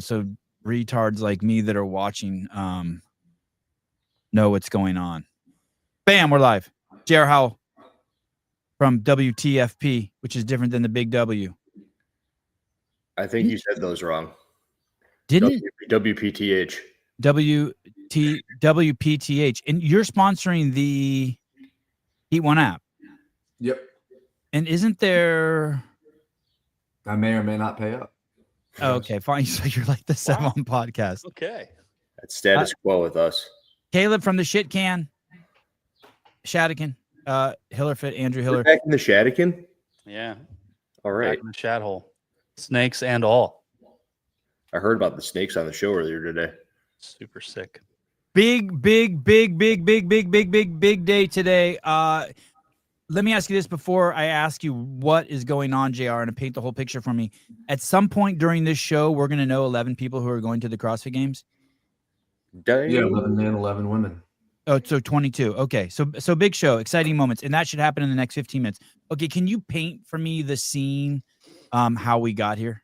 screen so retards like me that are watching know what's going on. Bam, we're live. JR Howell from WTFP, which is different than the big W. I think you said those wrong. Didn't WPTH. WPTH. And you're sponsoring the Heat One app. Yep. And isn't there... I may or may not pay up. Oh, okay, fine. So you're like the Sevon podcast. Okay. That's status quo with us. Caleb from the Shit Can. Shadican. Hillerfit, Andrew Hiller. Back in the Shadican? Yeah. All right. Back in the chat hole. Snakes and all. I heard about the snakes on the show earlier today. Super sick. Big day today. Let me ask you this before I ask you what is going on, JR, and paint the whole picture for me. At some point during this show, we're going to know 11 people who are going to the CrossFit Games. Yeah, 11 men, 11 women. Oh, so 22. Okay, so big show, exciting moments, and that should happen in the next 15 minutes. Okay, can you paint for me the scene, how we got here?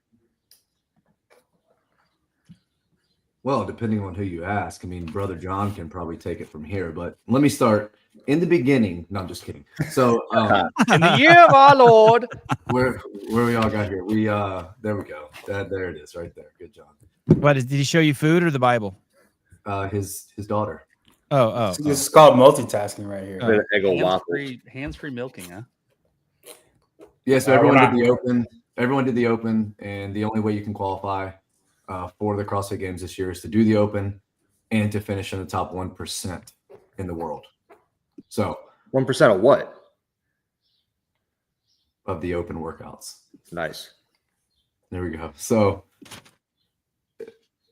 Well, depending on who you ask. I mean, Brother John can probably take it from here, but let me start in the beginning. No, I'm just kidding. So in the year of our Lord. Where we all got here. We there we go. There it is right there. Good job. Did he show you food or the Bible? His daughter. Oh. This is called multitasking right here. Hands-free milking, huh? Yeah, so everyone did the open. Everyone did the open, and the only way you can qualify for the CrossFit Games this year is to do the open and to finish in the top 1% in the world. So 1% of what? Of the open workouts. Nice. There we go. So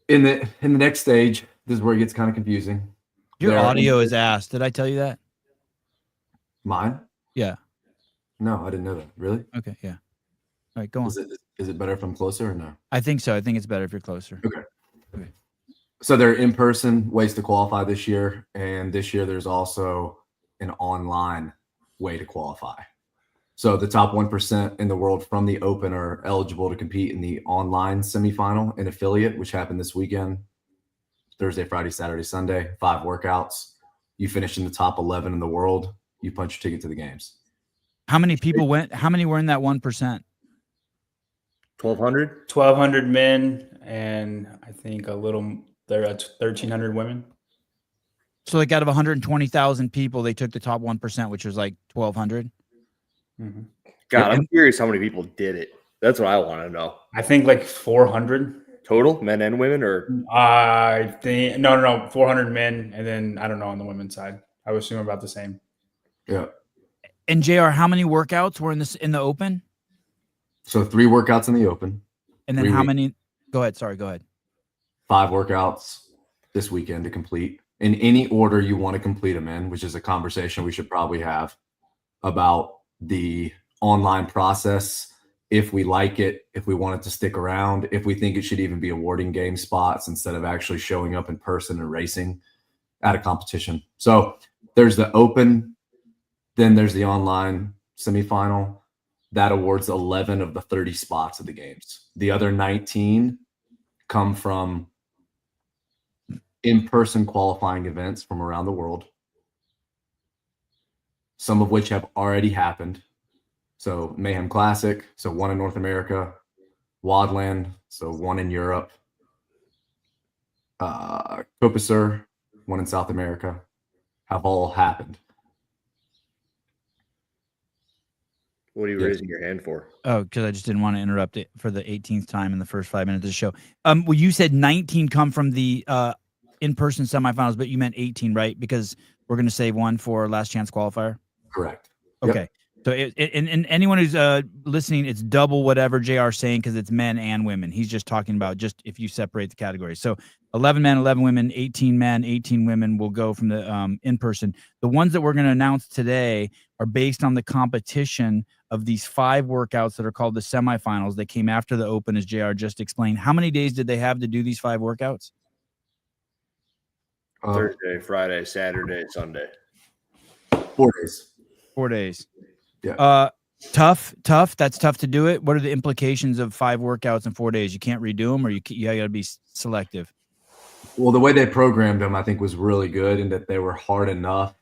in the next stage, this is where it gets kind of confusing. Your audio is ass. Did I tell you that? Mine? Yeah. No, I didn't know that. Really? Okay, yeah. All right, go on. Is it better if I'm closer or no? I think so. I think it's better if you're closer. Okay. So there are in-person ways to qualify this year, and this year there's also an online way to qualify. So the top 1% in the world from the open are eligible to compete in the online semifinal and affiliate, which happened this weekend. Thursday, Friday, Saturday, Sunday, 5 workouts. You finish in the top 11 in the world, you punch your ticket to the games. How many people went? How many were in that 1%? 1,200? 1,200 men, and I think there are 1,300 women. So like out of 120,000 people, they took the top 1%, which was like 1,200. Mm-hmm. God, I'm curious how many people did it. That's what I want to know. I think like 400. Total, men and women, or I think no, 400 men, and then I don't know on the women's side. I would assume about the same. Yeah. And JR, how many workouts were in the open? So 3 workouts in the open. And then how many? Go ahead. Sorry, go ahead. 5 workouts this weekend to complete in any order you want to complete them in, which is a conversation we should probably have about the online process. If we like it, if we want it to stick around, if we think it should even be awarding game spots instead of actually showing up in person and racing at a competition. So there's the open, then there's the online semifinal. That awards 11 of the 30 spots of the games. The other 19 come from in-person qualifying events from around the world, some of which have already happened. So Mayhem Classic, so 1 in North America, Wadland, so 1 in Europe, Copisur, 1 in South America, have all happened. What are you raising your hand for? Oh, because I just didn't want to interrupt it for the 18th time in the first 5 minutes of the show. Well, you said 19 come from the in-person semifinals, but you meant 18, right? Because we're going to save 1 for last chance qualifier. Correct. Okay. Yep. So and anyone who's listening, it's double whatever JR's saying because it's men and women. He's just talking about just if you separate the categories. So 11 men, 11 women, 18 men, 18 women will go from the in-person. The ones that we're going to announce today are based on the competition of these 5 workouts that are called the semifinals that came after the open, as JR just explained. How many days did they have to do these 5 workouts? Thursday, Friday, Saturday, Sunday. 4 days. 4 days. Yeah. Tough. That's tough to do it. What are the implications of 5 workouts in 4 days? You can't redo them, or you got to be selective. Well, the way they programmed them, I think, was really good in that they were hard enough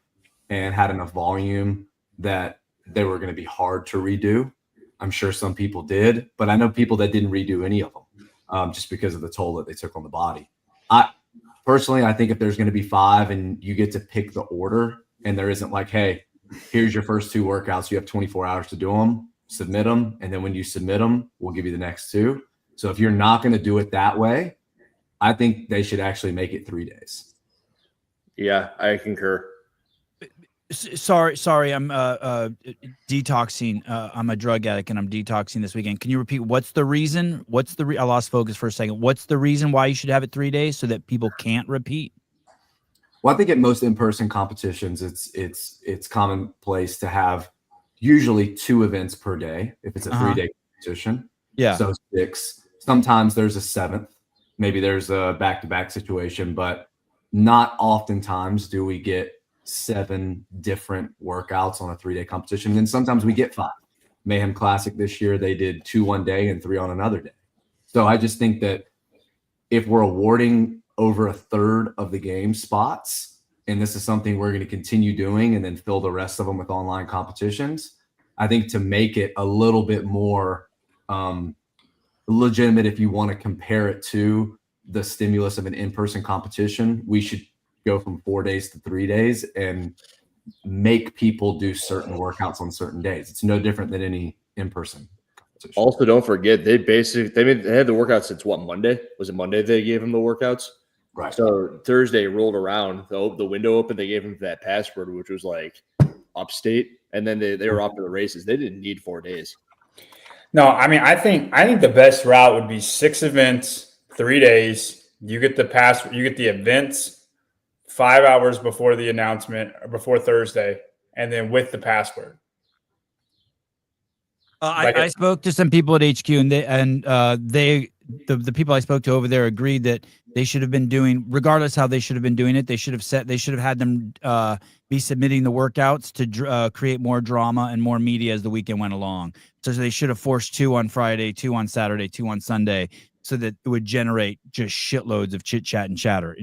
and had enough volume that they were going to be hard to redo. I'm sure some people did, but I know people that didn't redo any of them just because of the toll that they took on the body. Personally, I think if there's going to be 5 and you get to pick the order and there isn't like, hey, here's your first 2 workouts, you have 24 hours to do them, submit them. And then when you submit them, we'll give you the next 2. So if you're not going to do it that way, I think they should actually make it 3 days. Yeah, I concur. Sorry, I'm detoxing. I'm a drug addict and I'm detoxing this weekend. Can you repeat what's the reason? I lost focus for a second. What's the reason why you should have it 3 days so that people can't repeat? Well, I think at most in-person competitions, it's commonplace to have usually 2 events per day if it's a 3-day competition. Yeah. So 6. Sometimes there's a 7th. Maybe there's a back-to-back situation, but not oftentimes do we get 7 different workouts on a 3-day competition. And then sometimes we get 5. Mayhem Classic this year, they did 2 one day and 3 on another day. So I just think that if we're awarding over a third of the game spots, and this is something we're going to continue doing and then fill the rest of them with online competitions, I think to make it a little bit more legitimate, if you want to compare it to the stimulus of an in-person competition, we should go from 4 days to 3 days and make people do certain workouts on certain days. It's no different than any in-person competition. Also, don't forget they had the workouts since what, Monday? Was it Monday they gave them the workouts? Right. So Thursday rolled around, the window opened, they gave them that password, which was like upstate, and then they were off to the races. They didn't need 4 days. No, I mean, I think the best route would be 6 events, 3 days. You get the events 5 hours before the announcement or before Thursday, and then with the password. I spoke to some people at HQ, and the people I spoke to over there agreed that they should have been doing, regardless how they should have been doing it, they should have had them be submitting the workouts to create more drama and more media as the weekend went along. So they should have forced 2 on Friday, 2 on Saturday, 2 on Sunday, so that it would generate just shitloads of chit chat and chatter.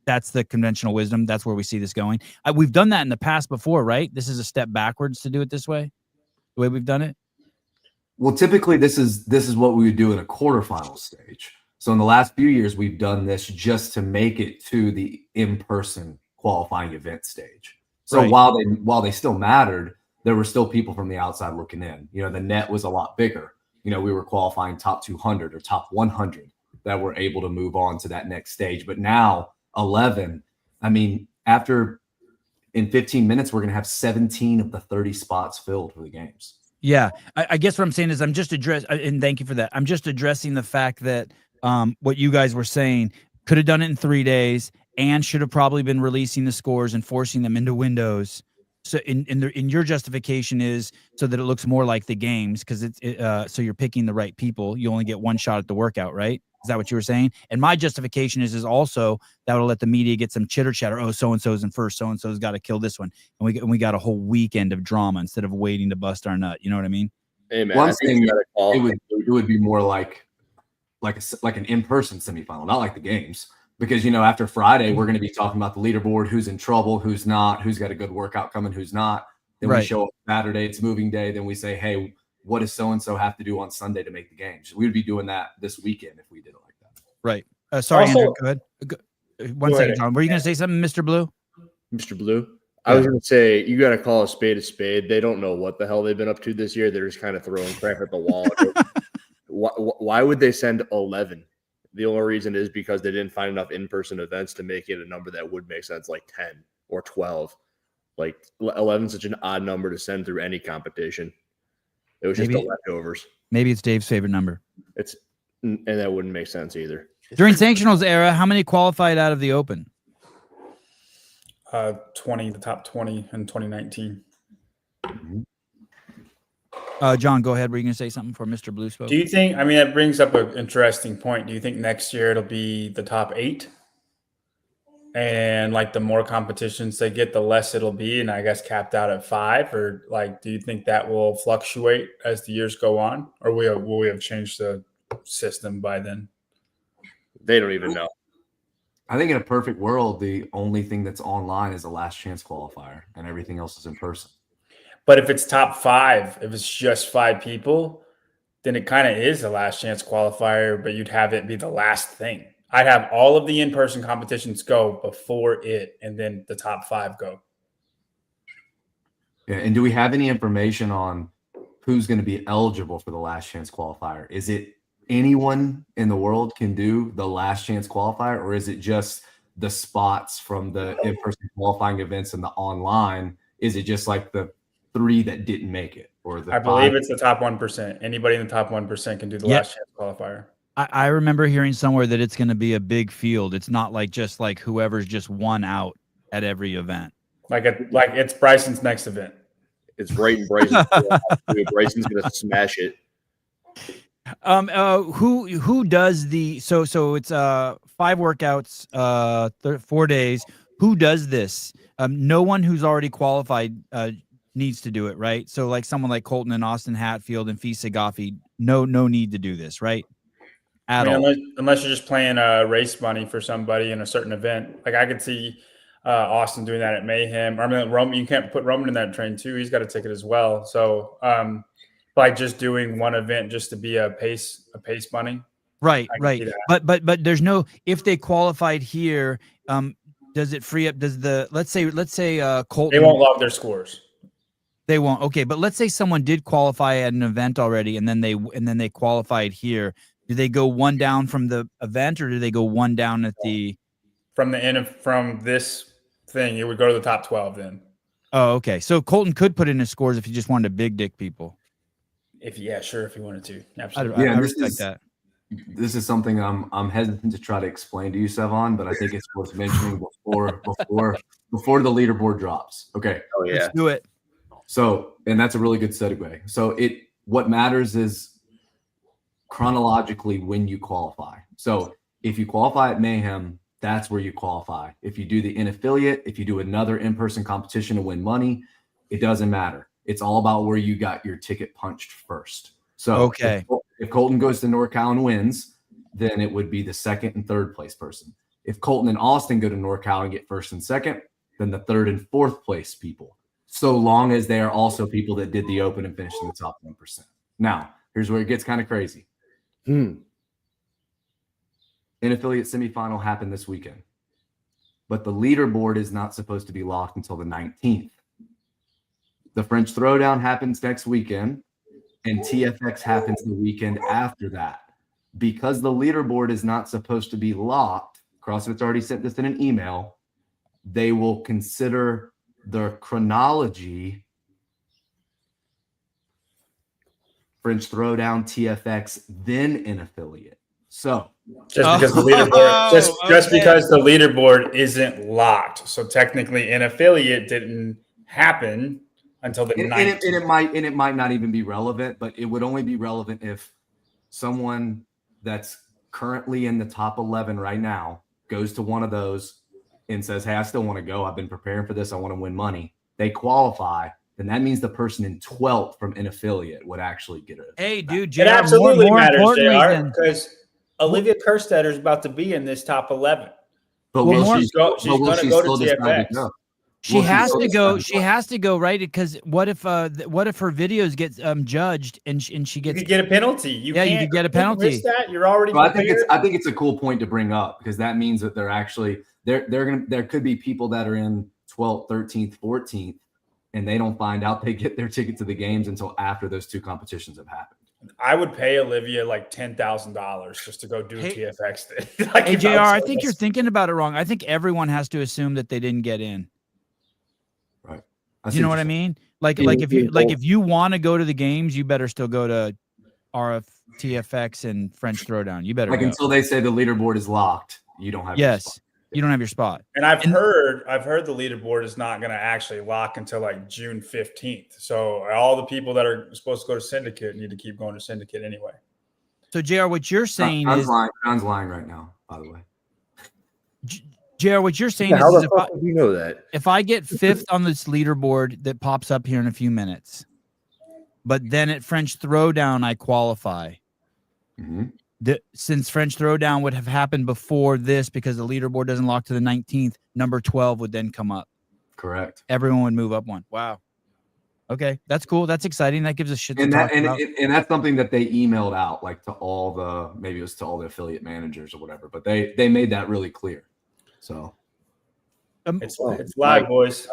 That's the conventional wisdom. That's where we see this going. We've done that in the past before, right? This is a step backwards to do it this way, the way we've done it. Well, typically this is what we would do in a quarterfinal stage. So in the last few years, we've done this just to make it to the in-person qualifying event stage. So right. while they still mattered, there were still people from the outside looking in. You know, the net was a lot bigger. You know, we were qualifying top 200 or top 100 that were able to move on to that next stage. But now 11, I mean, in 15 minutes, we're going to have 17 of the 30 spots filled for the games. Yeah, I guess what I'm saying is and thank you for that. I'm just addressing the fact that what you guys were saying, could have done it in 3 days and should have probably been releasing the scores and forcing them into windows. So in your justification is so that it looks more like the games, because so you're picking the right people. You only get one shot at the workout, right? Is that what you were saying? And my justification is also that will let the media get some chitter chatter. Oh, so-and-so's in first. So-and-so's got to kill this one. And we got a whole weekend of drama instead of waiting to bust our nut. You know what I mean? Hey, man. One thing, it would be more like an in-person semifinal, not like the games. Because, you know, after Friday, we're going to be talking about the leaderboard, who's in trouble, who's not, who's got a good workout coming, who's not. Then we show up Saturday, it's moving day. Then we say, hey, what does so-and-so have to do on Sunday to make the games? We would be doing that this weekend if we did it like that. Right. Sorry, Also, Andrew, go ahead. One second, John. Were you going to say something, Mr. Blue? Mr. Blue? I was going to say, you got to call a spade a spade. They don't know what the hell they've been up to this year. They're just kind of throwing crap at the wall. Why would they send 11? The only reason is because they didn't find enough in-person events to make it a number that would make sense, like 10 or 12. Like 11 is such an odd number to send through any competition. It was just the leftovers. Maybe it's Dave's favorite number. And that wouldn't make sense either. During Sanctionals era, how many qualified out of the Open? 20, the top 20 in 2019. John, go ahead. Were you going to say something for Mr. Blue spoke? Do you think, I mean, that brings up an interesting point. Do you think next year it'll be the top 8? and like the more competitions they get, the less it'll be, and I guess capped out at 5? Or like, do you think that will fluctuate as the years go on, or will we have changed the system by then? They don't even know. I think in a perfect world, the only thing that's online is a last chance qualifier, and everything else is in person. But if it's top 5, if it's just 5 people, then it kind of is a last chance qualifier, but you'd have it be the last thing. I'd have all of the in-person competitions go before it, and then the top 5 go. Yeah, and do we have any information on who's going to be eligible for the last chance qualifier? Is it anyone in the world can do the last chance qualifier, or is it just the spots from the in-person qualifying events and the online? Is it just like the 3 that didn't make it, or the I believe it's the top 1%. Anybody in the top 1% can do the last chance qualifier. I remember hearing somewhere that it's going to be a big field. It's not like just like whoever's just one out at every event. Like it's Bryson's next event. It's right in Bryson's. Bryson's gonna smash it. Who does the so it's 5 workouts, 4 days. Who does this? No one who's already qualified needs to do it, right? So like someone like Colton and Austin Hatfield and Fisa Gaffi, no need to do this, right? Unless you're just playing race money for somebody in a certain event. Like I could see Austin doing that at Mayhem. I mean, Roman, you can't put Roman in that train too. He's got a ticket as well. So by just doing one event just to be a pace money. Right. But there's no, if they qualified here, does it free up? Does the let's say Colton, they won't log their scores. They won't. Okay, but let's say someone did qualify at an event already, and then they qualified here. Do they go one down from the event, or do they go one down at the from the end of from this thing? It would go to the top 12 then. Oh, okay. So Colton could put in his scores if he just wanted to big dick people. If he wanted to. Absolutely. I respect that. This is something I'm hesitant to try to explain to you, Sevon, but I think it's worth mentioning before the leaderboard drops. Okay. Oh yeah. Let's do it. So, and that's a really good segue. So what matters is chronologically when you qualify. So if you qualify at Mayhem, that's where you qualify. If you do the in-affiliate, if you do another in-person competition to win money, it doesn't matter. It's all about where you got your ticket punched first. So okay, if Colton goes to NorCal and wins, then it would be the second and third place person. If Colton and Austin go to NorCal and get first and second, then the third and fourth place people, so long as they are also people that did the open and finished in the top 1%. Now, here's where it gets kind of crazy. In-affiliate semifinal happened this weekend, but the leaderboard is not supposed to be locked until the 19th. The French Throwdown happens next weekend, and TFX happens the weekend after that. Because the leaderboard is not supposed to be locked, CrossFit's already sent this in an email, they will consider the chronology French Throwdown, TFX, then in-affiliate. So just because the leaderboard, because the leaderboard isn't locked, so technically an affiliate didn't happen until the 19th. And it might not even be relevant, but it would only be relevant if someone that's currently in the top 11 right now goes to one of those and says, "Hey, I still want to go. I've been preparing for this. I want to win money." They qualify. Then that means the person in 12th from an affiliate would actually get it. Hey, dude, JR, it absolutely more matters, JR, because Olivia Kerstetter is about to be in this top 11. But she's going to go to TFX. She has to go. She has to go, right? Because what if her videos get judged and she gets? You could get a penalty. You could get a penalty. That. You're already. Well, I think it's a cool point to bring up, because that means that they're actually there could be people that are in 12th, 13th, 14th, and they don't find out they get their ticket to the games until after those two competitions have happened. I would pay Olivia like $10,000 just to go do TFX. Hey, JR, I think you're thinking about it wrong. I think everyone has to assume that they didn't get in. Right. You know what I mean? Like if you want to go to the games, you better still go to RF, TFX, and French Throwdown. You better go. Until they say the leaderboard is locked, you don't have. You don't have your spot. And I've heard the leaderboard is not going to actually lock until like June 15th. So all the people that are supposed to go to Syndicate need to keep going to Syndicate anyway. So JR, what you're saying is John's lying right now, by the way. JR, what you're saying How is the fuck do you know that? if I get 5th on this leaderboard that pops up here in a few minutes, but then at French Throwdown I qualify. Mm-hmm. Since French Throwdown would have happened before this because the leaderboard doesn't lock to the 19th, number 12 would then come up. Correct. Everyone would move up one. Wow. Okay, that's cool. That's exciting. That gives us shit to And talk that about. and that's something that they emailed out like to all the maybe it was to all the affiliate managers or whatever, but they made that really clear. So It's live, boys.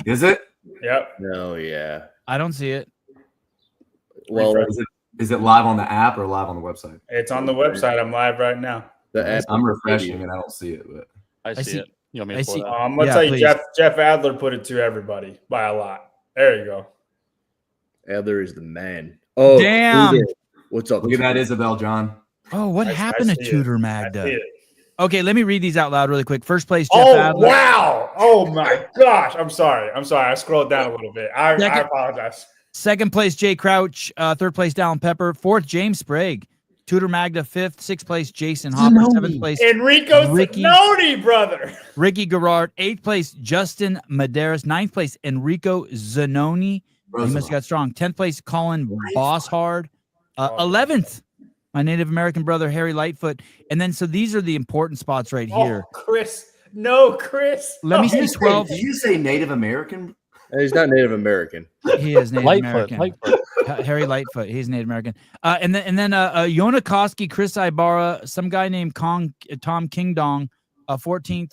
is it? Yep. No, yeah. I don't see it. Well, Is it live on the app or live on the website? It's on the website. I'm live right now. the app, I'm refreshing and I don't see it, but I see it. You want me I to pull see- it up? I'm gonna Yeah, tell you, please. Jeff Adler put it to everybody by a lot. There you go. Adler is the man. Oh, Damn. Tudor. What's up? look at that, Tudor? Isabel John. Oh, what I happened to see it. Tudor I Magda? see it. Okay, let me read these out loud really quick. First place, Jeff Oh Adler. wow! Oh my gosh! I'm sorry. I scrolled down a little bit. I Second- apologize. Second place, Jay Crouch. Third place, Dallin Pepper. Fourth, James Sprague. Tudor Magda. Fifth. Sixth place, Jason Hopper. Zanoni. Seventh place, Enrico Ricky- Zanoni, brother. Ricky Garrard. Eighth place, Justin Medeiros. Ninth place, Enrico Zanoni. He must have got strong. 10th place, Colin Bosshard. 11th, my Native American brother, Harry Lightfoot. And then, so these are the important spots right here. Oh, Chris. No, Chris. Let me Oh, see 12. Did you say Native American? He's not Native American. He is Native Lightfoot. American. Lightfoot. Harry Lightfoot. He's Native American. And then Yona Koski, Chris Ibarra, some guy named Tom Kingdong, 14th.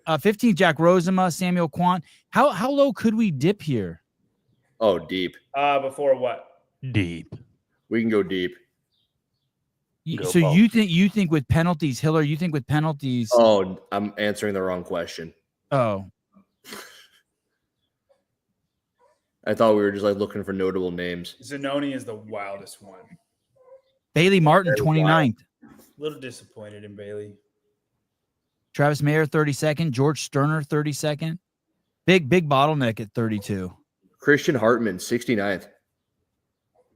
15th, Jack Rosema, Samuel Quant. How low could we dip here? Oh, deep. Before what? Deep. We can go deep. Go So Bo. you think with penalties, Hiller, you think with penalties? Oh, I'm answering the wrong question. Oh, I thought we were just like looking for notable names. Zanoni is the wildest one. Bailey Martin, Very 29th. A little disappointed in Bailey. Travis Mayer, 32nd. George Sterner, 32nd. Big bottleneck at 32. Christian Hartman, 69th.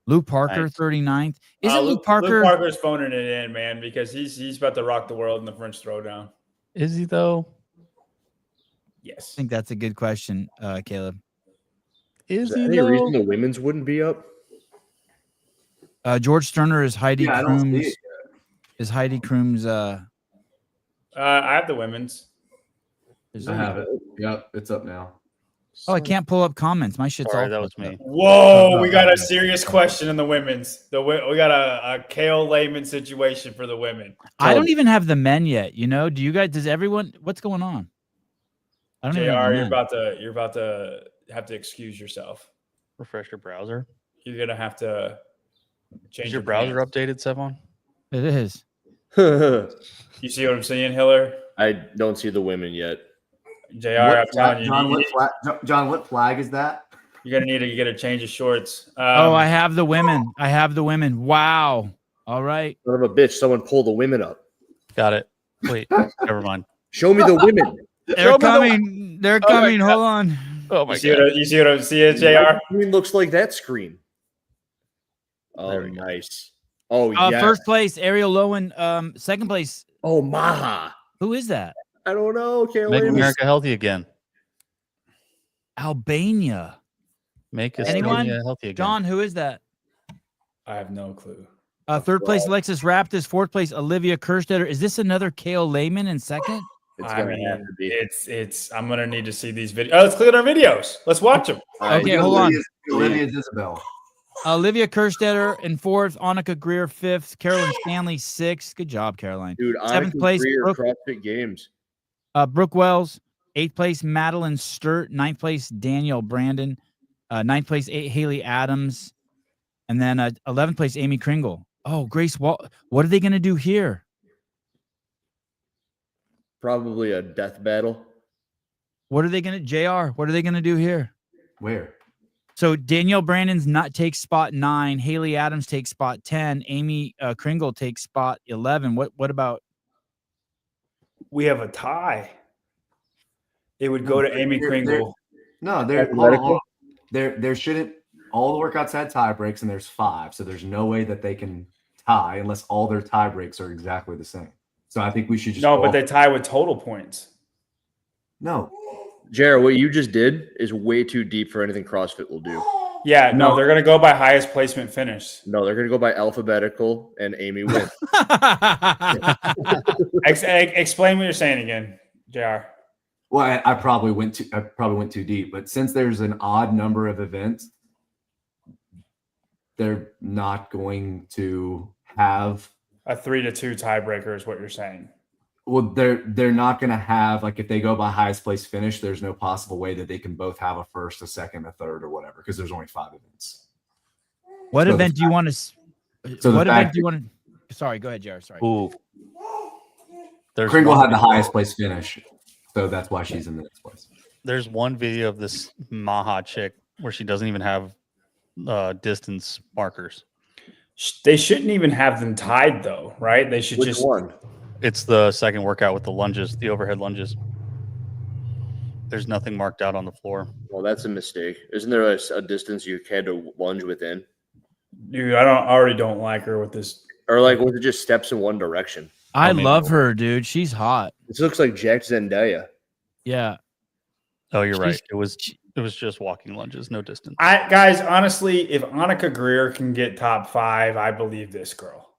Luke Parker, Nice. 39th. Isn't Luke Luke Parker? Parker's phoning it in, man, because he's about to rock the world in the French Throwdown. Is he though? Yes. I think that's a good question, Caleb. Is Is he there any reason though? the women's wouldn't be up? George Sterner is Heidi Yeah, I don't see Kroom's. it. Is Heidi Kroom's? I have the women's. I have it. Yep, it's up now. Oh, I can't pull up comments. My shit's Sorry, all that was fucked me. up. Whoa, we got a serious question in the women's. We got a Kale Layman situation for the women. I don't even have the men yet. You know? Do you guys? Does everyone? What's going on? I don't JR, even have the you're men. about to have to excuse yourself. Refresh your browser. You're gonna have to change Is your browser pants. updated, Sevon? It is. You see what I'm saying, Hiller? I don't see the women yet. JR, I'm telling you, John, what flag is that? you're gonna need to get a change of shorts. I have the women. I have the women. Wow. All right. Son of a bitch, someone pull the women up. Got it. Wait, never mind. Show me the women. They're coming. They're Oh my coming. God. Hold on. Oh my you see god. what you see what I'm seeing, JR? My screen looks like that screen. Oh, There we go. nice. Oh, yeah. First place, Ariel Lowen. Second place, Oh, Maha. who is that? I don't know. Can't Make wait. America healthy again. Albania. Make Anyone? Estonia healthy again. John, who is that? I have no clue. Third place, Alexis Raptis. Fourth place, Olivia Kerstetter. Is this another Kale Layman in second? It's I going to have mean, to be. it's. I'm gonna need to see these videos. Oh, let's click on our videos. Let's watch them. Okay, hold on. Olivia's Isabel. Olivia Kerstetter in fourth. Annika Greer, fifth. Carolyn Stanley, sixth. Good job, Caroline. Dude, Seventh Annika place, Greer, Brooke. CrossFit Games. Brooke Wells. Eighth place, Madeline Sturt. Ninth place, Danielle Brandon. Ninth place, Haley Adams. And then 11th place, Amy Kringle. Oh, Grace Wall. What are they going to do here? Probably a death battle. What are they going to, JR? What are they going to do here? Where? So Danielle Brandon's not takes spot 9. Haley Adams takes spot 10. Amy Kringle takes spot 11. What about? We have a tie. It would go to Amy Kringle. No, there. Athletic- There shouldn't. All the workouts had tie breaks, and there's 5, so there's no way that they can tie unless all their tie breaks are exactly the same. So I think we should just No, but they tie with total points. No. Jared, what you just did is way too deep for anything CrossFit will do. Yeah, no, they're going to go by highest placement finish. No, they're going to go by alphabetical, and Amy wins. Explain what you're saying again, JR. Well, I probably went too deep, but since there's an odd number of events, they're not going to have a 3-2 tiebreaker is what you're saying. Well, they're not going to have, like, if they go by highest place finish, there's no possible way that they can both have a first, a second, a third, or whatever, because there's only 5 events. What event do you want to? What event do you want to? Sorry, go ahead, Jared. Sorry. Ooh. Kringle had the highest place finish, so that's why she's in the next place. There's one video of this Maha chick where she doesn't even have distance markers. They shouldn't even have them tied, though, right? They should Which one? It's the second workout with the lunges, the overhead lunges. There's nothing marked out on the floor. Well, that's a mistake. Isn't there a distance you had to lunge within? Dude, I already don't like her with this. Or like, was it just steps in one direction? I love her, dude. She's hot. This looks like Jack Zendaya. Yeah. Oh, you're right. It was just walking lunges, no distance. Guys, honestly, if Annika Greer can get top 5, I believe this girl.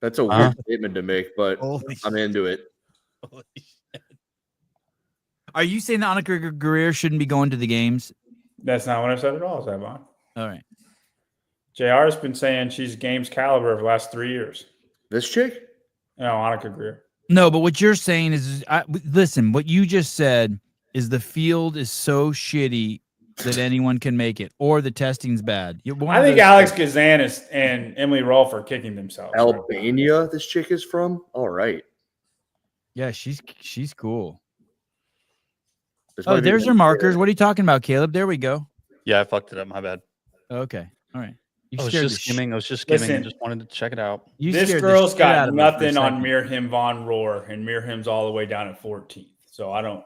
That's a weird statement to make, but I'm into it. Holy shit. Are you saying that Annika Greer shouldn't be going to the games? That's not what I said at all, Zebon. All right. JR has been saying she's games caliber for the last 3 years. This chick? No, Annika Greer. No, but what you're saying is, listen, what you just said is the field is so shitty that anyone can make it, or the testing's bad. I think Alex Kazan and Emily Rolfe are kicking themselves. Albania, this chick is from? All right. Yeah, she's cool. This Oh, might be there's her markers. What are you talking about, Caleb? There we go. Yeah, I fucked it up. My bad. Okay. All right. I was just skimming. I just wanted to check it out. This girl's got nothing on Mirjam Von Rohr, and Mirjam's all the way down at 14th. So I don't.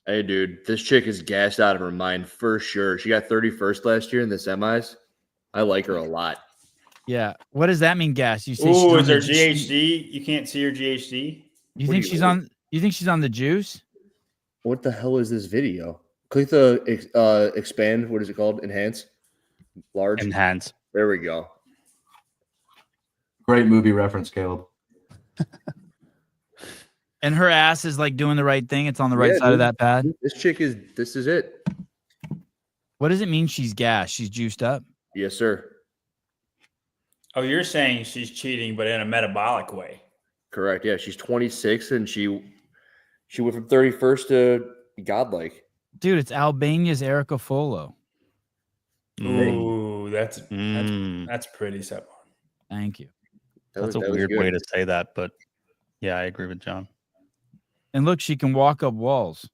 Hey, dude, this chick is gassed out of her mind for sure. She got 31st last year in the semis. I like her a lot. Yeah. What does that mean, gas? You say ooh, is her GHD? You can't see her GHD? You think she's on? You think she's on the juice? What the hell is this video? Click the expand. What is it called? Enhance. Large. Enhance. There we go. Great movie reference, Caleb. And her ass is like doing the right thing. It's on the right side of that pad. This is it. What does it mean she's gassed? She's juiced up? Yes, sir. Oh, you're saying she's cheating, but in a metabolic way. Correct. Yeah, she's 26, and she went from 31st to godlike. Dude, it's Albania's Erica Folo. Ooh, that's pretty, Sebon. Thank you. That's a weird way to say that, but yeah, I agree with John. And look, she can walk up walls.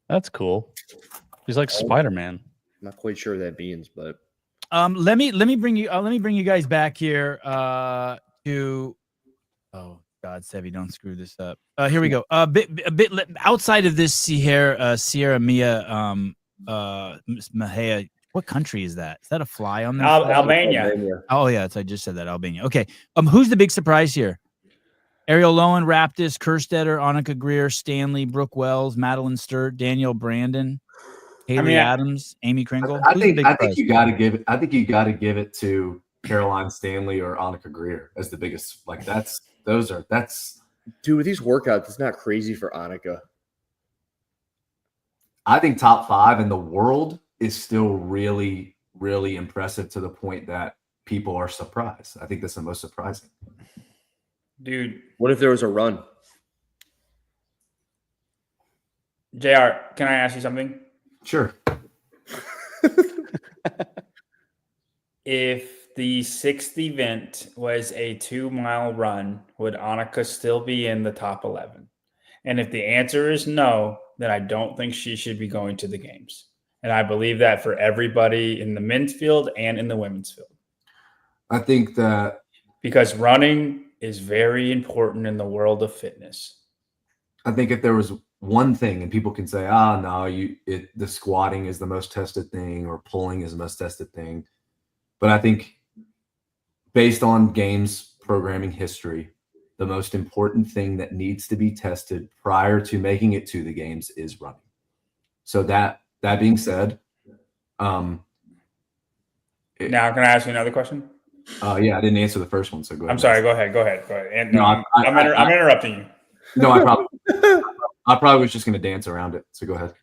That's cool. She's like Spider-Man. I'm not quite sure what that means, but let me bring you guys back here to oh God, Sevi, don't screw this up. Here we go. A bit outside of this Sierra Mia Mahea. What country is that? Is that a fly on there? Albania. Oh yeah, I just said that, Albania. Okay. Who's the big surprise here? Ariel Lowen, Raptis, Kerstetter, Annika Greer, Stanley, Brooke Wells, Madeline Sturt, Danielle Brandon, Haley Adams, Amy Kringle. I think you got to give it. I think you got to give it to Caroline Stanley or Annika Greer as the biggest. Like that's dude with these workouts, it's not crazy for Annika. I think top 5 in the world is still really, really impressive to the point that people are surprised. I think that's the most surprising. Dude, what if there was a run? JR, can I ask you something? Sure. If the 6th event was a 2-mile run, would Annika still be in the top 11? And if the answer is no, then I don't think she should be going to the games. And I believe that for everybody in the men's field and in the women's field. I think that because running is very important in the world of fitness. I think if there was one thing, and people can say, the squatting is the most tested thing or pulling is the most tested thing. But I think based on games programming history, the most important thing that needs to be tested prior to making it to the games is running. So that being said, Now, can I ask you another question? Yeah, I didn't answer the first one, so go ahead. I'm sorry. Go ahead. And No, I'm interrupting you. No, I probably was just going to dance around it. So go ahead.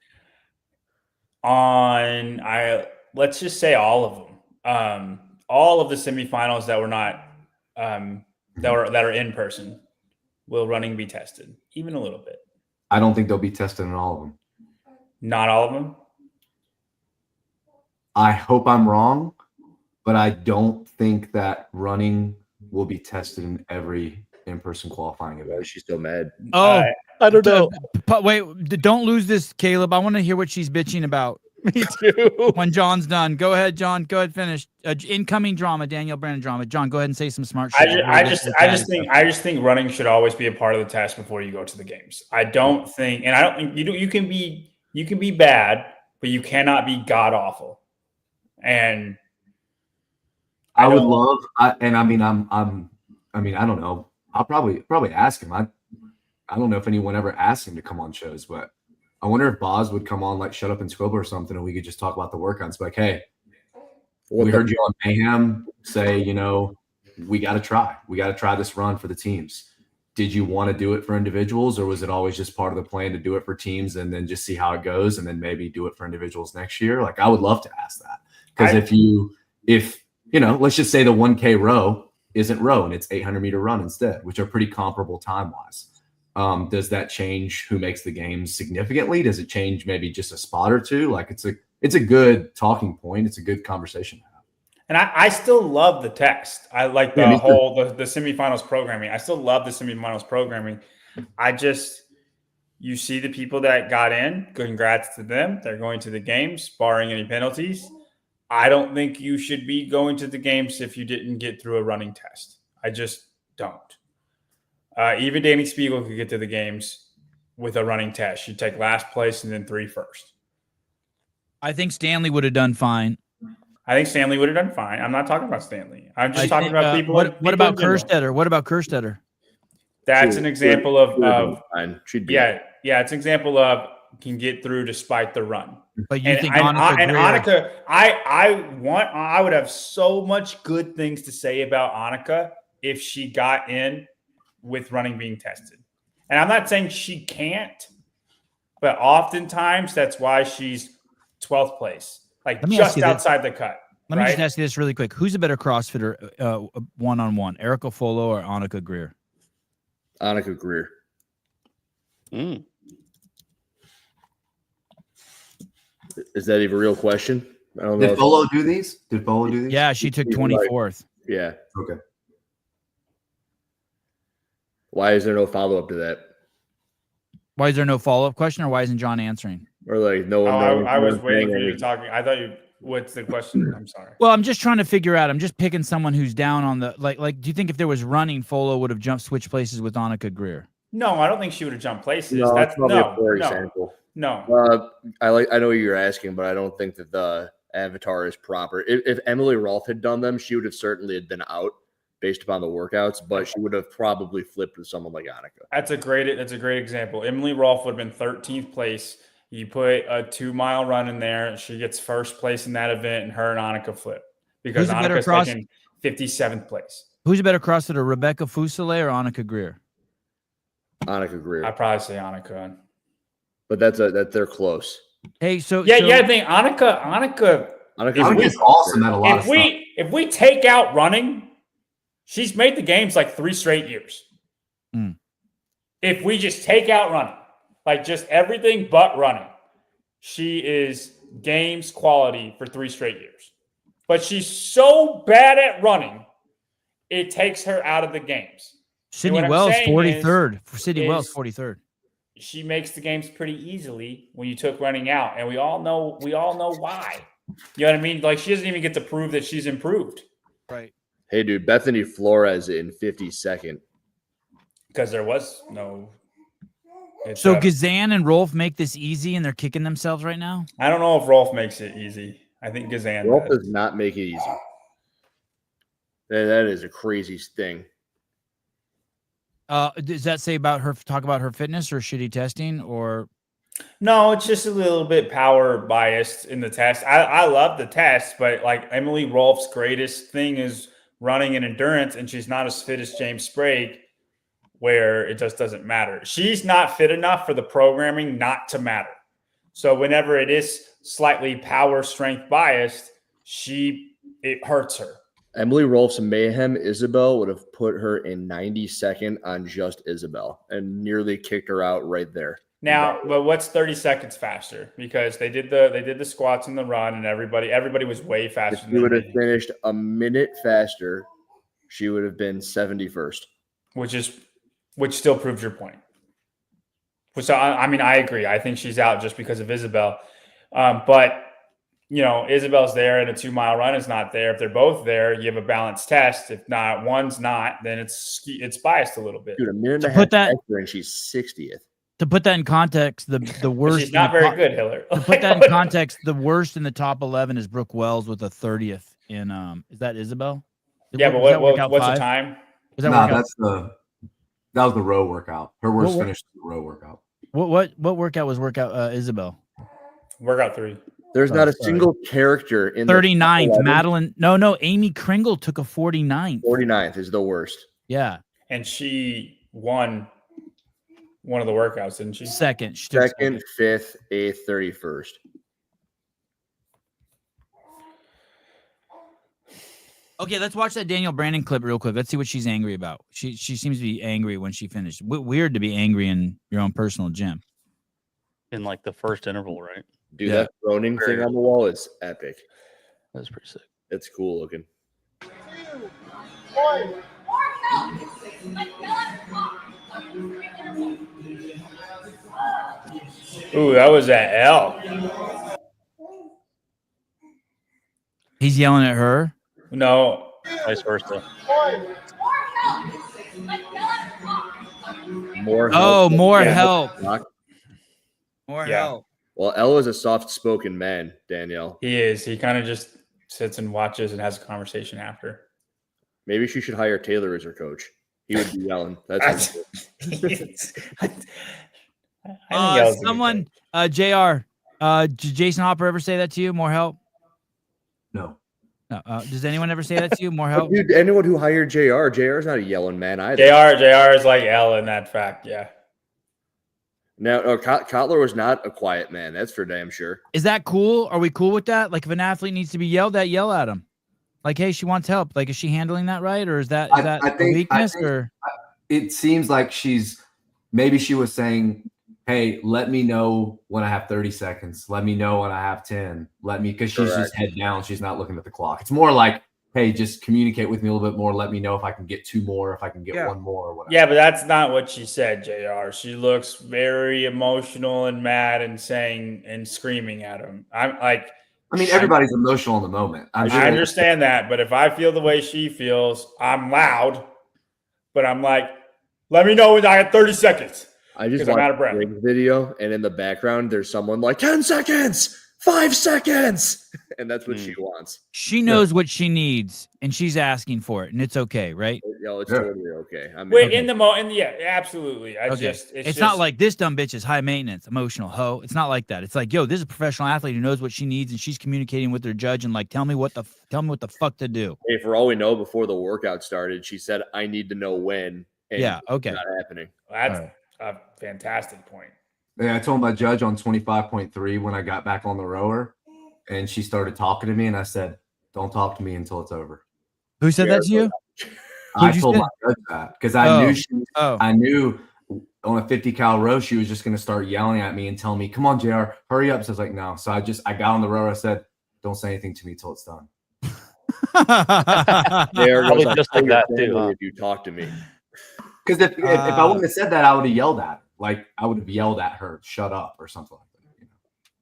Let's just say all of them. All of the semifinals that were not that are in person, will running be tested? Even a little bit. I don't think they'll be tested in all of them. Not all of them. I hope I'm wrong, but I don't think that running will be tested in every in-person qualifying event. She's still mad. Oh, I don't know. Wait, don't lose this, Caleb. I want to hear what she's bitching about. Me too. When John's done, go ahead, John. Go ahead, finish. Incoming drama, Danielle Brandon drama. John, go ahead and say some smart shit. I just think running should always be a part of the test before you go to the games. I don't think you can be bad, but you cannot be god awful. And I would love. I don't know. I'll probably ask him. I don't know if anyone ever asked him to come on shows, but I wonder if Boz would come on like Shut Up and Scribble or something, and we could just talk about the workouts. Like, hey, we heard you on Mayhem say, we got to try. We got to try this run for the teams. Did you want to do it for individuals, or was it always just part of the plan to do it for teams and then just see how it goes and then maybe do it for individuals next year? Like, I would love to ask that, because if let's just say the 1K row isn't row and it's 800-meter run instead, which are pretty comparable time-wise. Does that change who makes the games significantly? Does it change maybe just a spot or two? Like, it's a good talking point. It's a good conversation to have. And I still love the text. I like the semifinals programming. I still love the semifinals programming. You see the people that got in, congrats to them. They're going to the games, barring any penalties. I don't think you should be going to the games if you didn't get through a running test. I just don't. Even Danny Spiegel could get to the games with a running test. She'd take last place and then 3 first. I think Stanley would have done fine. I'm not talking about Stanley. I'm just talking about people. What about Kerstetter? That's an example of it's an example of can get through despite the run. But you think Annika, I would have so much good things to say about Annika if she got in with running being tested. And I'm not saying she can't, but oftentimes that's why she's 12th place, like just outside the cut. Let me just ask you this really quick. Who's a better CrossFitter one-on-one, Erica Folo or Annika Greer? Annika Greer. Is that even a real question? I don't know. Did Folo do these? Yeah, she took 24th. Yeah. Okay. Why is there no follow-up to that? Why is there no follow-up question, or why isn't John answering? Or like no one. I was waiting for you talking. I thought you. What's the question? I'm sorry. Well, I'm just trying to figure out. I'm just picking someone who's down on the like. Do you think if there was running, Folo would have switched places with Annika Greer? No, I don't think she would have jumped places. No, that's probably a poor example. No. I know what you're asking, but I don't think that the avatar is proper. If Emily Rolfe had done them, she would have certainly been out based upon the workouts, but she would have probably flipped with someone like Annika. That's a great example. Emily Rolfe would have been 13th place. You put a 2-mile run in there, she gets first place in that event, and her and Annika flip because Annika's taking 57th place. Who's a better CrossFitter, Rebecca Fusile or Annika Greer? Annika Greer. I'd probably say Annika. But they're close. Hey, I think Annika's awesome at a lot of stuff. If we take out running, she's made the games like 3 straight years. If we just take out running, like just everything but running, she is games quality for 3 straight years. But she's so bad at running, it takes her out of the games. Sydney Wells, 43rd. Sydney Wells, 43rd. She makes the games pretty easily when you took running out, and we all know why. You know what I mean? Like, she doesn't even get to prove that she's improved. Right. Hey, dude, Bethany Flores in 52nd. Because there was no. So Gazan and Rolfe make this easy, and they're kicking themselves right now? I don't know if Rolfe makes it easy. I think Gazan Rolfe does not make it easy. That is a crazy thing. Does that say about her? Talk about her fitness or shitty testing or? No, it's just a little bit power biased in the test. I love the test, but like Emily Rolfe's greatest thing is running and endurance, and she's not as fit as James Sprague, where it just doesn't matter. She's not fit enough for the programming not to matter. So whenever it is slightly power strength biased, it hurts her. Emily Rolfe's Mayhem Isabel would have put her in 92nd on just Isabel and nearly kicked her out right there. Now, but what's 30 seconds faster? Because they did the squats and the run, and everybody was way faster. If she would have finished a minute faster, she would have been 71st. Which still proves your point. So I mean, I agree. I think she's out just because of Isabel. But you know, Isabel's there, and a 2 mile run is not there. If they're both there, you have a balanced test. If not, one's not, then it's biased a little bit. Dude, a minute and a half faster, and she's 60th. To put that in context, the worst. She's not very good, Hiller. To put that in context, the worst in the top 11 is Brooke Wells with a 30th in. Is that Isabel? Yeah, but what's the time? Is that that was the row workout. Her worst finish was the row workout. What workout was Isabel? Workout 3. There's not a single character in 39th. Madeline. No. Amy Kringle took a 49th. 49th is the worst. Yeah. And she won one of the workouts, didn't she? Second, 5th, 8th, 31st. Okay, let's watch that Danielle Brandon clip real quick. Let's see what she's angry about. She seems to be angry when she finished. Weird to be angry in your own personal gym. In like the first interval, right? Dude, that Ronin thing on the wall is epic. That's pretty sick. It's cool looking. Ooh, that was at L. He's yelling at her? No. Vice versa. More help. More help. More help. Well, Elle is a soft-spoken man, Danielle. He is. He kind of just sits and watches and has a conversation after. Maybe she should hire Taylor as her coach. He would be yelling. That's someone, JR, did Jason Hopper ever say that to you? More help? No. No. Does anyone ever say that to you? More help? Dude, anyone who hired JR is not a yelling man either. JR is like L in that fact, yeah. Now, Kotler was not a quiet man. That's for damn sure. Is that cool? Are we cool with that? Like, if an athlete needs to be yelled at, yell at him. Like, hey, she wants help. Like, is she handling that right, or is that a weakness? Or it seems like maybe she was saying, "Hey, let me know when I have 30 seconds. Let me know when I have 10. Because she's just head down. She's not looking at the clock. It's more like, hey, just communicate with me a little bit more. Let me know if I can get 2 more, if I can get 1 more, or whatever." Yeah, but that's not what she said, JR. She looks very emotional and mad and saying and screaming at him. Everybody's emotional in the moment. I understand that, but if I feel the way she feels, I'm loud, but I'm like, let me know when I have 30 seconds. I just I'm out of breath. Rigg's video, and in the background, there's someone like 10 seconds, 5 seconds, and that's what she wants. She knows what she needs, and she's asking for it, and it's okay, right? It's totally okay. In the moment, yeah, absolutely. It's not like this dumb bitch is high maintenance, emotional hoe. It's not like that. It's like, yo, this is a professional athlete who knows what she needs, and she's communicating with her judge and like, tell me what the fuck to do. Hey, for all we know, before the workout started, she said, "I need to know when." And okay, it's not happening. That's a fantastic point. Yeah, I told my judge on 25.3 when I got back on the rower, and she started talking to me, and I said, "Don't talk to me until it's over." Who said that to you? I told my judge that because I knew on a 50 cal row she was just going to start yelling at me and telling me, "Come on, JR, hurry up." So I was like, no. So I got on the rower. I said, "Don't say anything to me till it's done." Probably just like that too. Huh? If you talk to me, because if I wouldn't have said that, I would have yelled at her. Like I would have yelled at her, "Shut up," or something like that.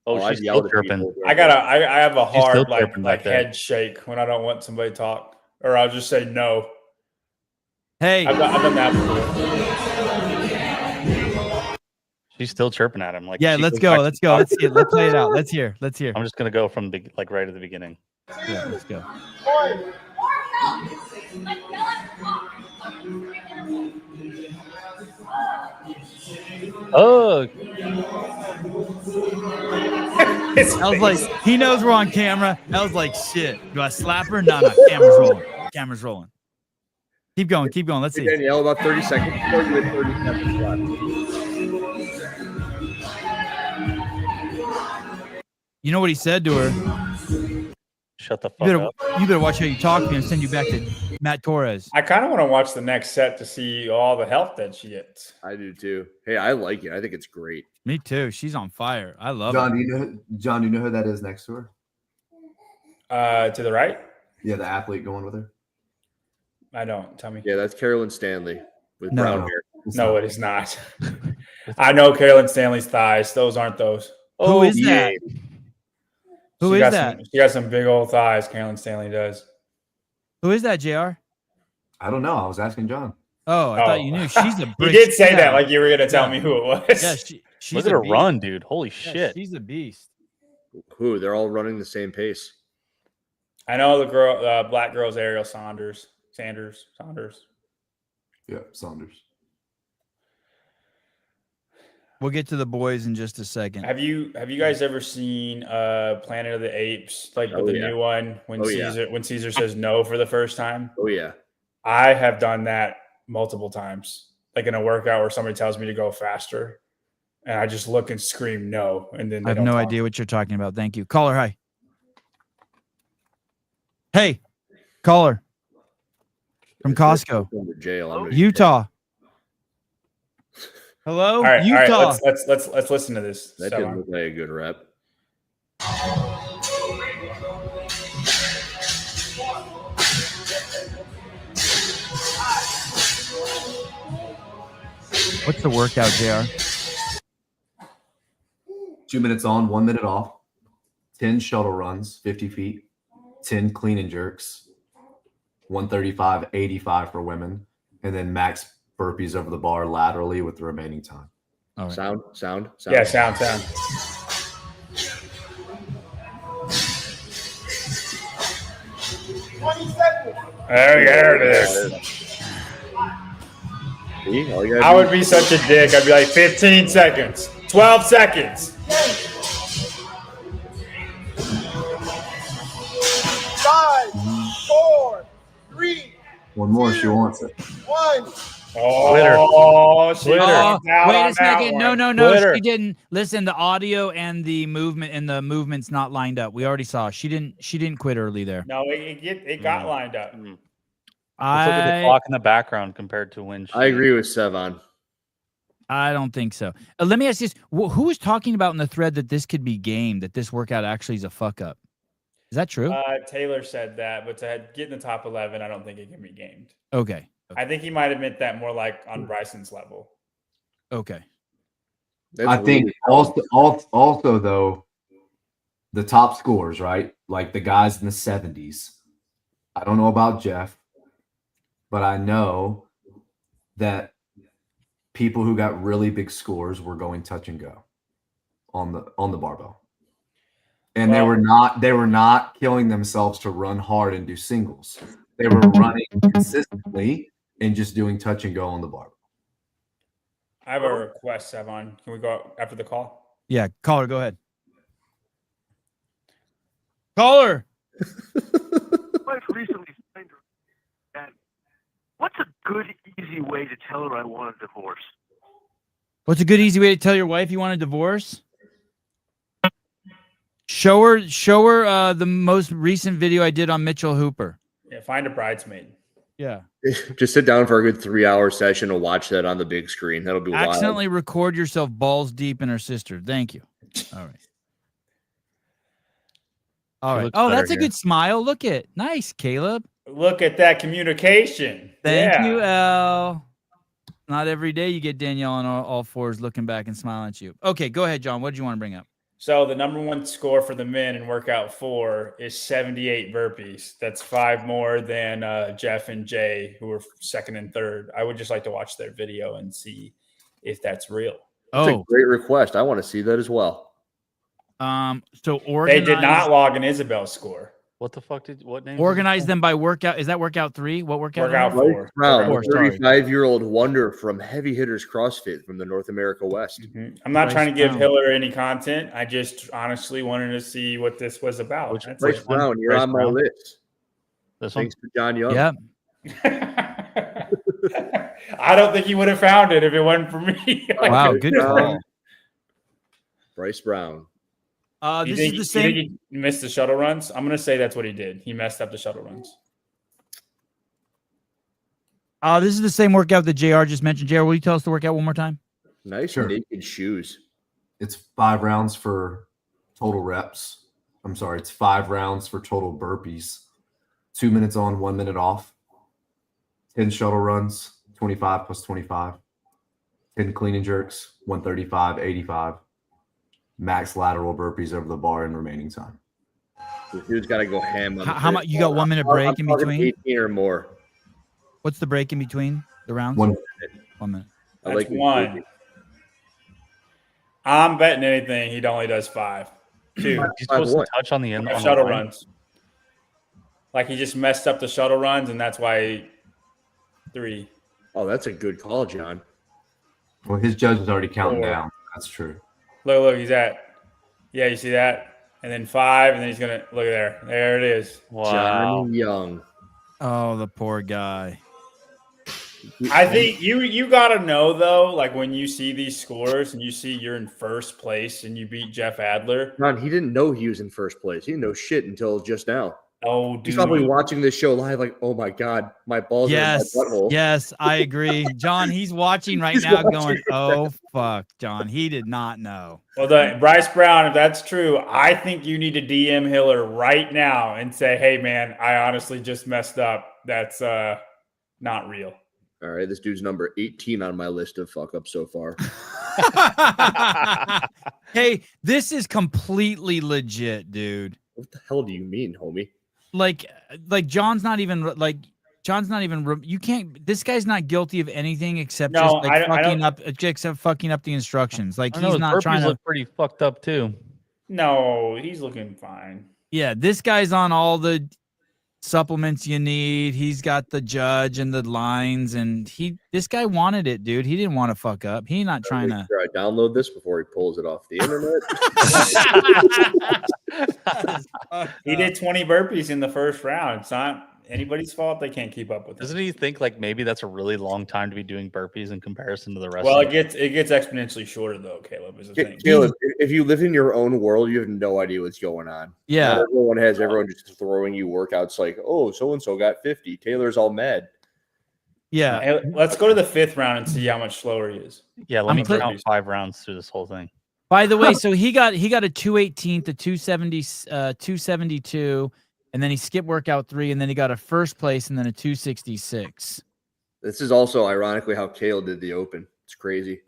Oh, she's still chirping. I have a hard like head shake when I don't want somebody to talk, or I'll just say no. Hey, I've done that before. She's still chirping at him. Like, yeah, let's go. Let's see. Let's play it out. Let's hear. I'm just gonna go from right at the beginning. Yeah, let's go. Oh, I was like, he knows we're on camera. I was like, shit. Do I slap her? No, camera's rolling. Camera's rolling. Keep going. Keep going. Let's see. Danielle, about 30 seconds. 30 seconds left. You know what he said to her? shut the fuck up. You better watch how you talk to me and send you back to Matt Torres. I kind of want to watch the next set to see all the help that she gets. I do too. Hey, I like it. I think it's great. Me too. She's on fire. I love John, it. Do you know who that is next to her? To the right? Yeah, the athlete going with her. I don't. Tell me. Yeah, that's Carolyn Stanley with brown hair. No, it is not. I know Carolyn Stanley's thighs. Those aren't those. Who is that? Who is that? She got some big old thighs. Carolyn Stanley does. Who is that, JR? I don't know. I was asking John. Oh, I thought you knew. She's a You brick. did say that like you were going to tell me who it was. Yeah, she's Look at her run, dude. Holy shit. She's a beast. Who? They're all running the same pace. I know the girl, black girl's Ariel Saunders. Yeah, Saunders. We'll get to the boys in just a second. Have you guys ever seen Planet of the Apes, like with the new one when Caesar says no for the first time? Oh yeah. I have done that multiple times, like in a workout where somebody tells me to go faster, and I just look and scream no, and then I have no idea what you're talking about. Thank you. Caller, hi. Hey, caller from Costco, Utah. Hello, all right, Utah. All right, let's listen to this. That didn't look like a good rep. What's the workout, JR? 2 minutes on, 1 minute off. 10 shuttle runs, 50 feet. 10 clean and jerks. 135, 85 for women, and then max burpees over the bar laterally with the remaining time. All right. Sound. Yeah, sound. 20 seconds. There it is. See, I would be such a dick. I'd be like 15 seconds, 12 seconds. 5, 4, 3. One more, she wants it. 1. Oh, she Wait out a on second. that one. No. Glitter. She didn't. Listen, the audio and the movement's not lined up. We already saw. She didn't quit early there. No, it got lined up. Let's look at the clock in the background compared to when she. I agree with Sevon. I don't think so. Let me ask you this. Who was talking about in the thread that this could be game, that this workout actually is a fuck up? Is that true? Taylor said that, but to get in the top 11, I don't think it can be gamed. Okay. I think he might have meant that more like on Bryson's level. Okay. I think also though, the top scores, right? Like the guys in the 70s. I don't know about Jeff, but I know that people who got really big scores were going touch and go on the barbell. And they were not killing themselves to run hard and do singles. They were running consistently and just doing touch and go on the barbell. I have a request, Sevon. Can we go after the call? Yeah, caller, go ahead. Caller. Wife recently signed her. And what's a good, easy way to tell her I want a divorce? What's a good, easy way to tell your wife you want a divorce? Show her the most recent video I did on Mitchell Hooper. Yeah, find a bridesmaid. Yeah. Just sit down for a good 3-hour session and watch that on the big screen. That'll be wild. Accidentally record yourself balls deep in her sister. Thank you. All right. All right. Oh, that's a good smile. Look at nice, Caleb. Look at that communication. Thank you, L. Not every day you get Danielle on all fours looking back and smiling at you. Okay, go ahead, John. What did you want to bring up? So the number one score for the men in workout 4 is 78 burpees. That's 5 more than Jeff and Jay, who were second and third. I would just like to watch their video and see if that's real. That's a great request. I want to see that as well. So Oregon. They did not log an Isabel's score. What name? Organize them by workout. Is that workout 3? What workout? Workout number? four. Brown, Four, sorry. 35-year-old wonder from Heavy Hitters CrossFit from the North America West. I'm not Bryce trying to give Brown. Hiller any content. I just honestly wanted to see what this was about. Which- That's Bryce it. Brown, you're Bryce on my Brown? list. This one? Thanks to John Young. Yep. I don't think he would have found it if it wasn't for me. Wow, Bryce good Brown. call. Bryce Brown. You This think, is the you think same. he missed the shuttle runs? I'm going to say that's what he did. He messed up the shuttle runs. This is the same workout that JR just mentioned. JR, will you tell us the workout one more time? Nice Sure. naked shoes. It's 5 rounds for total reps. I'm sorry, it's 5 rounds for total burpees. 2 minutes on, 1 minute off. 10 shuttle runs, 25 plus 25. 10 clean and jerks, 135, 85. Max lateral burpees over the bar in remaining time. This dude's got to go ham on the How much? first You got one. 1 minute I'm break in talking between? 18 or more. What's the break in between the rounds? 1 1 minute. I That's like this one. dude. I'm betting anything he only does 5. 2. He's supposed to touch on the end. on the Shuttle line. runs. Like he just messed up the shuttle runs, and that's why 3. Oh, that's a good call, John. Well, his judge is already counting 4. down. That's true. Look, he's at. Yeah, you see that? And then 5, and then he's going to look at there. There it is. Wow. John Young. Oh, the poor guy. I think you got to know, though, like when you see these scores and you see you're in first place and you beat Jeff Adler. John, he didn't know he was in first place. He didn't know shit until just now. Oh, dude. He's probably watching this show live like, oh my God, my balls Yes, are in my butthole. yes, I agree. John, he's watching right He's now watching. going, oh, fuck, John. He did not know. Well, Bryce Brown, if that's true, I think you need to DM Hiller right now and say, hey, man, I honestly just messed up. That's not real. All right, this dude's number 18 on my list of fuck ups so far. Hey, this is completely legit, dude. What the hell do you mean, homie? Like John's not even you can't, this guy's not guilty of anything except No, just like I fucking don't- up, except fucking up the instructions. Like I know he's his not trying burpees to. look pretty fucked up too. No, he's looking fine. Yeah, this guy's on all the supplements you need. He's got the judge and the lines, and this guy wanted it, dude. He didn't want to fuck up. He's not trying to. Sure, I download this before he pulls it off the internet. He did 20 burpees in the first round. It's not anybody's fault they can't keep up with it. Doesn't he think like maybe that's a really long time to be doing burpees in comparison to the rest? Well, of it gets exponentially shorter though, Caleb, is the thing. Caleb, if you live in your own world, you have no idea what's going on. Yeah, Not everyone just throwing you workouts like, oh, so and so got 50. Taylor's all mad. yeah. Hey, let's go to the 5th round and see how much slower he is. Yeah, let I'm me put- count 5 rounds through this whole thing. By the way, so he got a 218, a 270, 272, and then he skipped workout 3, and then he got a first place, and then a 266. This is also ironically how Kale did the open. It's crazy.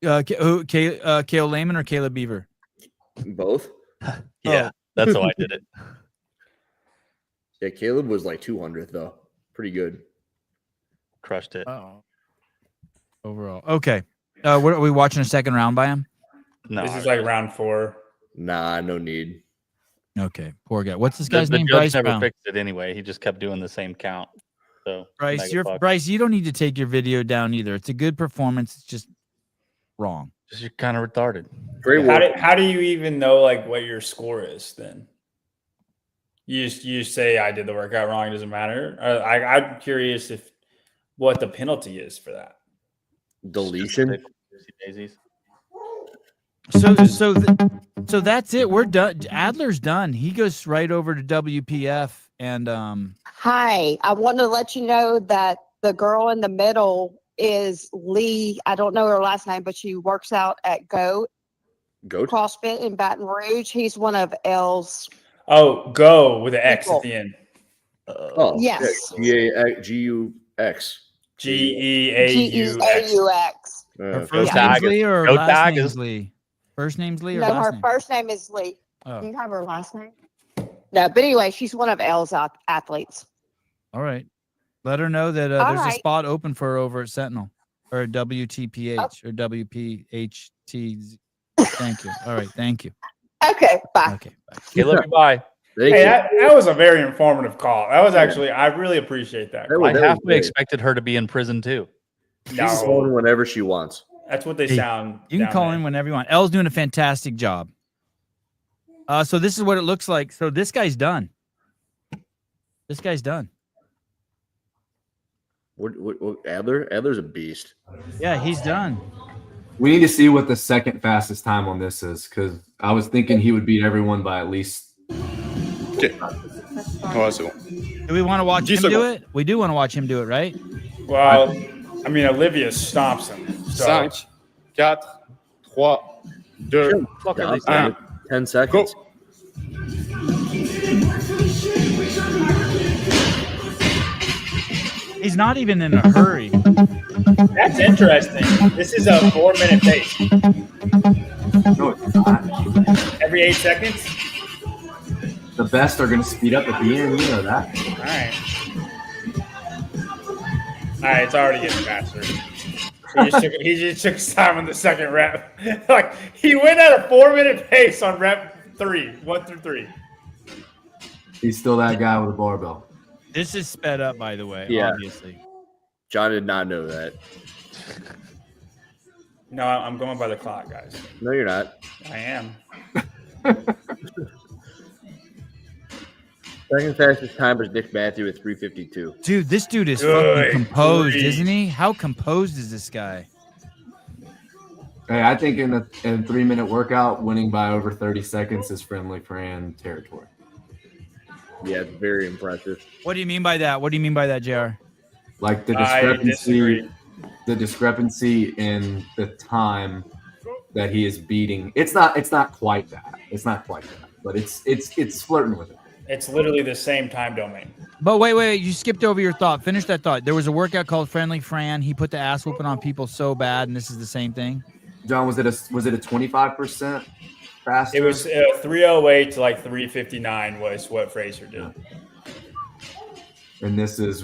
Kale Lehman or Caleb Beaver? Both. Yeah, that's how I did it. Yeah, Caleb was like 200th though. Pretty good. Crushed it. Oh. Overall, okay. What are we watching a second round by him? No, This is like round 4. Nah, no need. Okay, poor guy. What's this the guy's name? judge Bryce never Brown. fixed it anyway. He just kept doing the same count. So Bryce, mega fuck. Bryce. You don't need to take your video down either. It's a good performance. It's just wrong. Just you're kind of retarded. Great work. How do you even know like what your score is then? You just say I did the workout wrong. It doesn't matter. I'm curious if what the penalty is for that. Deletion. Daisies. So that's it. We're done. Adler's done. He goes right over to WPF and Hi, I want to let you know that the girl in the middle is Lee. I don't know her last name, but she works out at Goat Goat. CrossFit in Baton Rouge. He's one of L's. Oh, go with an X People. at the end. Oh, Yes. G-U-X. GEAUX. GEAUX. her first Yeah. name's Lee or her Goat last tag name's is- Lee. First name's Lee or No, last her name? first name is Lee. Oh, Do you have her last name? No, but anyway, she's one of L's athletes. all right. Let her know that All there's a right. spot open for her over at Sentinel or WTPH or WPHT. Thank you. All right. Thank you. Okay, bye. Okay. Bye. Okay, love you. Bye. Hey, that was a very informative call. That was actually, I really appreciate that. I halfway expected her to be in prison too. She's calling whenever she wants. That's what they sound. You can call in whenever you want. Elle's doing a fantastic job. So this is what it looks like. So this guy's done. This guy's done. What Adler? Adler's a beast. Yeah, he's done. We need to see what the second fastest time on this is, because I was thinking he would beat everyone by at least. Do we want to watch him do it? We do want to watch him do it, right? Well, I mean, Olivia stomps him. So. 5, 4, 3, 2, 1. 10 seconds. Go. He's not even in a hurry. That's interesting. This is a 4-minute pace. No, it's not. Every 8 seconds? The best are going to speed up at the end. You know that. All right, it's already getting faster. He just took his time on the second rep. Like he went at a 4-minute pace on rep 3, 1 through 3. He's still that guy with a barbell. This is sped up, by the way. Yeah. Obviously. John did not know that. No, I'm going by the clock, guys. No, you're not. I am. Second fastest time is Nick Matthew at 3:52. Dude, this dude is fucking composed, isn't he? How composed is this guy? Hey, I think in a 3-minute workout, winning by over 30 seconds is friendly Fran territory. Yeah, it's very impressive. What do you mean by that? What do you mean by that, JR? Like the discrepancy in the time that he is beating. It's not quite that. It's not quite that, but it's flirting with it. It's literally the same time domain. But wait, you skipped over your thought. Finish that thought. There was a workout called Friendly Fran. He put the ass whooping on people so bad, and this is the same thing. John, was it a 25% faster? It was 308 to like 359 was what Fraser did. And this is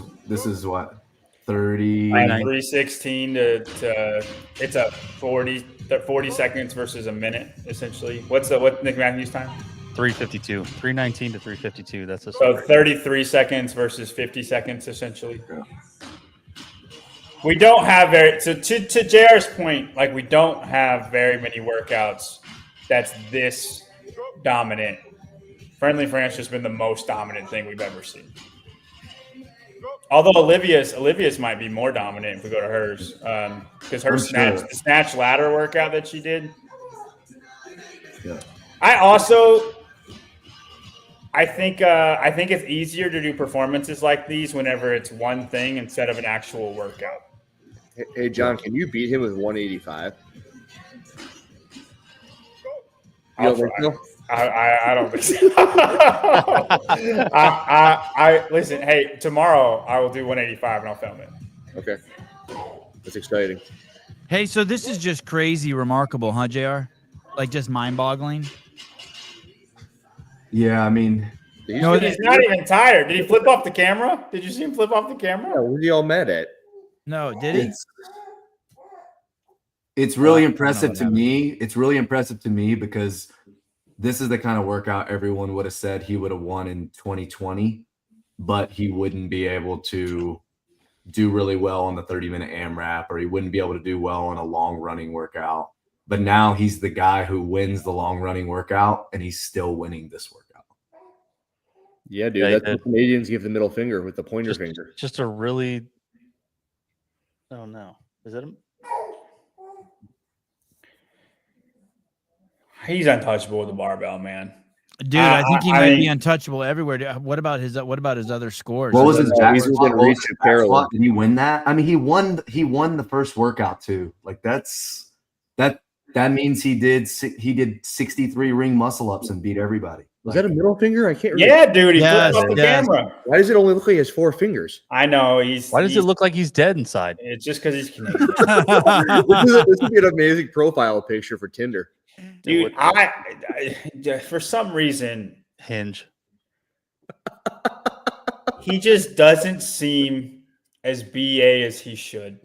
what 30. 316 to it's a 40 seconds versus a minute essentially. What's Nick Matthews time? 352, 319 to 352. That's so 33 seconds versus 50 seconds essentially. Yeah. We don't have to JR's point, like we don't have very many workouts that's this dominant. Friendly Fran's just been the most dominant thing we've ever seen. Although Olivia's might be more dominant if we go to hers, because her the snatch ladder workout that she did. Yeah. I think it's easier to do performances like these whenever it's one thing instead of an actual workout. Hey John, can you beat him with 185? I don't think so. I listen. Hey, tomorrow I will do 185 and I'll film it. Okay, that's exciting. Hey, so this is just crazy, remarkable, huh, JR? Like just mind-boggling. Yeah, I mean, he's not even tired. Did he flip off the camera? Did you see him flip off the camera? Yeah, what are you all mad at? No, did he? It's really impressive to me. It's really impressive to me because this is the kind of workout everyone would have said he would have won in 2020, but he wouldn't be able to do really well on the 30-minute AMRAP, or he wouldn't be able to do well on a long running workout. But now he's the guy who wins the long running workout, and he's still winning this workout. Yeah, dude, that's what Canadians give the middle finger with the pointer finger. Just a really. Oh no, is that him? He's untouchable with the barbell, man. Dude, I think he might be untouchable everywhere. What about his other scores? What was his back squat? Did he win that? I mean, he won the first workout too. Like that means he did 63 ring muscle ups and beat everybody. Was that a middle finger? I can't remember. Yeah, dude, he flipped off the camera. Why does it only look like he has 4 fingers? I know Why does it look like he's dead inside? It's just because he's Canadian. This would be an amazing profile picture for Tinder. Dude, I for some reason Hinge. He just doesn't seem as BA as he should.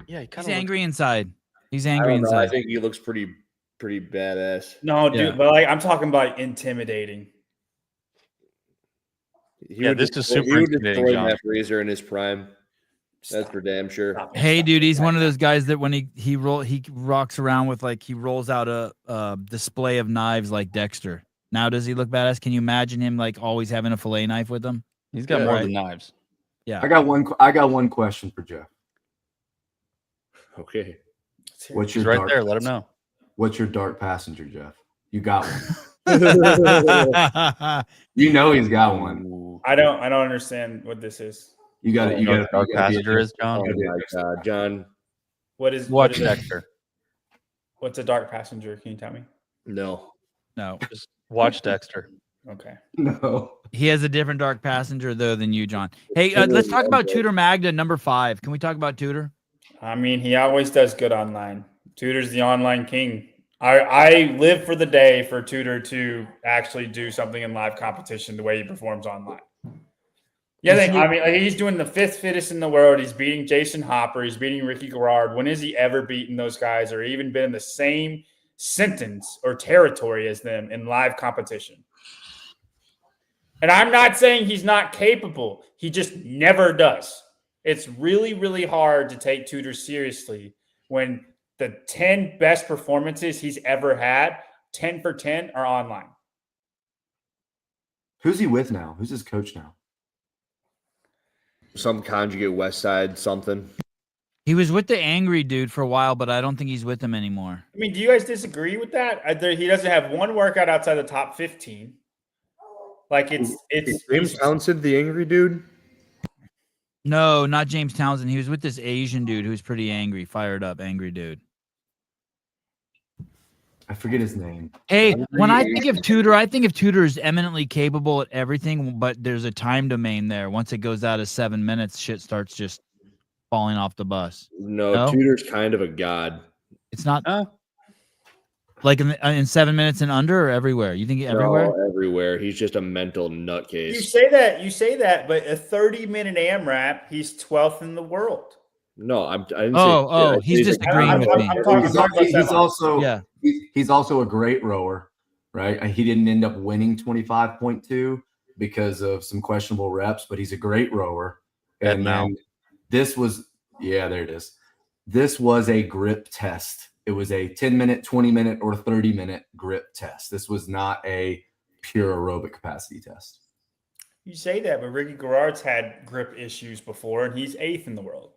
Yeah, he's angry inside. He's angry inside. I think he looks pretty badass. No, dude, but like I'm talking about intimidating. This is super He would intimidating, destroy John. Matt Fraser in his prime. That's for damn sure. Hey, dude, he's one of those guys that when he rocks around with he rolls out a display of knives like Dexter. Now, does he look badass? Can you imagine him always having a fillet knife with him? He's got more than knives. Yeah. I got one question for Jeff. Okay. What's He's your right there. Let him know. What's your dark passenger, Jeff? You got one. Dark You know he's got one. I don't understand what this is. You got it. You got Dark passenger is John. Oh my God, John. Watch Dexter. What's a dark passenger? Can you tell me? No. Just watch Dexter. Okay. No. He has a different dark passenger though than you, John. Hey, let's talk about Tudor Magda, number 5. Can we talk about Tudor? I mean, he always does good online. Tudor's the online king. I live for the day for Tudor to actually do something in live competition the way he performs online. Yeah, he's doing the 5th fittest in the world. He's beating Jason Hopper. He's beating Ricky Garrard. When has he ever beaten those guys or even been in the same sentence or territory as them in live competition? And I'm not saying he's not capable. He just never does. It's really, really hard to take Tudor seriously when the 10 best performances he's ever had, 10 for 10, are online. Who's he with now? Who's his coach now? Some conjugate West Side something. He was with the angry dude for a while, but I don't think he's with them anymore. I mean, do you guys disagree with that? He doesn't have one workout outside the top 15. Is James Townsend the angry dude? No, not James Townsend. He was with this Asian dude who's pretty angry, fired up, angry dude. I forget his name. Hey, when I think of Tudor, I think of Tudor as eminently capable at everything, but there's a time domain there. Once it goes out of 7 minutes, shit starts just falling off the bus. No? Tudor's kind of a god. It's not like in 7 minutes and under or everywhere. You think everywhere? No, everywhere. He's just a mental nutcase. You say that, but a 30-minute AMRAP, he's 12th in the world. No, I didn't say. He's disagreeing with me. He's also a great rower, right? He didn't end up winning 25.2 because of some questionable reps, but he's a great rower. And then this was, there it is. This was a grip test. It was a 10-minute, 20-minute, or 30-minute grip test. This was not a pure aerobic capacity test. You say that, but Ricky Garrard's had grip issues before, and he's 8th in the world.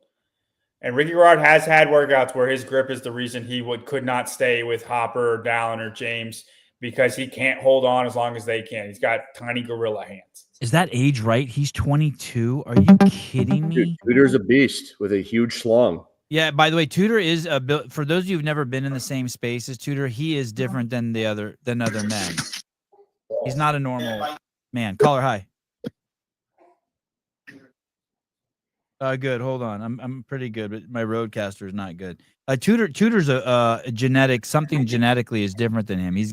And Ricky Garrard has had workouts where his grip is the reason he could not stay with Hopper or Dallin or James because he can't hold on as long as they can. He's got tiny gorilla hands. Is that age right? He's 22. Are you kidding me? Dude, Tudor's a beast with a huge schlong. Yeah, by the way, Tudor is for those of you who've never been in the same space as Tudor, he is different than other men. He's not a normal man. Caller, hi. Good. Hold on. I'm pretty good, but my roadcaster is not good. Tudor's a genetic, something genetically is different than him. He's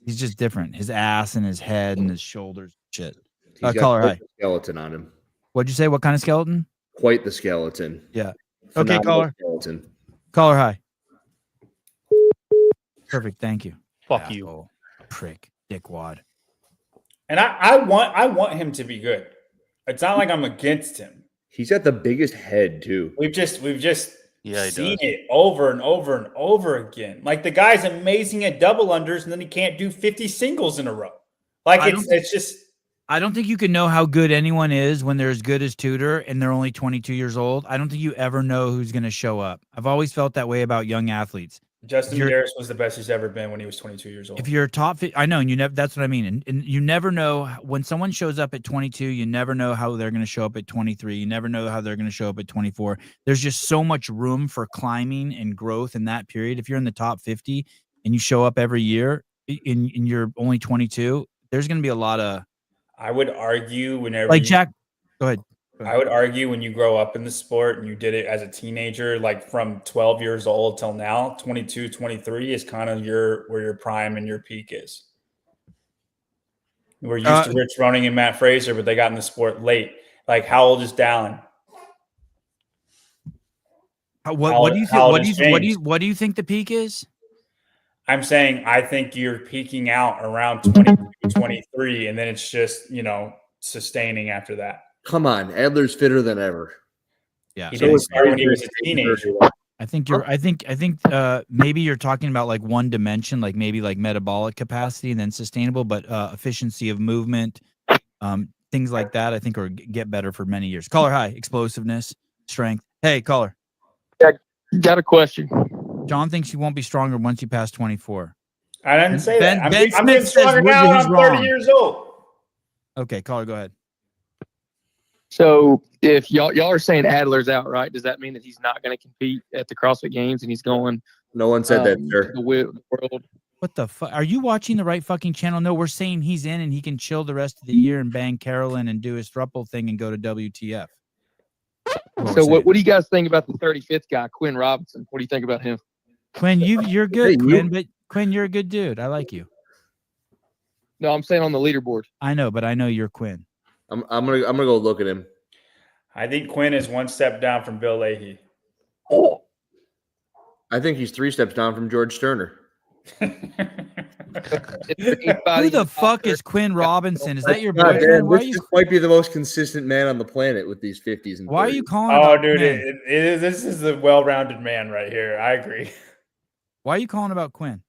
just different. His ass and his head and his shoulders, shit. Caller, hi. Skeleton on him. What'd you say? What kind of skeleton? Quite the skeleton. Yeah. Phenomenal Okay, caller. Skeleton. Caller, hi. Perfect. Thank you. Fuck you, prick, dickwad. And I want him to be good. It's not like I'm against him. He's got the biggest head too. We've just seen does. it over and over and over again. Like the guy's amazing at double unders, and then he can't do 50 singles in a row. It's just. I don't think you can know how good anyone is when they're as good as Tudor and they're only 22 years old. I don't think you ever know who's going to show up. I've always felt that way about young athletes. Justin Medeiros was the best he's ever been when he was 22 years old. If you're a top, I know, and that's what I mean. And you never know when someone shows up at 22. You never know how they're going to show up at 23. You never know how they're going to show up at 24. There's just so much room for climbing and growth in that period. If you're in the top 50 and you show up every year and you're only 22, there's going to be a lot of. I would argue Jack. Go ahead. I would argue when you grow up in the sport and you did it as a teenager, like from 12 years old till now, 22, 23 is kind of where your prime and your peak is. We're used to Rich Running and Matt Fraser, but they got in the sport late. Like, how old is Dallin? What do you think the peak is? I'm saying I think you're peaking out around 22 23, and then it's just sustaining after that. Come on, Adler's fitter than ever. Yeah. He didn't start when he was a teenager. I think maybe you're talking about like one dimension, like maybe like metabolic capacity and then sustainable, but efficiency of movement, things like that, I think are get better for many years. Caller, hi, explosiveness, strength. Hey, caller. Yeah, got a question. John thinks you won't be stronger once you pass 24. I didn't say Ben- that. Ben I'm getting Smith says stronger now. he's I'm wrong. 30 years old. Okay, caller, go ahead. So if y'all are saying Adler's out, right? Does that mean that he's not going to compete at the CrossFit Games and he's going? No one said that, sir. The world. What the fuck? Are you watching the right fucking channel? No, we're saying he's in and he can chill the rest of the year and bang Carolyn and do his thruple thing and go to WTF. So what do you guys think about the 35th guy, Quinn Robinson? What do you think about him? Quinn, you're good, Quinn, but Quinn, you're a good dude. I like you. No, I'm saying on the leaderboard. I know, but I know you're Quinn. I'm gonna go look at him. I think Quinn is one step down from Bill Leahy. I think he's 3 steps down from George Sterner. Who the fuck is Quinn Robinson? Is that your God, boyfriend? man, this might be the most consistent man on the planet with these 50s and 30s. Why are you calling? Oh, about dude, Quinn? this is a well-rounded man right here. I agree. Why are you calling about Quinn?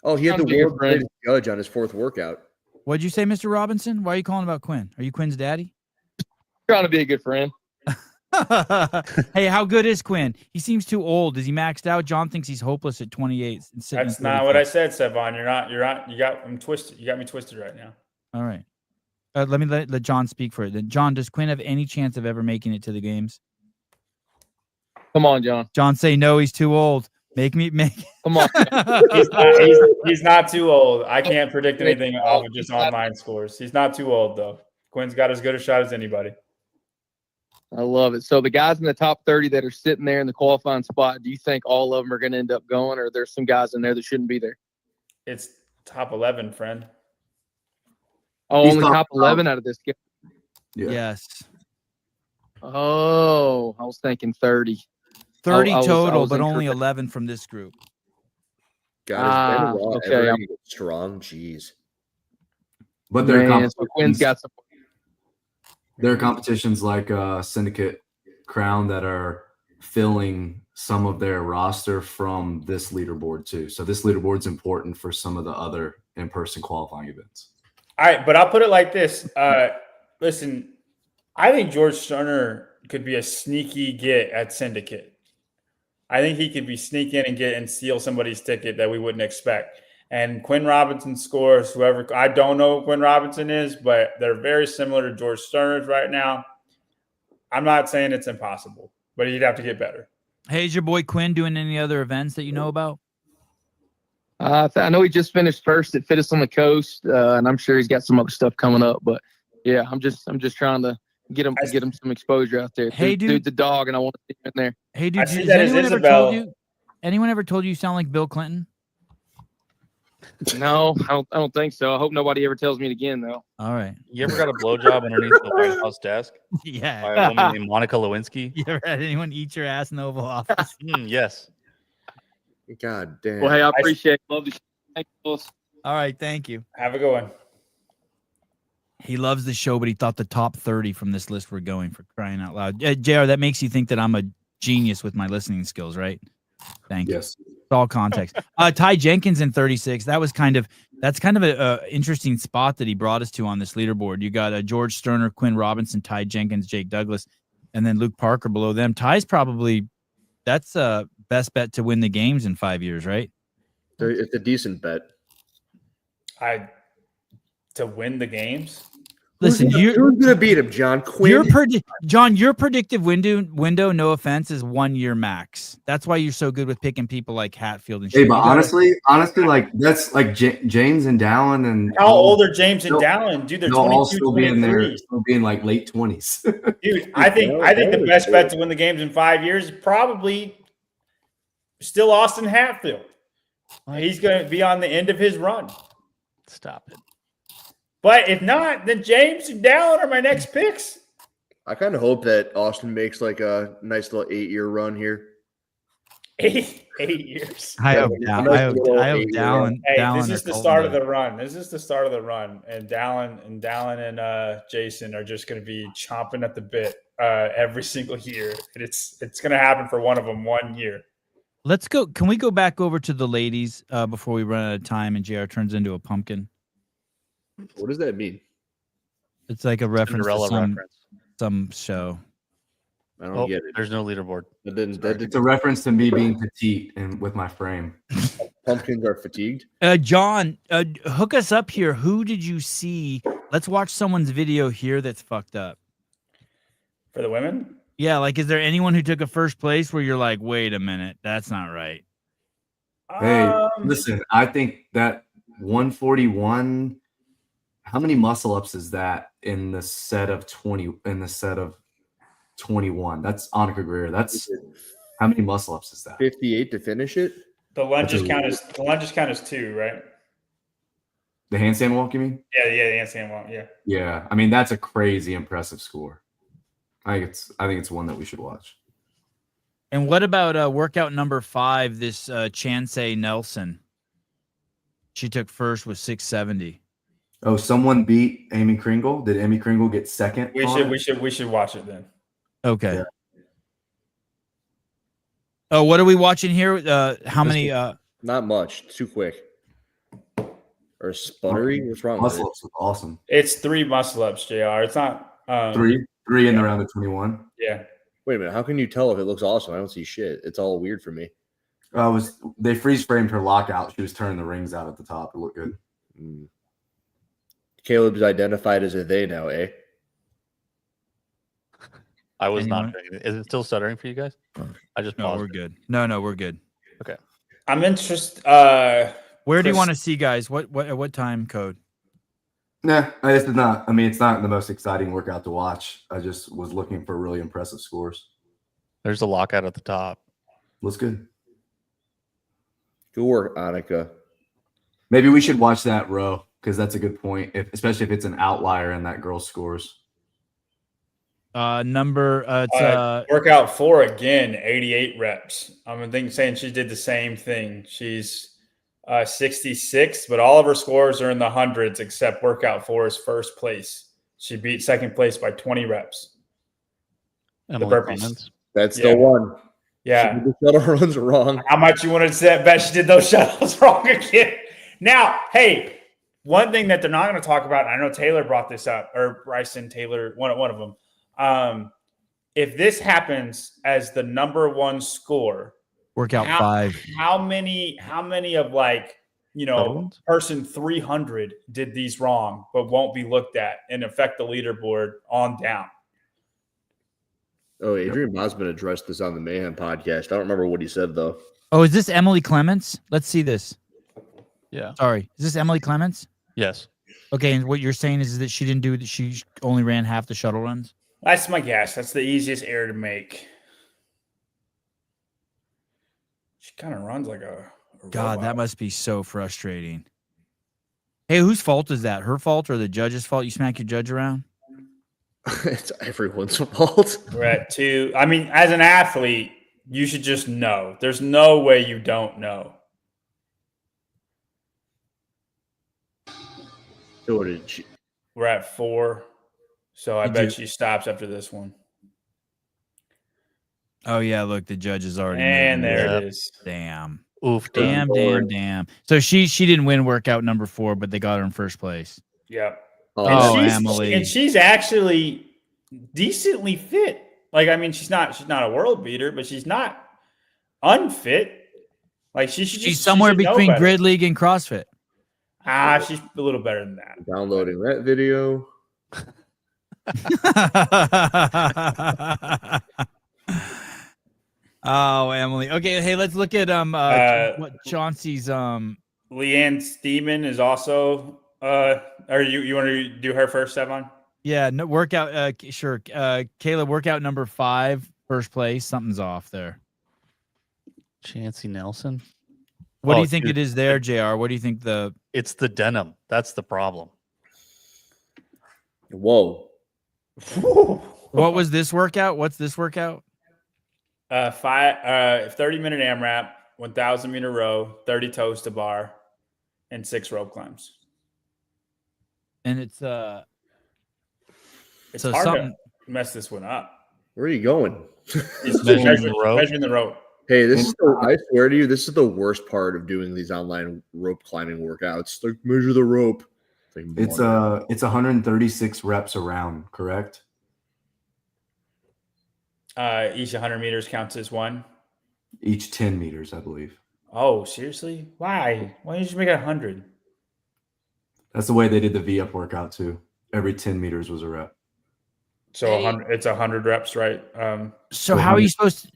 Oh, he had the Your world friend. judge on his 4th workout. What'd you say, Mr. Robinson? Why are you calling about Quinn? Are you Quinn's daddy? Trying to be a good friend. Hey, how good is Quinn? He seems too old. Is he maxed out? John thinks he's hopeless at 28. That's not what I said, Sevon. You're not. You got me twisted. You got me twisted right now. All right. Let me let John speak for it. Then, John, does Quinn have any chance of ever making it to the games? Come on, John. John, say no. He's too old. Make. Come on. He's not too old. I can't predict anything off of just online scores. He's not too old though. Quinn's got as good a shot as anybody. I love it. So the guys in the top 30 that are sitting there in the qualifying spot, do you think all of them are going to end up going, or there's some guys in there that shouldn't be there? It's top 11, friend. Oh, He's only top 11 top. out of this game. Yeah. Yes. Oh, I was thinking 30. 30 I total, was but only incorrect. 11 from this group. God, okay, I'm strong. Jeez. But there are Man, so Quinn's competitions, got some. there are competitions like Syndicate Crown that are filling some of their roster from this leaderboard too. So this leaderboard's important for some of the other in-person qualifying events. All right, but I'll put it like this. Listen, I think George Sterner could be a sneaky get at Syndicate. I think he could be sneak in and get and steal somebody's ticket that we wouldn't expect. And Quinn Robinson scores whoever. I don't know who Quinn Robinson is, but they're very similar to George Sterner's right now. I'm not saying it's impossible, but he'd have to get better. Hey, is your boy Quinn doing any other events that you know about? I know he just finished first at Fittest on the Coast, and I'm sure he's got some other stuff coming up. But yeah, I'm just trying to get him some exposure out there. Hey, dude, the dog, and I want to see him in there. Hey, I dude, see has that as anyone ever Isabel. told you? Anyone ever told you sound like Bill Clinton? No, I don't think so. I hope nobody ever tells me it again, though. All right. You ever got a blowjob underneath the White House desk by Yeah. a woman named Monica Lewinsky? You ever had anyone eat your ass in the Oval Office? Yes. God damn. Well, hey, I appreciate it. Love the show. Thank you, Willis. All right. Thank you. Have a good one. He loves the show, but he thought the top 30 from this list were going, for crying out loud. JR, that makes you think that I'm a genius with my listening skills, right? Thank you. Yes. It's all context. Ty Jenkins in 36. That's kind of a interesting spot that he brought us to on this leaderboard. You got George Sterner, Quinn Robinson, Ty Jenkins, Jake Douglas, and then Luke Parker below them. Ty's probably that's best bet to win the games in 5 years, right? It's a decent bet. To win the games. Listen, who's gonna beat him, John? Quinn. Your predictive window, no offense, is 1 year max. That's why you're so good with picking people like Hatfield and shit. Hey, but honestly, like that's like James and Dallin and How old are James and Dallin? Dude, they're they'll 22, all still be in there, 23. still be in like late 20s. Dude, I think the best bet to win the games in 5 years is probably still Austin Hatfield. He's going to be on the end of his run. Stop it. But if not, then James and Dallin are my next picks. I kind of hope that Austin makes like a nice little 8-year run here. 8 years. I hope Yeah, nice little I hope 8-year-old. Dallin. Hey, Dallin this or is the Colton start of does. the run. This is the start of the run, and Dallin and Jason are just going to be chomping at the bit every single year. And it's going to happen for one of them 1 year. Let's go. Can we go back over to the ladies before we run out of time and JR turns into a pumpkin? What does that mean? It's like a reference to Cinderella reference. some show. I don't Oh, get it. there's no leaderboard. It's a reference to me being petite and with my frame. Pumpkins are fatigued. John, hook us up here. Who did you see? Let's watch someone's video here that's fucked up. For the women? Yeah, like, is there anyone who took a first place where you're like, wait a minute, that's not right? Hey, listen, I think that 141, how many muscle ups is that in the set of 20, in the set of 21? That's Annika Greer. That's how many muscle ups is that? 58 to finish it. The lunges count as 2, right? The handstand walk, you mean? Yeah, the handstand walk, yeah. Yeah, I mean that's a crazy impressive score. I think it's one that we should watch. And what about workout number 5? This Chansey Nelson. She took first with 670. Oh, someone beat Amy Kringle. Did Amy Kringle get second? We should watch it then. Okay. Yeah. Oh, what are we watching here? How many? Not much. Too quick. Or sputtery? What's wrong with Muscle it? ups was awesome. It's 3 muscle ups, JR. It's not Three in the round of 21. Yeah. Wait a minute. How can you tell if it looks awesome? I don't see shit. It's all weird for me. They freeze framed her lockout. She was turning the rings out at the top. It looked good. Caleb's identified as a they now, eh? I was Anyone? not. Is it still stuttering for you guys? I just paused. No, we're good. No, we're good. Okay. I'm interested. Where do you Chris- want to see guys? What time code? Nah, this is not. I mean, it's not the most exciting workout to watch. I just was looking for really impressive scores. There's a lockout at the top. Looks good. Good work, Annika. Maybe we should watch that row because that's a good point, especially if it's an outlier and that girl scores. Workout 4 again, 88 reps. I'm saying she did the same thing. She's 66, but all of her scores are in the hundreds except workout 4 is first place. She beat second place by 20 reps. Emily burpees. Clemens. That's the one. Yeah. The shuttle runs wrong. How much you wanted to bet she did those shuttles wrong again? Now, hey, one thing that they're not going to talk about, and I know Taylor brought this up, or Bryson Taylor, one of them. If this happens as the number 1 score, Workout 5. how many of Shuttles? person 300 did these wrong, but won't be looked at and affect the leaderboard on down? Oh, Adrian Bosman addressed this on the Mayhem podcast. I don't remember what he said, though. Oh, is this Emily Clements? Let's see this. Yeah. Sorry, is this Emily Clements? Yes. Okay, and what you're saying is that she only ran half the shuttle runs. That's my guess. That's the easiest error to make. She kind of runs like a God, robot. that must be so frustrating. Hey, whose fault is that? Her fault or the judge's fault? You smack your judge around? It's everyone's fault. We're at 2. I mean, as an athlete, you should just know. There's no way you don't know. So did she? We're at 4. So I You bet do. she stops after this one. Oh yeah, look, the judge is already. And moving. there Yep. it is. Damn. Oof. Damn. So she didn't win workout number 4, but they got her in first place. Yep. Oh, she's, Emily. And she's actually decently fit. Like, I mean, she's not a world beater, but she's not unfit. Like She's somewhere she should know between better. Grid League and CrossFit. She's a little better than that. Downloading that video. Oh, Emily. Okay, hey, let's look at what Chauncey's Leanne Steeman is also or you want to do her first, Stefan? yeah, no workout sure. Kayla, workout number 5, first place. Something's off there. Chancey Nelson. What do Oh, you think dude. it is there, JR? What do you think It's the denim. That's the problem. Whoa. what was this workout? What's this workout? 30 minute AMRAP, 1,000 meter row, 30 toes to bar, and 6 rope climbs. And it's It's so hard something. to mess this one up. Where are you going? It's Measuring the rope. Measuring the rope. Hey, I swear to you, this is the worst part of doing these online rope climbing workouts. Like, measure the rope. It's 136 reps around, correct? Each 100 meters counts as one. Each 10 meters, I believe. Oh, seriously? Why? Why don't you just make it 100? That's the way they did the V-up workout too. Every 10 meters was a rep. So 100, it's 100 reps, right? So how are you supposed to?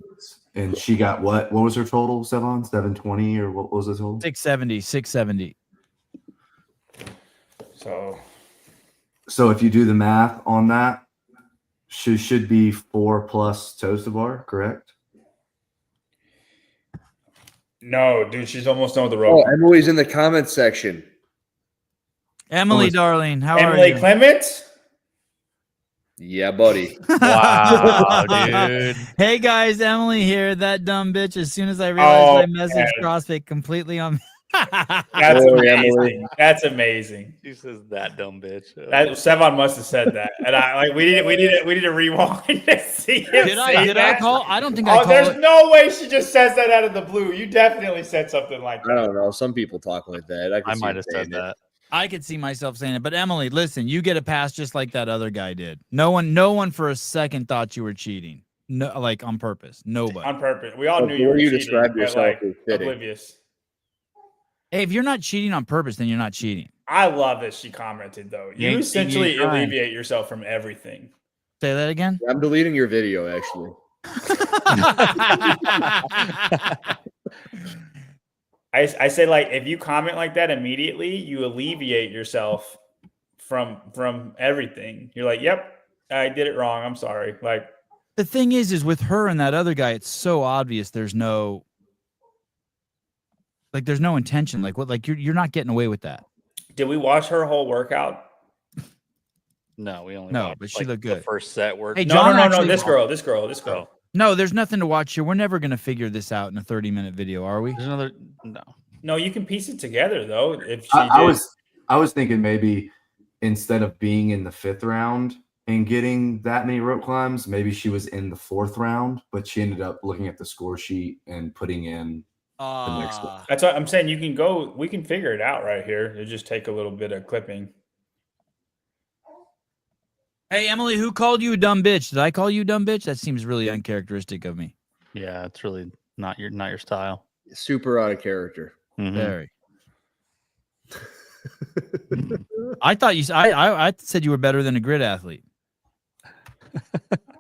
And she got what? What was her total, Sevon? 720 or what was the total? 670. So if you do the math on that, she should be 4 plus toes to bar, correct? No, dude, she's almost done with the rope. Oh, Emily's in the comments section. Emily, darling, how are Emily you? Clement? Yeah, buddy. Wow, dude. Hey guys, Emily here. That dumb bitch. As soon as I realized my message, man. CrossFit completely on. That's amazing. That's amazing. He says that dumb bitch. That Sevon must have said that, and we need to rewind to see him. Did say I that. call? I don't think I called. There's no way she just says that out of the blue. You definitely said something like that. I don't know. Some people talk like that. I might have said that. I could see myself saying it, but Emily, listen, you get a pass just like that other guy did. No one for a second thought you were cheating. No, like on purpose. Nobody. On purpose. We all knew you were cheating. Described yourself as fitting. Oblivious. Hey, if you're not cheating on purpose, then you're not cheating. I love that she commented though. You essentially alleviate yourself from everything. Say that again. I'm deleting your video, actually. I say, like, if you comment like that immediately, you alleviate yourself from everything. You're like, yep, I did it wrong. I'm sorry. Like, the thing is with her and that other guy, it's so obvious. There's no intention. Like what? Like you're not getting away with that. Did we watch her whole workout? No, we only but she looked good. The first set work. Hey, No. This girl. Oh. No, there's nothing to watch here. We're never going to figure this out in a 30-minute video, are we? There's another No, you can piece it together though. If she I was thinking maybe instead of being in the 5th round and getting that many rope climbs, maybe she was in the 4th round, but she ended up looking at the score sheet and putting in the next one. That's what I'm saying. You can go. We can figure it out right here. It just take a little bit of clipping. Hey, Emily, who called you a dumb bitch? Did I call you a dumb bitch? That seems really uncharacteristic of me. Yeah, it's really not your style. Super out of character. Mm-hmm. Very. I thought I said you were better than a grid athlete.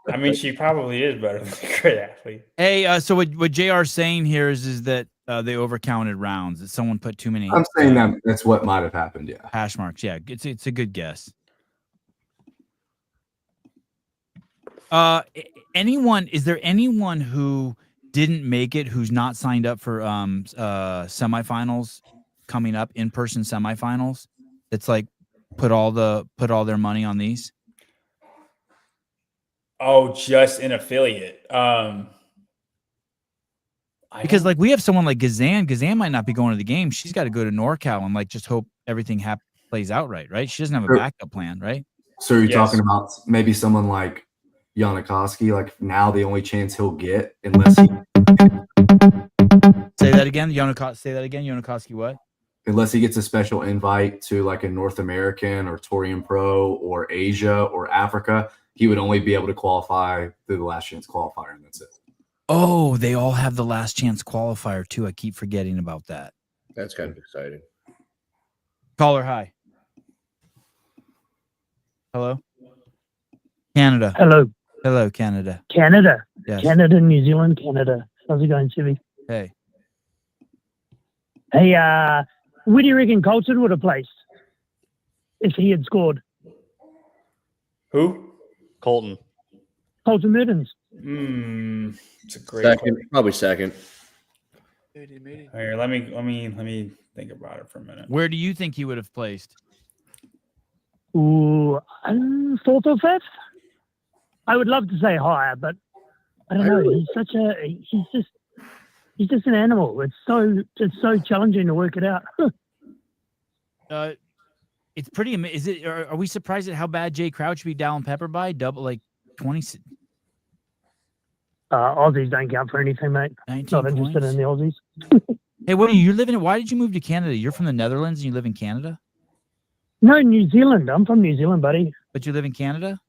I mean, she probably is better than a great athlete. Hey, so what JR's saying here is that they overcounted rounds. That someone put too many. I'm saying that's what might have happened. Yeah. Hash marks. Yeah, it's a good guess. Is there anyone who didn't make it who's not signed up for semifinals coming up, in-person semifinals? It's like put all their money on these? Oh, just an affiliate. Because like we have someone like Gazan. Gazan might not be going to the game. She's got to go to NorCal and like just hope everything plays out right? She doesn't have a backup plan, right? So you're talking about maybe someone like Yanikoski, like now the only chance he'll get unless he Say that again, Yanikoski what? Unless he gets a special invite to like a North American or Torian Pro or Asia or Africa, he would only be able to qualify through the last chance qualifier, and that's it. Oh, they all have the last chance qualifier too. I keep forgetting about that. That's kind of exciting. Caller, hi. Hello? Canada. Hello, Canada. Canada. Yes. Canada, New Zealand, Canada. How's it going, Civi? Hey. Hey, where do you reckon Colton would have placed if he had scored? Who? Colton Mertens. It's a great Second, probably second. Here, let me think about it for a minute. Where do you think he would have placed? Ooh, 4th or 5th? I would love to say higher, but I don't know. He's just an animal. It's so challenging to work it out. It's pretty amazing. Are we surprised at how bad Jay Crouch beat Dallin Pepper by? Double, like 20. Aussies don't count for anything, mate. 19 Not interested points. in the Aussies. Hey, what are you living in? Why did you move to Canada? You're from the Netherlands and you live in Canada? No, New Zealand. I'm from New Zealand, buddy. But you live in Canada?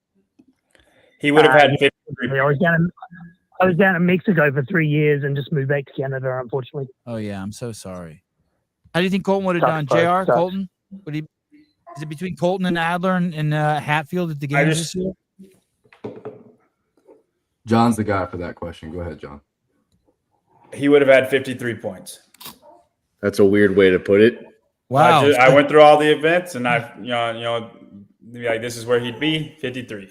He would have had 53. I was down in Mexico for 3 years and just moved back to Canada, unfortunately. Oh, yeah. I'm so sorry. How do you think Colton would have done? Sucks, bro. JR, Sucks. Colton? Is it between Colton and Adler and Hatfield at the games this year? John's the guy for that question. Go ahead, John. He would have had 53 points. That's a weird way to put it. Wow. I went through all the events, and like this is where he'd be. 53.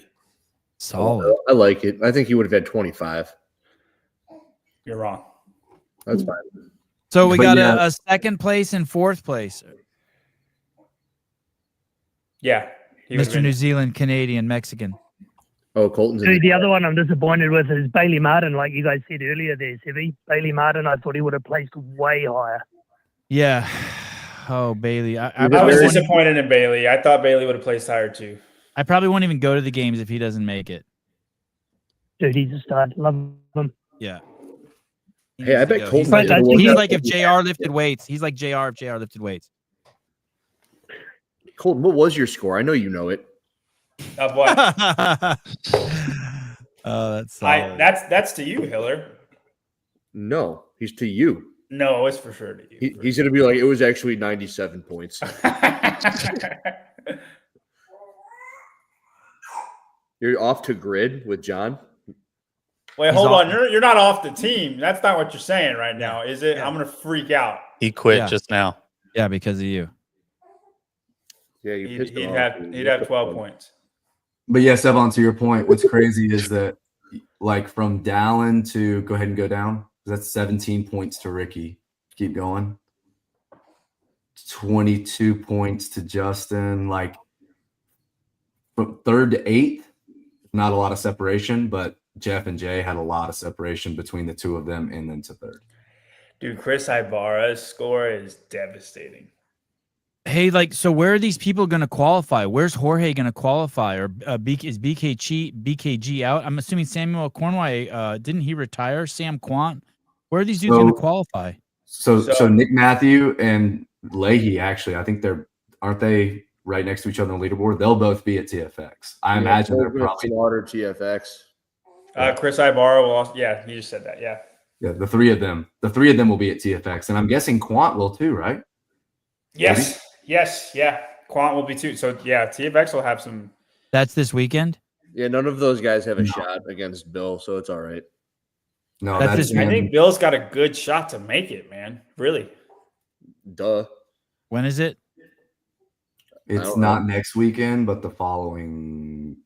Solid. I like it. I think he would have had 25. You're wrong. That's fine. So we But got yeah. a second place and fourth place. Yeah. He would have Mr. been- New Zealand, Canadian, Mexican. Oh, Colton's in Dude, the other one I'm disappointed with is Bailey Martin, like you guys said earlier there, Sevy. Bailey Martin, I thought he would have placed way higher. Yeah. Oh, Bailey. I was disappointed in Bailey. I thought Bailey would have placed higher too. I probably won't even go to the games if he doesn't make it. Dude, he's a stud. Love him. Yeah. He Hey, I needs to bet go. Colton He's like, might he's work like out. if JR lifted weights. He's like JR if JR lifted weights. Colton, what was your score? I know you know it. Of what? Oh, that's solid. That's to you, Hiller. No, he's to you. No, it's for sure to you. He's going to be like, it was actually 97 points. You're off to grid with John. Wait, hold on. You're not off the team. That's not what you're saying right now, is it? Yeah. I'm gonna freak out. He quit Yeah. just now. Yeah, because of you. Yeah, you pissed him off. He'd have 12 points. But yeah, Sevon, to your point, what's crazy is that like from Dallin to go ahead and go down, that's 17 points to Ricky. Keep going. 22 points to Justin. Like from third to eighth, not a lot of separation, but Jeff and Jay had a lot of separation between the two of them and then to third. Dude, Chris Ibarra's score is devastating. Hey, like, so where are these people going to qualify? Where's Jorge going to qualify? Or is BKG out? I'm assuming Samuel Cornway, didn't he retire? Sam Quant? Where are these dudes going to qualify? So Nick Matthew and Leahy, actually, I think aren't they right next to each other on the leaderboard? They'll both be at TFX. I imagine they're probably Slaughter TFX. Chris Ibarra will also, yeah, you just said that, yeah. Yeah, the three of them will be at TFX, and I'm guessing Quant will too, right? Yes, yeah. Quant will be too. So yeah, TFX will have some. That's this weekend? Yeah, none of those guys have a shot against Bill, so it's all right. No, That's I think Bill's got a good shot to make it, man. Really. Duh. When is it? It's not next weekend, but the following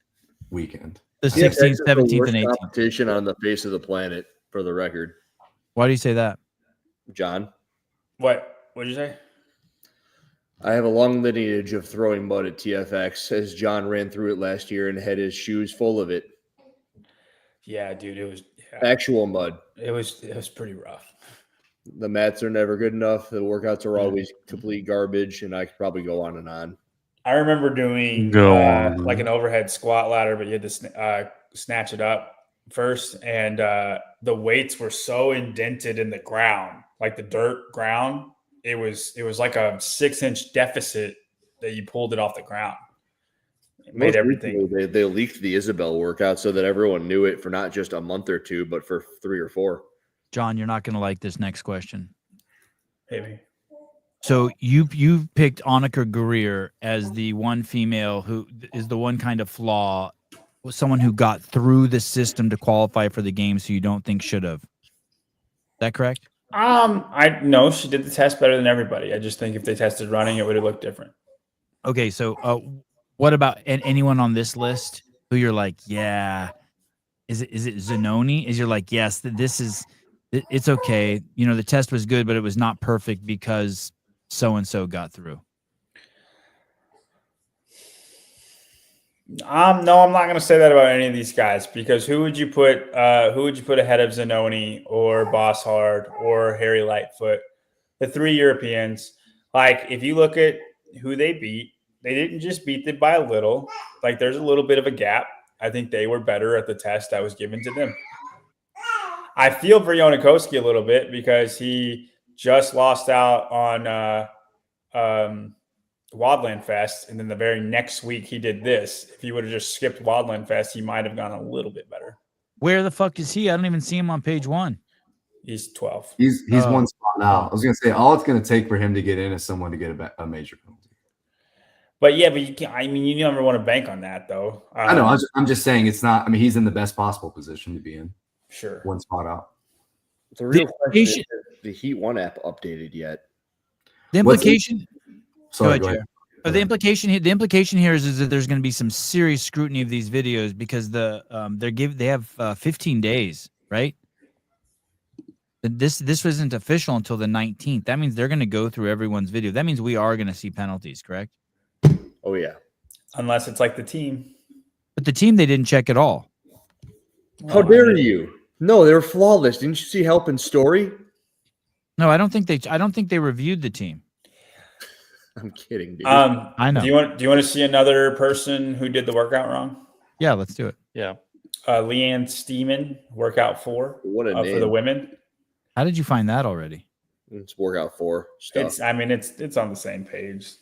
weekend. The TFX 16th, is the 17th, and worst 18th. competition on the face of the planet, for the record. Why do you say that? John? What did you say? I have a long lineage of throwing mud at TFX, as John ran through it last year and had his shoes full of it. Yeah, dude, it was Actual mud. It was pretty rough. The mats are never good enough. The workouts are always complete garbage, and I could probably go on and on. I remember doing Go on. like an overhead squat ladder, but you had to snatch it up first, and the weights were so indented in the ground, like the dirt ground. It was like a 6-inch deficit that you pulled it off the ground. It made everything. They leaked the Isabel workout so that everyone knew it for not just a month or two, but for 3 or 4. John, you're not going to like this next question. Maybe. So you picked Annika Greer as the one female who is the one kind of flaw, someone who got through the system to qualify for the game, so you don't think should have. Is that correct? I know she did the test better than everybody. I just think if they tested running, it would have looked different. Okay, so what about anyone on this list who you're like, yeah, is it Zanoni? Is you're like, yes, this is it's okay. You know, the test was good, but it was not perfect because so and so got through. No, I'm not going to say that about any of these guys because who would you put ahead of Zanoni or Boss Hard or Harry Lightfoot? The 3 Europeans. Like, if you look at who they beat, they didn't just beat them by a little. Like, there's a little bit of a gap. I think they were better at the test that was given to them. I feel for Yonakoski a little bit because he just lost out on Wildland Fest, and then the very next week he did this. If he would have just skipped Wildland Fest, he might have gone a little bit better. Where the fuck is he? I don't even see him on page 1. He's 12. He's one spot out. I was gonna say all it's gonna take for him to get in is someone to get a major penalty. But you can't. I mean, you never want to bank on that, though. I know. I'm just saying it's not. I mean, he's in the best possible position to be in. Sure. One spot out. The real question is the Heat 1 app updated yet? The implication. Go ahead. The implication here is that there's going to be some serious scrutiny of these videos because they have 15 days, right? This wasn't official until the 19th. That means they're going to go through everyone's video. That means we are going to see penalties, correct? Oh yeah, unless it's like the team. But the team they didn't check at all. How dare you? No, they were flawless. Didn't you see Help and Story? No, I don't think they reviewed the team. I'm kidding, dude. I know. Do you want to see another person who did the workout wrong? Yeah, let's do it. Yeah. Leanne Steeman, workout 4 What a name. for the women. How did you find that already? It's workout 4 stuff. It's on the same page.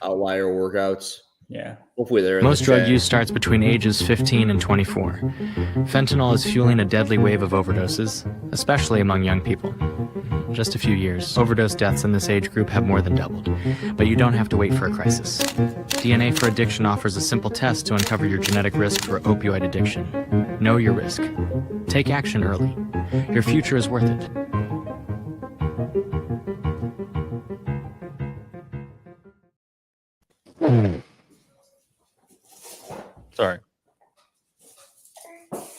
Outlier workouts. Yeah. Hopefully they're in Most the drug chat. use starts between ages 15 and 24. Fentanyl is fueling a deadly wave of overdoses, especially among young people. In just a few years, overdose deaths in this age group have more than doubled. But you don't have to wait for a crisis. DNA for Addiction offers a simple test to uncover your genetic risk for opioid addiction. Know your risk. Take action early. Your future is worth it. Sorry. Are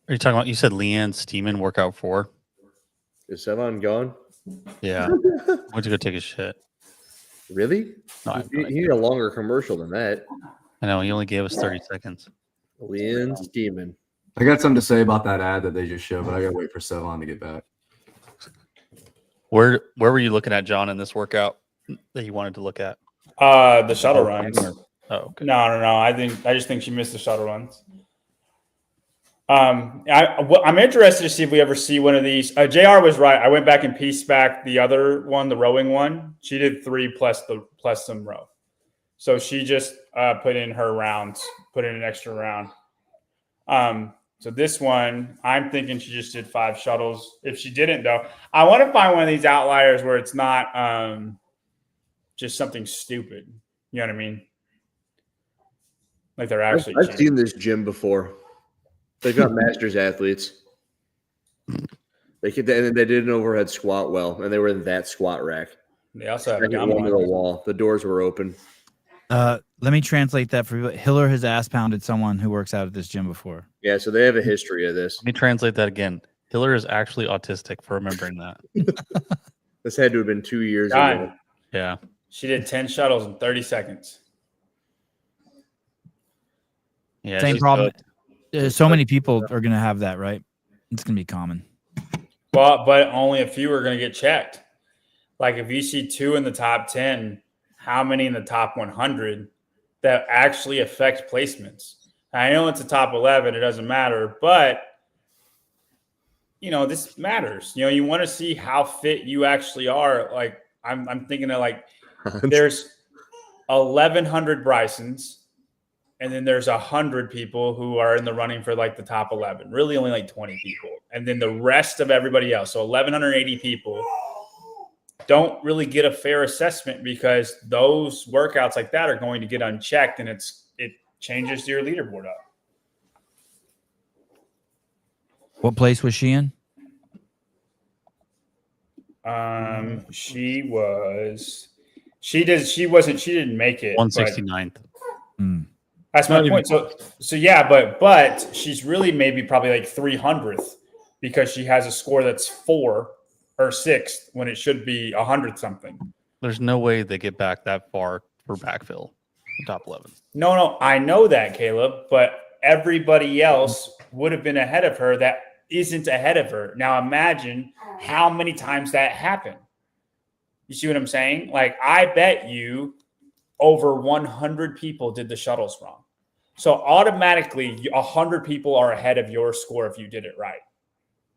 you talking about? You said Leanne Steeman workout 4. Is Sevon gone? Yeah. Went to go take a shit. Really? No, You need a longer commercial than that. I know he only gave us 30 seconds. Leanne Steeman. I got something to say about that ad that they just showed, but I gotta wait for Sevon to get back. Where were you looking at, John, in this workout that you wanted to look at? The shuttle runs. Oh, okay. No. I just think she missed the shuttle runs. I'm interested to see if we ever see one of these. JR was right. I went back and pieced back the other one, the rowing one. She did 3 plus some row. So she just put in her rounds, put in an extra round. So this one, I'm thinking she just did 5 shuttles. If she didn't, though, I want to find one of these outliers where it's not just something stupid. You know what I mean? Like they're actually. I've seen this gym before. They've got masters athletes. They did an overhead squat well, and they were in that squat rack. They also have a one to the wall. The doors were open. Let me translate that for you. Hiller has ass pounded someone who works out at this gym before. Yeah, so they have a history of this. Let me translate that again. Hiller is actually autistic for remembering that. This had to have been 2 years ago. Yeah. She did 10 shuttles in 30 seconds. Yeah. Same problem. So many people are going to have that, right? It's going to be common. But only a few are going to get checked. Like if you see 2 in the top 10, how many in the top 100 that actually affect placements? I know it's a top 11. It doesn't matter, but this matters. You want to see how fit you actually are. Like I'm thinking of like there's 1,100 Brysons. And then there's 100 people who are in the running for like the top 11, really only like 20 people. And then the rest of everybody else. So 1,180 people don't really get a fair assessment because those workouts like that are going to get unchecked and it changes your leaderboard up. What place was she in? She didn't make it. 169th. That's my point. So yeah, but she's really maybe probably like 300th because she has a score that's 4 or 6th when it should be 100 something. There's no way they get back that far for backfill. Top 11. No, I know that, Caleb, but everybody else would have been ahead of her that isn't ahead of her. Now imagine how many times that happened. You see what I'm saying? Like, I bet you over 100 people did the shuttles wrong. So automatically 100 people are ahead of your score if you did it right.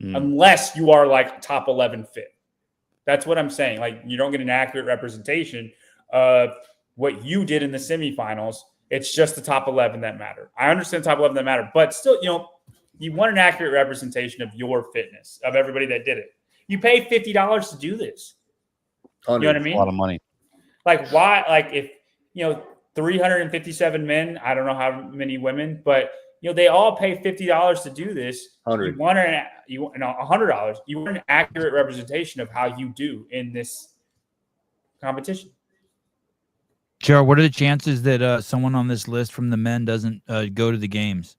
Unless you are like top 11 fit. That's what I'm saying. Like, you don't get an accurate representation of what you did in the semifinals. It's just the top 11 that matter. I understand top 11 that matter, but still, you want an accurate representation of your fitness, of everybody that did it. You pay $50 to do this. You know what I mean? A lot of money. Like, why? Like, if 357 men, I don't know how many women, but they all pay $50 to do this. $100. $100. You want an accurate representation of how you do in this competition. Gerald, what are the chances that someone on this list from the men doesn't go to the games?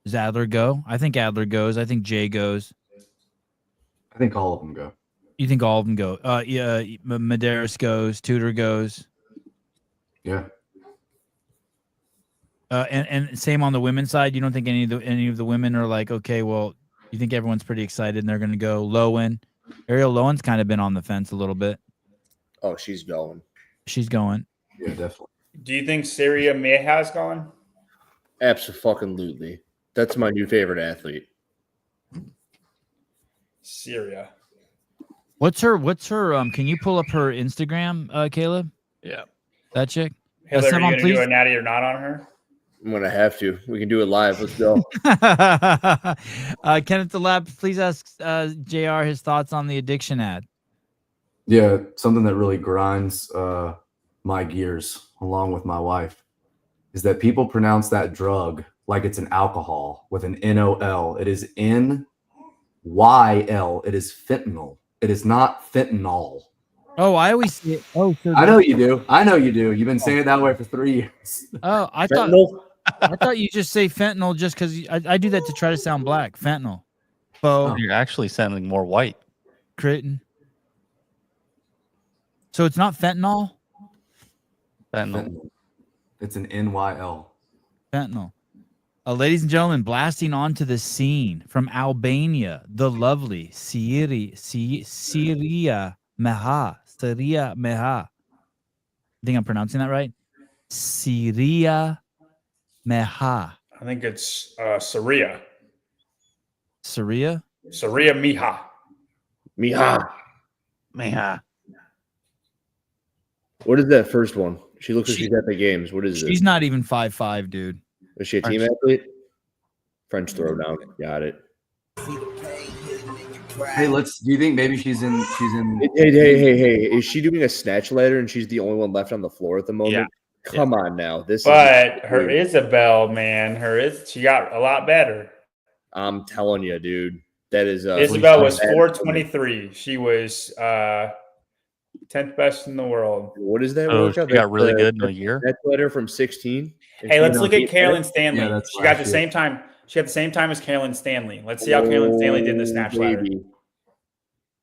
Does Adler go? I think Adler goes. I think Jay goes. I think all of them go. You think all of them go? Yeah, Medeiros goes. Tudor goes. Yeah. And same on the women's side. You don't think any of the women are like, okay, well, you think everyone's pretty excited and they're going to go. Lowen, Ariel Lowen's kind of been on the fence a little bit. Oh, she's going. She's going. Yeah, definitely. Do you think Syria Meha's going? Absolutely. That's my new favorite athlete. Syria. What's her can you pull up her Instagram, Caleb? Yeah. That chick? Hillary, are you going to do a natty or not on her? I'm going to have to. We can do it live. Let's go. Kenneth the Lab, please ask JR his thoughts on the addiction ad. Yeah, something that really grinds my gears, along with my wife, is that people pronounce that drug like it's an alcohol with an NOL. It is NYL. It is fentanyl. It is not fentanyl. Oh, I always see it. Oh, so I know you do. I know you do. You've been saying it that way for 3 years. Oh, I thought you just say fentanyl just because I do that to try to sound black. Fentanyl. Oh, you're actually sounding more white. Creighton. So it's not fentanyl? Fentanyl. It's an NYL. Fentanyl. Ladies and gentlemen, blasting onto the scene from Albania, the lovely Syria Meha. Syria Meha. I think I'm pronouncing that right. Syria Meha. I think it's Syria. Syria? Syria Meha. Meha. What is that first one? She looks like she's at the games. What is it? She's not even 5'5", dude. Is she a team athlete? French throwdown. Got it. Hey, do you think maybe she's in Hey. Is she doing a snatch ladder and she's the only one left on the floor at the moment? Yeah. Come on now. But her Isabel, man, she got a lot better. I'm telling you, dude. That is Isabel was 423. She was 10th best in the world. What is that? Oh, she got really good in a year. That letter from 16. Hey, let's look at Carolyn Stanley. Yeah, she got the same time. She had the same time as Carolyn Stanley. Let's see how Carolyn Stanley did in the snatch ladder.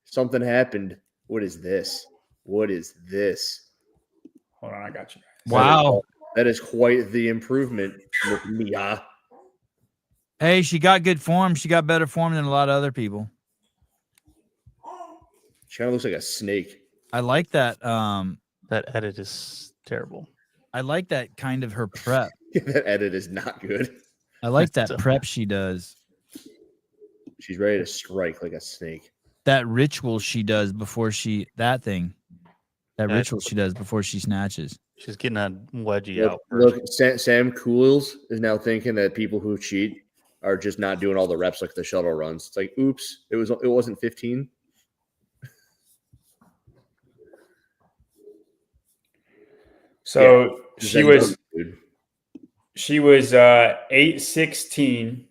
Something happened. What is this? What is this? Hold on, I got you. Wow. That is quite the improvement. Mia. Hey, she got good form. She got better form than a lot of other people. She kind of looks like a snake. I like that. That edit is terrible. I like that kind of her prep. That edit is not good. I like that prep she does. She's ready to strike like a snake. That ritual she does before she ritual she does before she snatches. She's getting a wedgie out. Look, Sam Cools is now thinking that people who cheat are just not doing all the reps like the shuttle runs. It's like, oops, it wasn't 15. So she was 816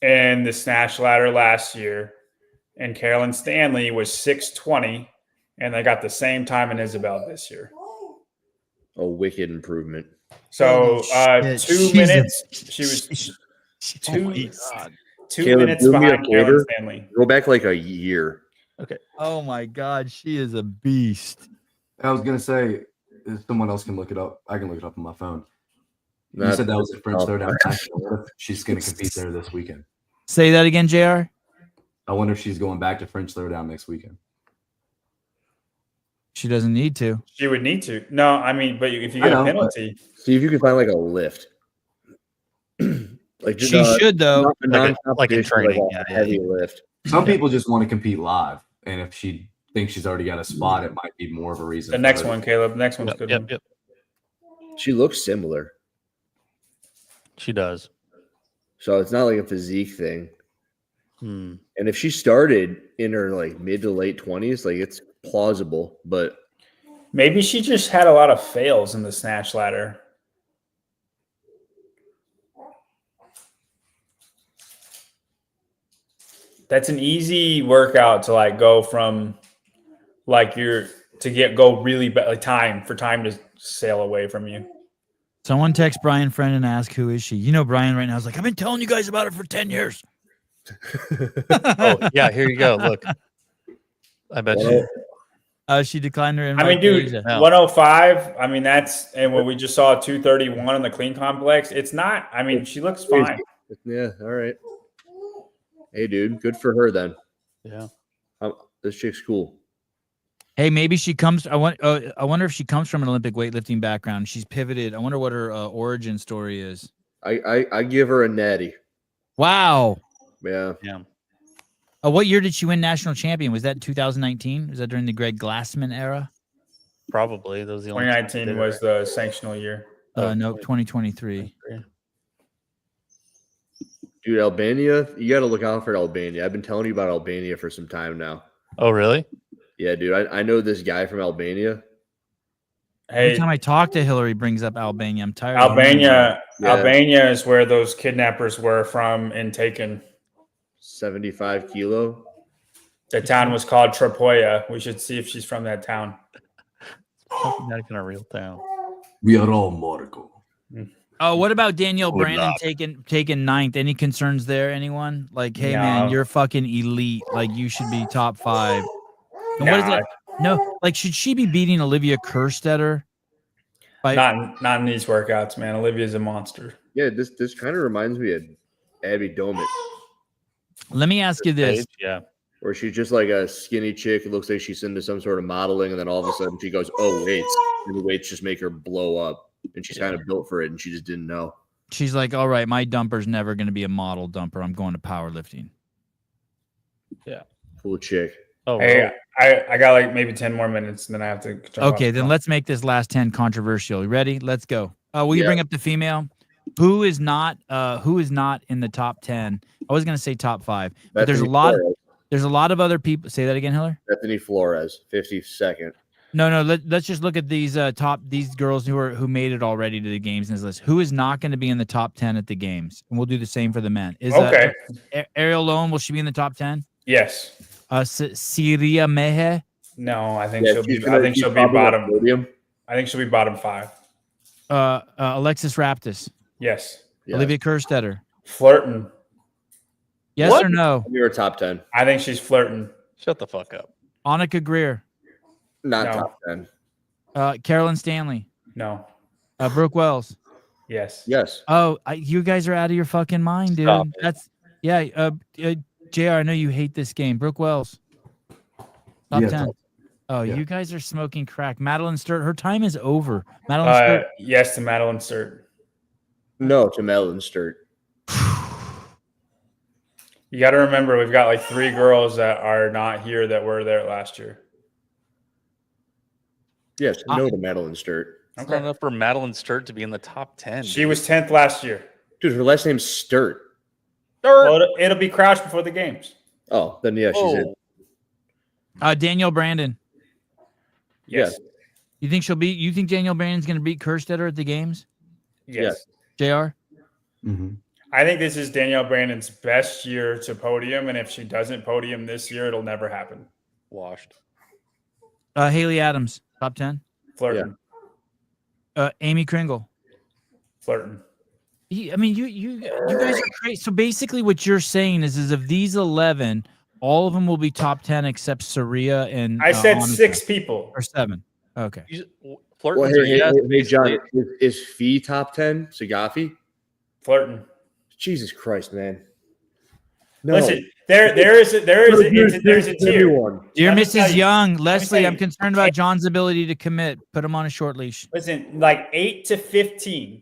in the snatch ladder last year, and Carolyn Stanley was 620, and they got the same time in Isabel this year. A wicked improvement. So 2 minutes. She was two minutes behind Carolyn Stanley. Go back like a year. Okay. Oh my God, she is a beast. I was gonna say, if someone else can look it up. I can look it up on my phone. You That's said that was at French oh, Throwdown National. What if she's going to compete there this weekend? Say that again, JR. I wonder if she's going back to French Throwdown next weekend. She doesn't need to. She would need to. No, I mean, but if you get a penalty, see if you can find like a lift. Like she should though, like in training, like a heavy lift. Some people just want to compete live, and if she thinks she's already got a spot, it might be more of a reason. the next one, Caleb. Next one's good. Yep. She looks similar, She does. so it's not like a physique thing. Hmm. And if she started in her like mid to late 20s, like it's plausible, but Maybe she just had a lot of fails in the snatch ladder. That's an easy workout to like go from like go really bad, like time to sail away from you. Someone text Brian Friend and ask who is she. You know, Brian right now is like, I've been telling you guys about her for 10 years. Oh yeah, here you go. Look, I bet you. She declined her invite. I mean, dude, 105. I mean, and what we just saw 231 in the clean complex. It's not. I mean, she looks fine. Yeah, all right. Hey, dude, good for her then. Yeah, this chick's cool. Hey, maybe she comes. I wonder if she comes from an Olympic weightlifting background. She's pivoted. I wonder what her origin story is. I give her a natty. Wow. Yeah. What year did she win national champion? Was that 2019? Was that during the Greg Glassman era? probably. Those the only 2019 was the sanctional year. No, 2023. Dude, Albania, you got to look out for Albania. I've been telling you about Albania for some time now. Oh, really? Yeah, dude. I know this guy from Albania. Every time I talk to Hillary, brings up Albania. I'm tired. Albania is where those kidnappers were from and taken. 75 kilo. The town was called Tropoia. We should see if she's from that town. Not in a real town. We are all Morocco. Oh, what about Danielle Brandon taking ninth? Any concerns there? Anyone? Like, hey man, you're fucking elite. Like, you should be top 5. And what is it? No, like, should she be beating Olivia Kerstetter? Not in these workouts, man. Olivia's a monster. Yeah, this kind of reminds me of Abby Domit. Let me ask you this. Yeah. Where she's just like a skinny chick. It looks like she's into some sort of modeling, and then all of a sudden she goes, "Oh, weights!" And the weights just make her blow up, and she's kind of built for it, and she just didn't know. She's like, "All right, my dumper's never going to be a model dumper. I'm going to powerlifting." Yeah, cool chick. Oh, hey, I got like maybe 10 more minutes, and then I have to. Okay, then let's make this last 10 controversial. You ready? Let's go. Will you bring up the female? Who is not in the top 10? I was going to say top 5, but there's a lot. There's a lot of other people. Say that again, Hiller. Bethany Flores, 52nd. No. Let's just look at these these girls who made it already to the games in this list. Who is not going to be in the top 10 at the games? And we'll do the same for the men. Okay. Ariel Lone, will she be in the top 10? Yes. Syria Mehe. No, I think she'll be. I think she'll be bottom. Podium. I think she'll be bottom 5. Alexis Raptis. Yes. Olivia Kerstetter. Flirting. Yes or no? You're a top 10. I think she's flirting. Shut the fuck up. Annika Greer. Not top 10. Carolyn Stanley. No. Brooke Wells. Yes. Yes. Oh, you guys are out of your fucking mind, dude. Stop That's JR, I know you hate this game. Brooke Wells. Top 10. You guys are smoking crack. Madeline Sturt, her time is over. Madeline Sturt. Yes to Madeline Sturt. No to Madeline Sturt. You got to remember, we've got like 3 girls that are not here that were there last year. Yes, no to Madeline Sturt. It's not enough for Madeline Sturt to be in the top 10. She was 10th last year. Dude, her last name's Sturt. Well, it'll be Crouch before the games. Oh, then yeah, she's in. Danielle Brandon. Yes. You think Danielle Brandon's going to beat Kerstetter at the games? Yes. JR? Mm-hmm. I think this is Danielle Brandon's best year to podium, and if she doesn't podium this year, it'll never happen. Washed. Haley Adams, top 10. Flirting. Amy Kringle. Flirting. I mean, you guys are crazy. So basically what you're saying is of these 11, all of them will be top 10 except Saria and I said Annika. 6 people. Or 7. Okay. Flirting. Well, hey, John, is Fee top 10? Sagafi? Flirting. Jesus Christ, man. No. Listen, there's a tier. Dear Let me tell Mrs. you- Young, let me Leslie, tell I'm you. concerned about John's ability to commit. Put him on a short leash. Listen, like 8 to 15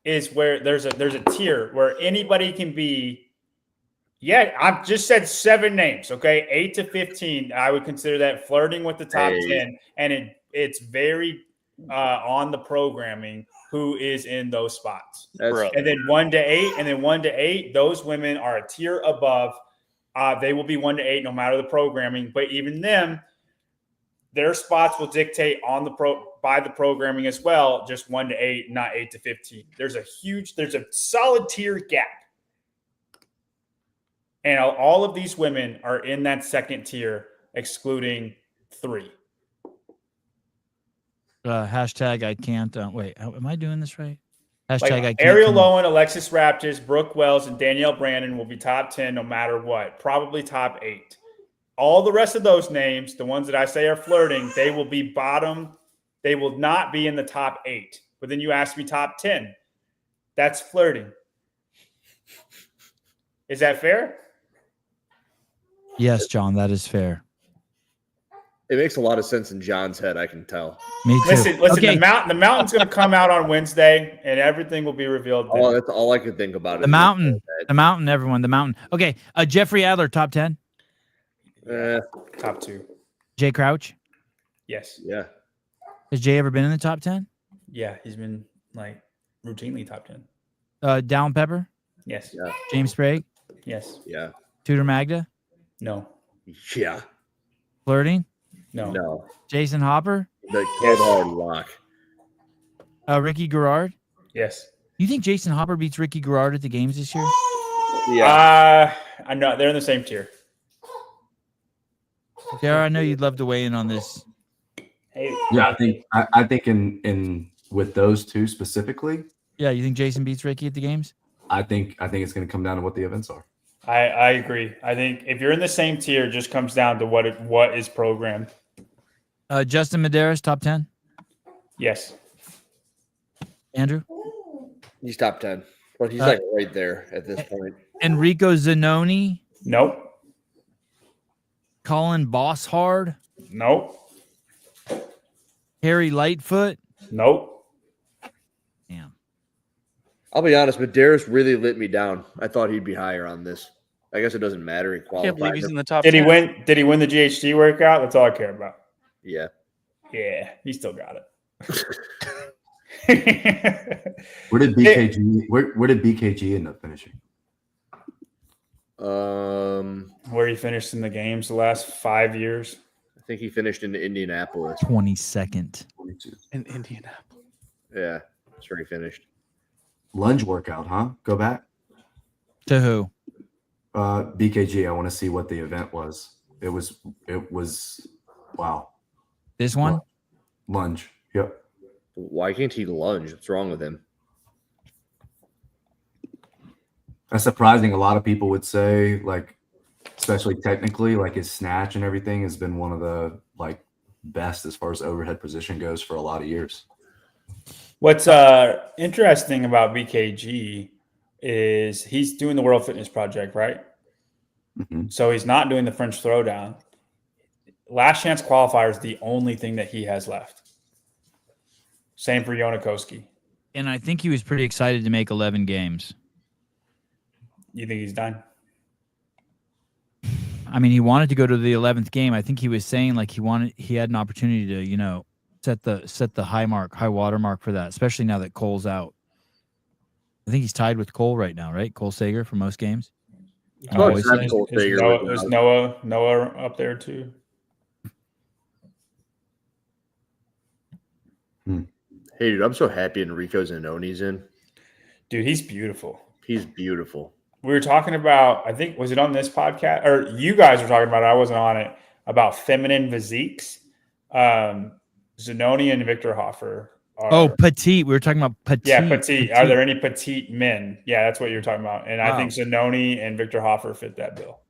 is where there's a tier where anybody can be. Yeah, I've just said 7 names. Okay, 8 to 15, I would consider that flirting with the top 10, and it's very on the programming who is in those spots. And then 1 to 8, and then 1 to 8, those women are a tier above. They will be 1 to 8 no matter the programming, but even them, their spots will dictate by the programming as well. Just 1 to 8, not 8 to 15. There's a solid tier gap. And all of these women are in that second tier, excluding 3. Hashtag I can't. Wait, am I doing this right? Hashtag I can't. Ariel Lowen, Alexis Raptis, Brooke Wells, and Danielle Brandon will be top 10 no matter what. Probably top 8. All the rest of those names, the ones that I say are flirting, they will be bottom. They will not be in the top 8. But then you ask me top 10. That's flirting. Is that fair? Yes, John, that is fair. It makes a lot of sense in John's head, I can tell. Me too. Listen. Okay. The mountain's going to come out on Wednesday, and everything will be revealed. Oh, that's all I could think about. The mountain, everyone, the mountain. Okay, Jeffrey Adler, top 10. Top 2. Jay Crouch. Yes. Yeah. Has Jay ever been in the top 10? Yeah, he's been like routinely top 10. Down Pepper. Yes. Yeah. James Sprague. Yes. Yeah. Tudor Magda. No. Yeah. Flirting. No. Jason Hopper. The cold hard lock. Ricky Garrard. Yes. You think Jason Hopper beats Ricky Garrard at the games this year? Yeah. I know they're in the same tier. JR, I know you'd love to weigh in on this. Hey. Yeah, I think in with those two specifically. Yeah, you think Jason beats Ricky at the games? I think it's going to come down to what the events are. I agree. I think if you're in the same tier, it just comes down to what is programmed. Justin Medeiros, top 10. Yes. Andrew? He's top 10. But he's like right there at this point. Enrico Zanoni? Nope. Colin Bosshard? Nope. Harry Lightfoot? Nope. Damn. I'll be honest, Medeiros really lit me down. I thought he'd be higher on this. I guess it doesn't matter. He Can't believe he's in the top Did 10. he win? Did he win the GHD workout? That's all I care about. Yeah. Yeah, he still got it. Where did BKG? Where did BKG end up finishing? Where he finished in the games the last 5 years. I think he finished in Indianapolis. 22nd. In Indianapolis. Yeah, that's where he finished. Lunge workout, huh? Go back. To who? BKG. I want to see what the event was. It was wow. This one? Lunge. Yep. Why can't he lunge? What's wrong with him? That's surprising. A lot of people would say, like, especially technically, like his snatch and everything has been one of the like best as far as overhead position goes for a lot of years. What's interesting about BKG is he's doing the World Fitness Project, right? Mm-hmm. So he's not doing the French throwdown. Last chance qualifier is the only thing that he has left. Same for Yonakoski. And I think he was pretty excited to make 11 games. You think he's done? I mean, he wanted to go to the 11th game. I think he was saying like he had an opportunity to, set the high water mark for that, especially now that Cole's out. I think he's tied with Cole right now, right? Cole Sager for most games. Is Noah up there too? Hey, dude, I'm so happy Enrico Zanoni's in. Dude, he's beautiful. He's beautiful. We were talking about, I think, was it on this podcast? Or you guys were talking about it, I wasn't on it, about feminine physiques. Zanoni and Victor Hofer. Petite. We were talking about petite. Yeah, petite. Are there any petite men? Yeah, that's what you're talking about. And I think Zanoni and Victor Hofer fit that bill.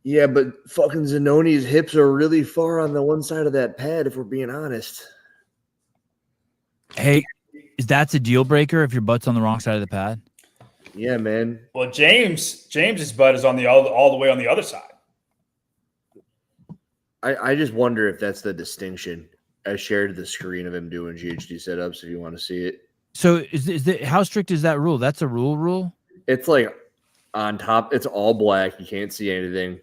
Yeah, but fucking Zanoni's hips are really far on the one side of that pad, if we're being honest. Hey, that's a deal breaker if your butt's on the wrong side of the pad? Yeah, man. Well, James's butt is on all the way on the other side. I just wonder if that's the distinction. I shared the screen of him doing GHD setups if you want to see it. So how strict is that rule? That's a rule? It's like on top. It's all black. You can't see anything.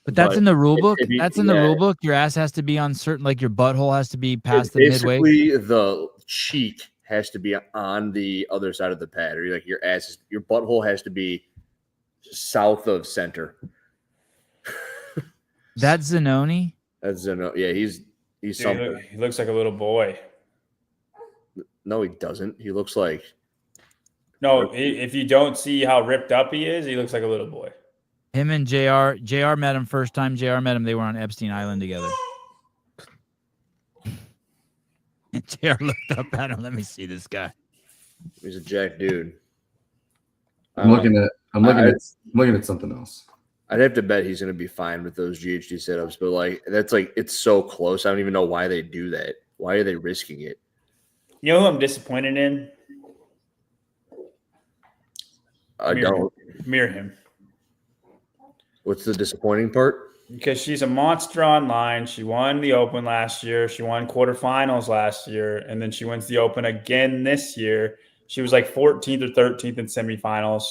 But that's in the rule book. That's in the yeah. rule book. Your ass has to be on certain, like your butthole has to be past the midway. Basically, the cheek has to be on the other side of the pad, or like your butthole has to be south of center. That's Zanoni. That's Zanoni. Yeah, he's Dude, something. he looks like a little boy. No, he doesn't. He looks like if you don't see how ripped up he is, he looks like a little boy. Him and JR met him first time. JR met him. They were on Epstein Island together. And JR looked up at him. Let me see this guy. He's a jack dude. I'm looking at something else. I'd have to bet he's going to be fine with those GHD setups, but it's so close. I don't even know why they do that. Why are they risking it? You know who I'm disappointed in? I don't. Mirror him. What's the disappointing part? Because she's a monster online. She won the Open last year. She won quarterfinals last year. And then she wins the Open again this year. She was like 14th or 13th in semifinals.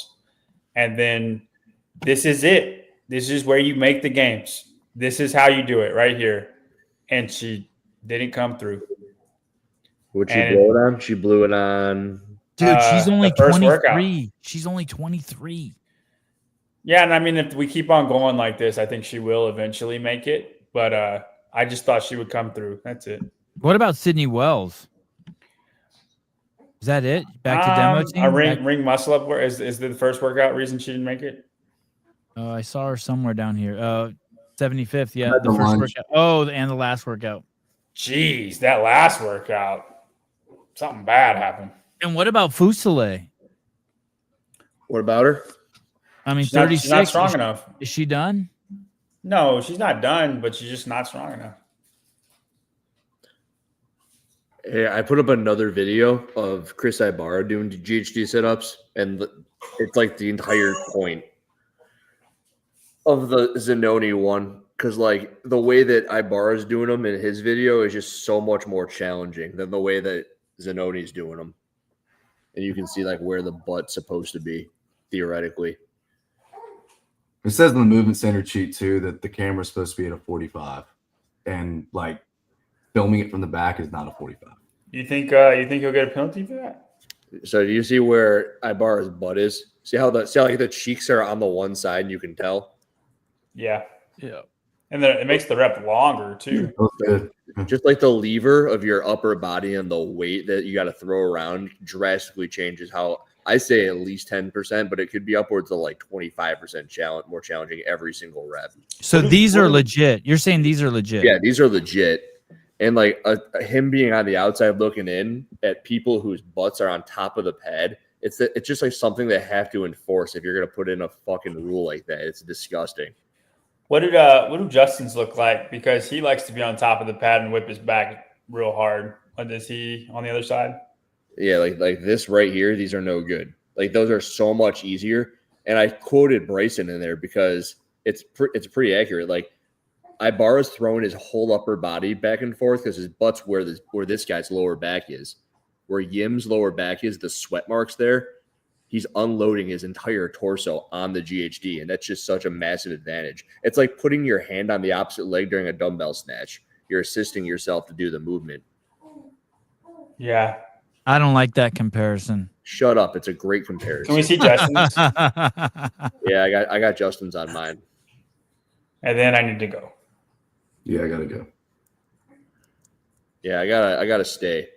And then this is it. This is where you make the games. This is how you do it right here. And she didn't come through. What'd she blow it on? She blew it on. Dude, she's only 23. Workout. She's only 23. Yeah, and I mean, if we keep on going like this, I think she will eventually make it. But I just thought she would come through. That's it. What about Sydney Wells? Is that it? Back to demo team? A ring muscle up. Where is the first workout reason she didn't make it? I saw her somewhere down here. 75th. Yeah, At the the first lunch. workout. Oh, and the last workout. Jeez, that last workout, something bad happened. And what about Fusile? What about her? I mean, She's not 36. strong enough. Is she done? No, she's not done, but she's just not strong enough. Yeah, I put up another video of Chris Ibarra doing GHD setups, and it's like the entire point of the Zanoni one, because like the way that Ibarra is doing them in his video is just so much more challenging than the way that Zanoni's doing them, and you can see like where the butt's supposed to be theoretically. It says in the movement center cheat too that the camera's supposed to be at a 45, and like filming it from the back is not a 45. You think he'll get a penalty for that? So do you see where Ibarra's butt is? See how the cheeks are on the one side, and you can tell. Yeah. Yeah. And then it makes the rep longer too. Good. Just like the lever of your upper body and the weight that you got to throw around drastically changes how. I say at least 10%, but it could be upwards of like 25% more challenging every single rep. So these are legit. You're saying these are legit? Yeah, these are legit. And like him being on the outside looking in at people whose butts are on top of the pad, it's just like something they have to enforce if you're going to put in a fucking rule like that. It's disgusting. What do Justin's look like? Because he likes to be on top of the pad and whip his back real hard. What is he on the other side? Yeah, like this right here, these are no good. Like those are so much easier. And I quoted Bryson in there because it's pretty accurate. Like Ibarra's throwing his whole upper body back and forth because his butt's where this guy's lower back is. Where Yim's lower back is, the sweat marks there, he's unloading his entire torso on the GHD, and that's just such a massive advantage. It's like putting your hand on the opposite leg during a dumbbell snatch. You're assisting yourself to do the movement. Yeah. I don't like that comparison. Shut up. It's a great comparison. Can we see Justin's? Yeah, I got Justin's on mine. And then I need to go. Yeah, I gotta go. Yeah, I gotta stay.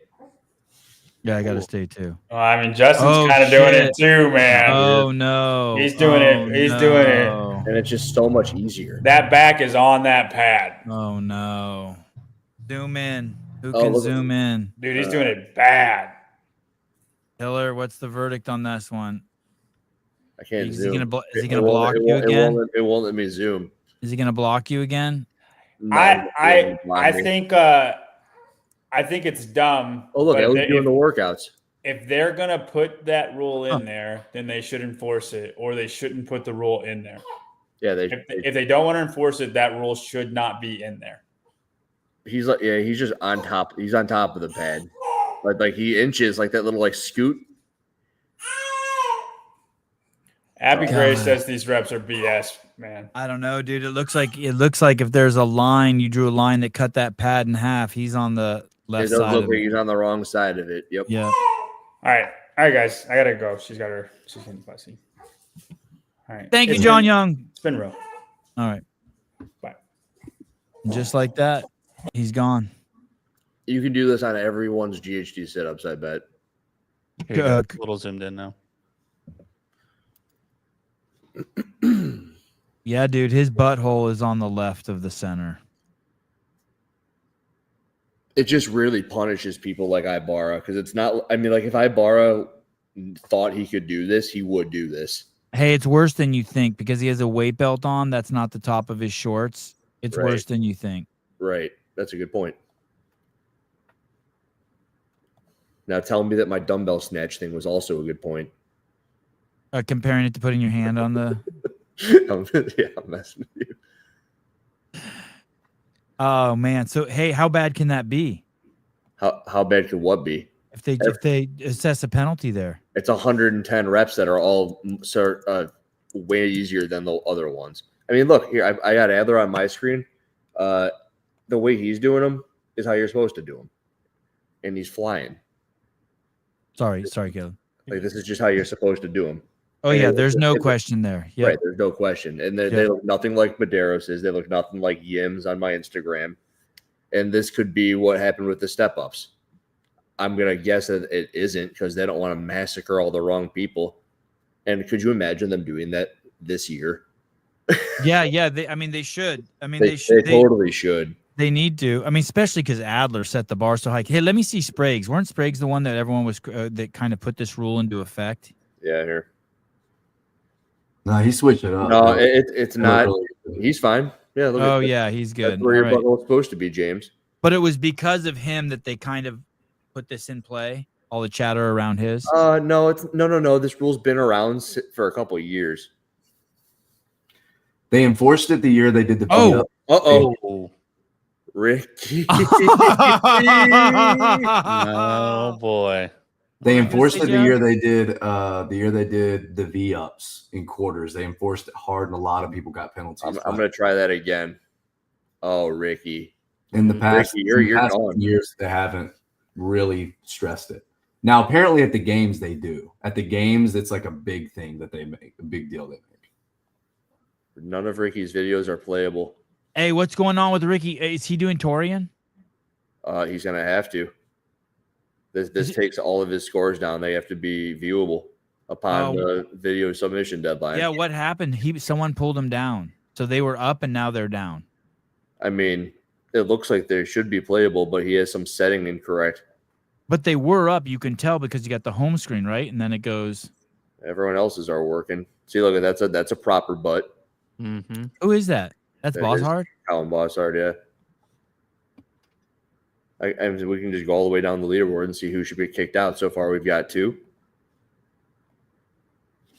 Yeah, I got to stay too. Well, I mean, Justin's kind of doing it too, man. Oh, no. He's doing it. He's doing it. And it's just so much easier. That back is on that pad. Oh, no. Zoom in. Who can zoom in? Dude, he's doing it bad. Hiller, what's the verdict on this one? I can't is zoom. He gonna is he going to block you again? It won't let me zoom. Is he going to block you again? I think I think it's dumb. Oh, look, but I was doing the workouts. If they're gonna put that rule in there, then they should enforce it, or they shouldn't put the rule in there. Yeah, if they don't want to enforce it, that rule should not be in there. He's like, yeah, he's just on top. He's on top of the pad, like he inches like that little like scoot. Abby Gray says these reps are BS, man. I don't know, dude. It looks like if there's a line, you drew a line that cut that pad in half. He's on the left It does side. look like he's on the wrong side of it. Yep. Yeah. All right, guys. I gotta go. She's getting fussy. All right. Thank you, John Young. It's been real. All right. Bye. Just like that, he's gone. You can do this on everyone's GHD sit-ups, I bet. A little zoomed in now. Yeah, dude, his butthole is on the left of the center. It just really punishes people like Ibarra because it's not. I mean, like if Ibarra thought he could do this, he would do this. Hey, it's worse than you think because he has a weight belt on. That's not the top of his shorts. It's Right. worse than you think. Right. That's a good point. Now tell me that my dumbbell snatch thing was also a good point. Comparing it to putting your hand on the. I'm messing with you. Oh man! So hey, how bad can that be? How bad could what be? If they assess a penalty there, it's 110 reps that are all way easier than the other ones. I mean, look here. I got Adler on my screen. The way he's doing them is how you're supposed to do them, and he's flying. Sorry, Caleb. Like this is just how you're supposed to do them. Oh yeah, there's no question there. Yeah, Right, there's no question, and they look nothing like Medeiros. They look nothing like Yims on my Instagram, and this could be what happened with the step ups. I'm gonna guess that it isn't because they don't want to massacre all the wrong people. And could you imagine them doing that this year? yeah. They should. I mean, they totally should. They need to. I mean, especially because Adler set the bar so high. Hey, let me see Sprague's. Weren't Sprague's the one that everyone was that kind of put this rule into effect? Yeah, here. No, he switched it up. No, it's not. Really, he's fine. Yeah. Look Oh at that. yeah, he's good. That's where your All right. butthole was supposed to be, James. But it was because of him that they kind of put this in play. All the chatter around his. No, it's no. This rule's been around for a couple of years. They enforced it the year they did the. Oh, Ricky. Oh boy. They enforced it the year they did the V-ups in quarters. They enforced it hard, and a lot of people got penalties. I'm going to try that again. Oh, Ricky. In the past, Ricky, you're past gone. years, they haven't really stressed it. Now, apparently at the games, they do. At the games, it's like a big thing that they make, a big deal they make. None of Ricky's videos are playable. Hey, what's going on with Ricky? Is he doing Torian? He's going to have to. This takes all of his scores down. They have to be viewable upon the video submission deadline. Yeah, what happened? Someone pulled him down. So they were up and now they're down. I mean, it looks like they should be playable, but he has some setting incorrect. But they were up. You can tell because you got the home screen, right? And then it goes. Everyone else's are working. See, look, that's a proper butt. Mm-hmm. Who is that? That's Bosshard? Colin Bosshard, yeah. And we can just go all the way down the leaderboard and see who should be kicked out. So far, we've got 2.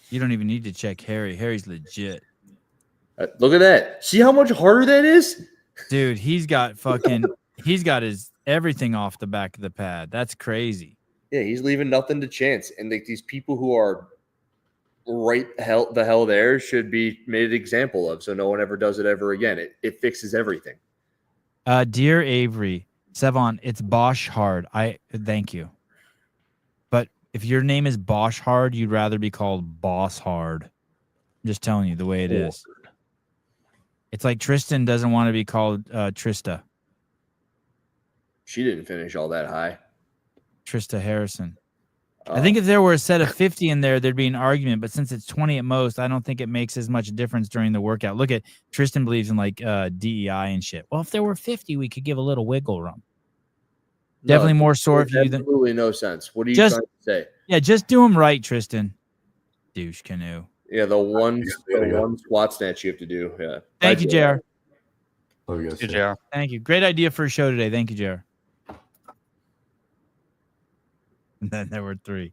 You don't even need to check Harry. Harry's legit. Look at that. See how much harder that is? Dude, he's got his everything off the back of the pad. That's crazy. Yeah, he's leaving nothing to chance. And these people who are the hell there should be made an example of so no one ever does it ever again. It fixes everything. Dear Avery, Sevon, it's Bosshard. Thank you. But if your name is Bosshard, you'd rather be called Bosshard. I'm just telling you the way it is. It's like Tristan doesn't want to be called Trista. She didn't finish all that high. Trista Harrison. I think if there were a set of 50 in there, there'd be an argument. But since it's 20 at most, I don't think it makes as much difference during the workout. Look at Tristan believes in like DEI and shit. Well, if there were 50, we could give a little wiggle room. Definitely more sore if you do than absolutely no sense. What are you trying to say? Yeah, just do them right, Tristan. Douche canoe. Yeah, the one squat snatch you have to do. Yeah. Thank you, JR. Oh, yes. JR. Thank you. Great idea for a show today. Thank you, JR. And then there were 3.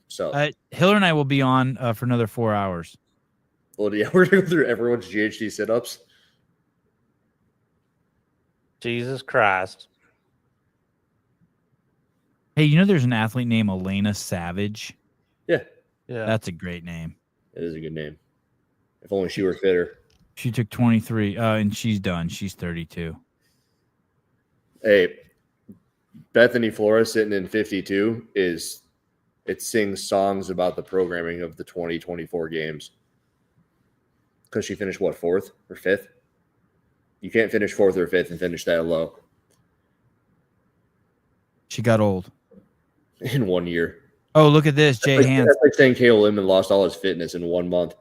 So Hiller and I will be on for another 4 hours. well, yeah, we're going through everyone's GHD sit-ups. Jesus Christ. Hey, you know there's an athlete named Elena Savage? Yeah, That's a great name. it is a good name. If only she were fitter. She took 23, and she's done. She's 32. Hey, Bethany Flores sitting in 52 it sings songs about the programming of the 2024 games. Because she finished, what, 4th or 5th? You can't finish 4th or 5th and finish that low She got old. in 1 year. Oh, look at this. Jay Hans. That's like saying Caleb Lindman lost all his fitness in 1 month.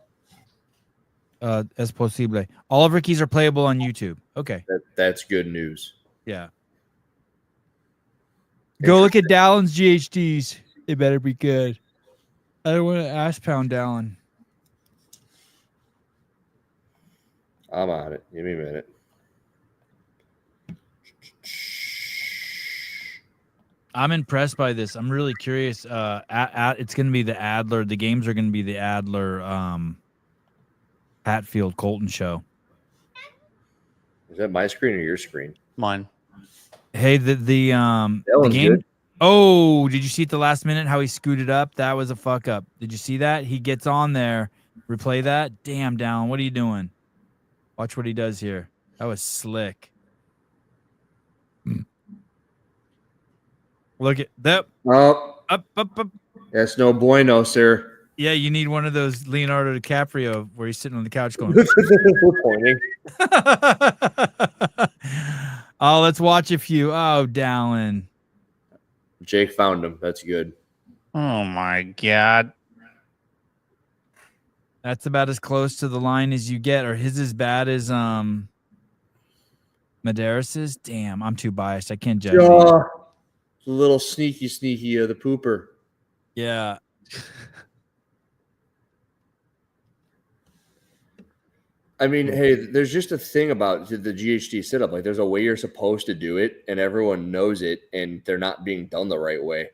Es posible. All of Ricky's are playable on YouTube. Okay. That's good news. Yeah. Go look at Dallin's GHDs. It better be good. I don't want to ass pound Dallin. I'm on it. Give me a minute. I'm impressed by this. I'm really curious. It's going to be the Adler. The games are going to be the Adler Hatfield Colton show. Is that my screen or your screen? Mine. Hey, the game. Good. Oh, did you see at the last minute how he scooted up? That was a fuck up. Did you see that? He gets on there. Replay that. Damn, Dallin. What are you doing? Watch what he does here. That was slick. Look at that. Oh, Up. that's no bueno, sir. Yeah, you need one of those Leonardo DiCaprio where he's sitting on the couch going. We're pointing. Oh, let's watch a few. Oh, Dallin. Jake found him. That's good. Oh my God. That's about as close to the line as you get. Or his as bad as Medeiros'? Damn, I'm too biased. I can't judge. A little sneaky of the pooper. Yeah. I mean, hey, there's just a thing about the GHD sit-up. Like, there's a way you're supposed to do it, and everyone knows it, and they're not being done the right way,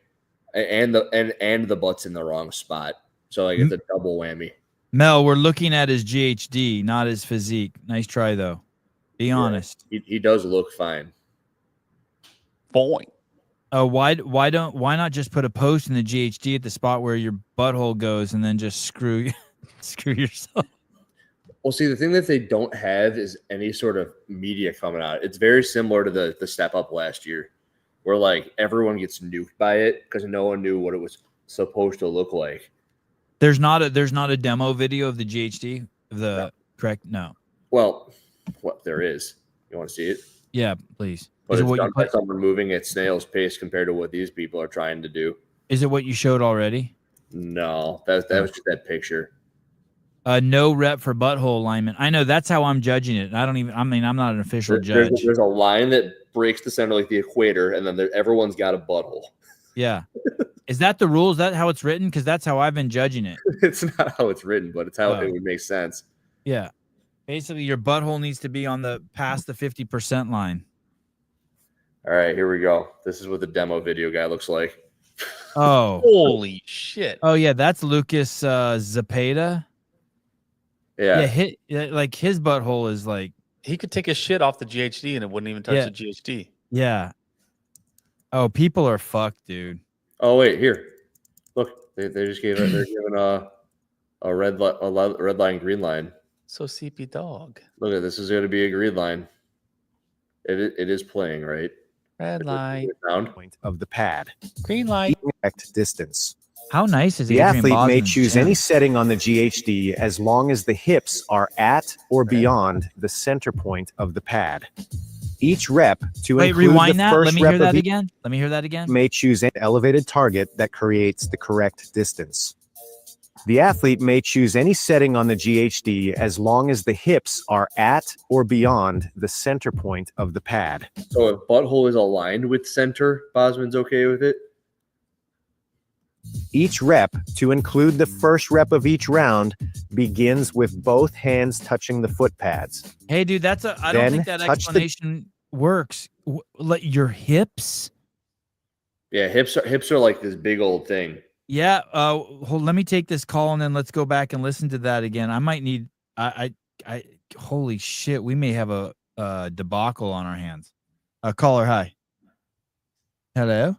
and the butt's in the wrong spot. So, like, it's a double whammy. Mel, we're looking at his GHD, not his physique. Nice try, though. Be honest. He does look fine. Boy. Why not just put a post in the GHD at the spot where your butthole goes, and then just screw yourself? Well, see, the thing that they don't have is any sort of media coming out. It's very similar to the step up last year, where like everyone gets nuked by it because no one knew what it was supposed to look like. There's not a demo video of the GHD. Correct? No. Well, what there is. You want to see it? Yeah, please. But Is it it's what done you by put? someone moving at snail's pace compared to what these people are trying to do. Is it what you showed already? No, that was just that picture. No rep for butthole alignment. I know that's how I'm judging it. I'm not an official judge. There's a line that breaks the center like the equator, and then everyone's got a butthole. Yeah. Is that the rule? Is that how it's written? Because that's how I've been judging it. It's not how it's written, but it's how it would make sense. Yeah. Basically, your butthole needs to be on past the 50% line. All right, here we go. This is what the demo video guy looks like. Oh. Holy shit. Oh, yeah. That's Lucas Zapata. Yeah. Like his butthole is like. He could take a shit off the GHD and it wouldn't even touch the GHD. Yeah. Oh, people are fucked, dude. Oh, wait, here. Look, they just they're giving a red line, green line. So CP dog. Look at this is going to be a green line. It is playing, right? Red line. Point of the pad. Green light. Correct distance. How nice is the Adrian athlete may Bosman's choose gym? any setting on the GHD as long as the hips are at or beyond the center point of the pad. Each rep to Wait, include rewind the that. first Let me rep hear that of each again. Let me hear that again. may choose an elevated target that creates the correct distance. The athlete may choose any setting on the GHD as long as the hips are at or beyond the center point of the pad. So if butthole is aligned with center, Bosman's okay with it? Each rep, to include the first rep of each round, begins with both hands touching the foot pads. Hey, dude, I don't Then think that touch the- explanation works. Let your hips. Yeah, hips are like this big old thing. Yeah. Let me take this call and then let's go back and listen to that again. I might need. I holy shit, we may have a debacle on our hands. Caller, hi. Hello.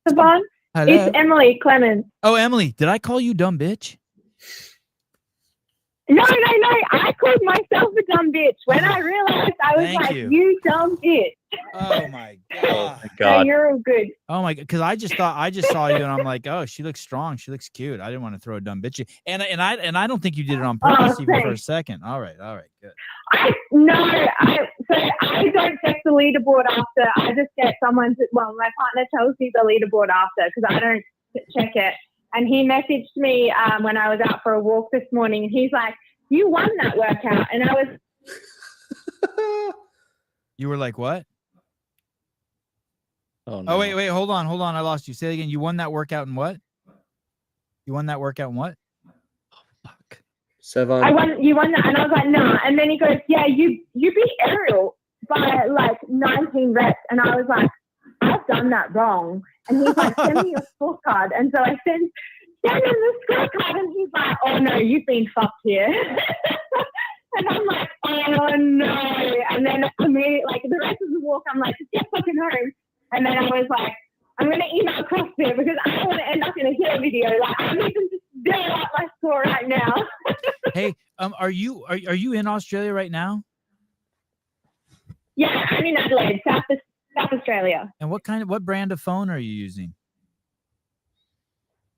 Savon, Hello. it's Emily Clemens. Oh, Emily, did I call you dumb bitch? No. I called myself a dumb bitch when I realized I was Thank like, you. you dumb bitch. Oh my god. So you're good. Oh my god, because I just saw you and I'm like, oh, she looks strong, she looks cute. I didn't want to throw a dumb bitch. And I don't think you did it on purpose even for a second. All right, good. I don't check the leaderboard after. I just get someone to, well, my partner tells me the leaderboard after because I don't check it. And he messaged me when I was out for a walk this morning, and he's like, you won that workout. And I was... You were like, what? Oh, no. Oh, wait, hold on. I lost you. Say it again. You won that workout in what? You won that workout in what? Savon. You won that. And I was like, nah. And then he goes, yeah, you beat Ariel by like 19 reps. And I was like, I've done that wrong. And he's like, send me your scorecard. And so I send him the scorecard, and he's like, oh no, you've been fucked here. And I'm like, oh no. And then immediately, like the rest of the walk, I'm like, just get fucking home. And then I was like, I'm going to email CrossFit because I don't want to end up in a hero video. Like, I need to just bail out my score right now. Hey, are you in Australia right now? Yeah, I'm in Adelaide, South Australia. And what brand of phone are you using?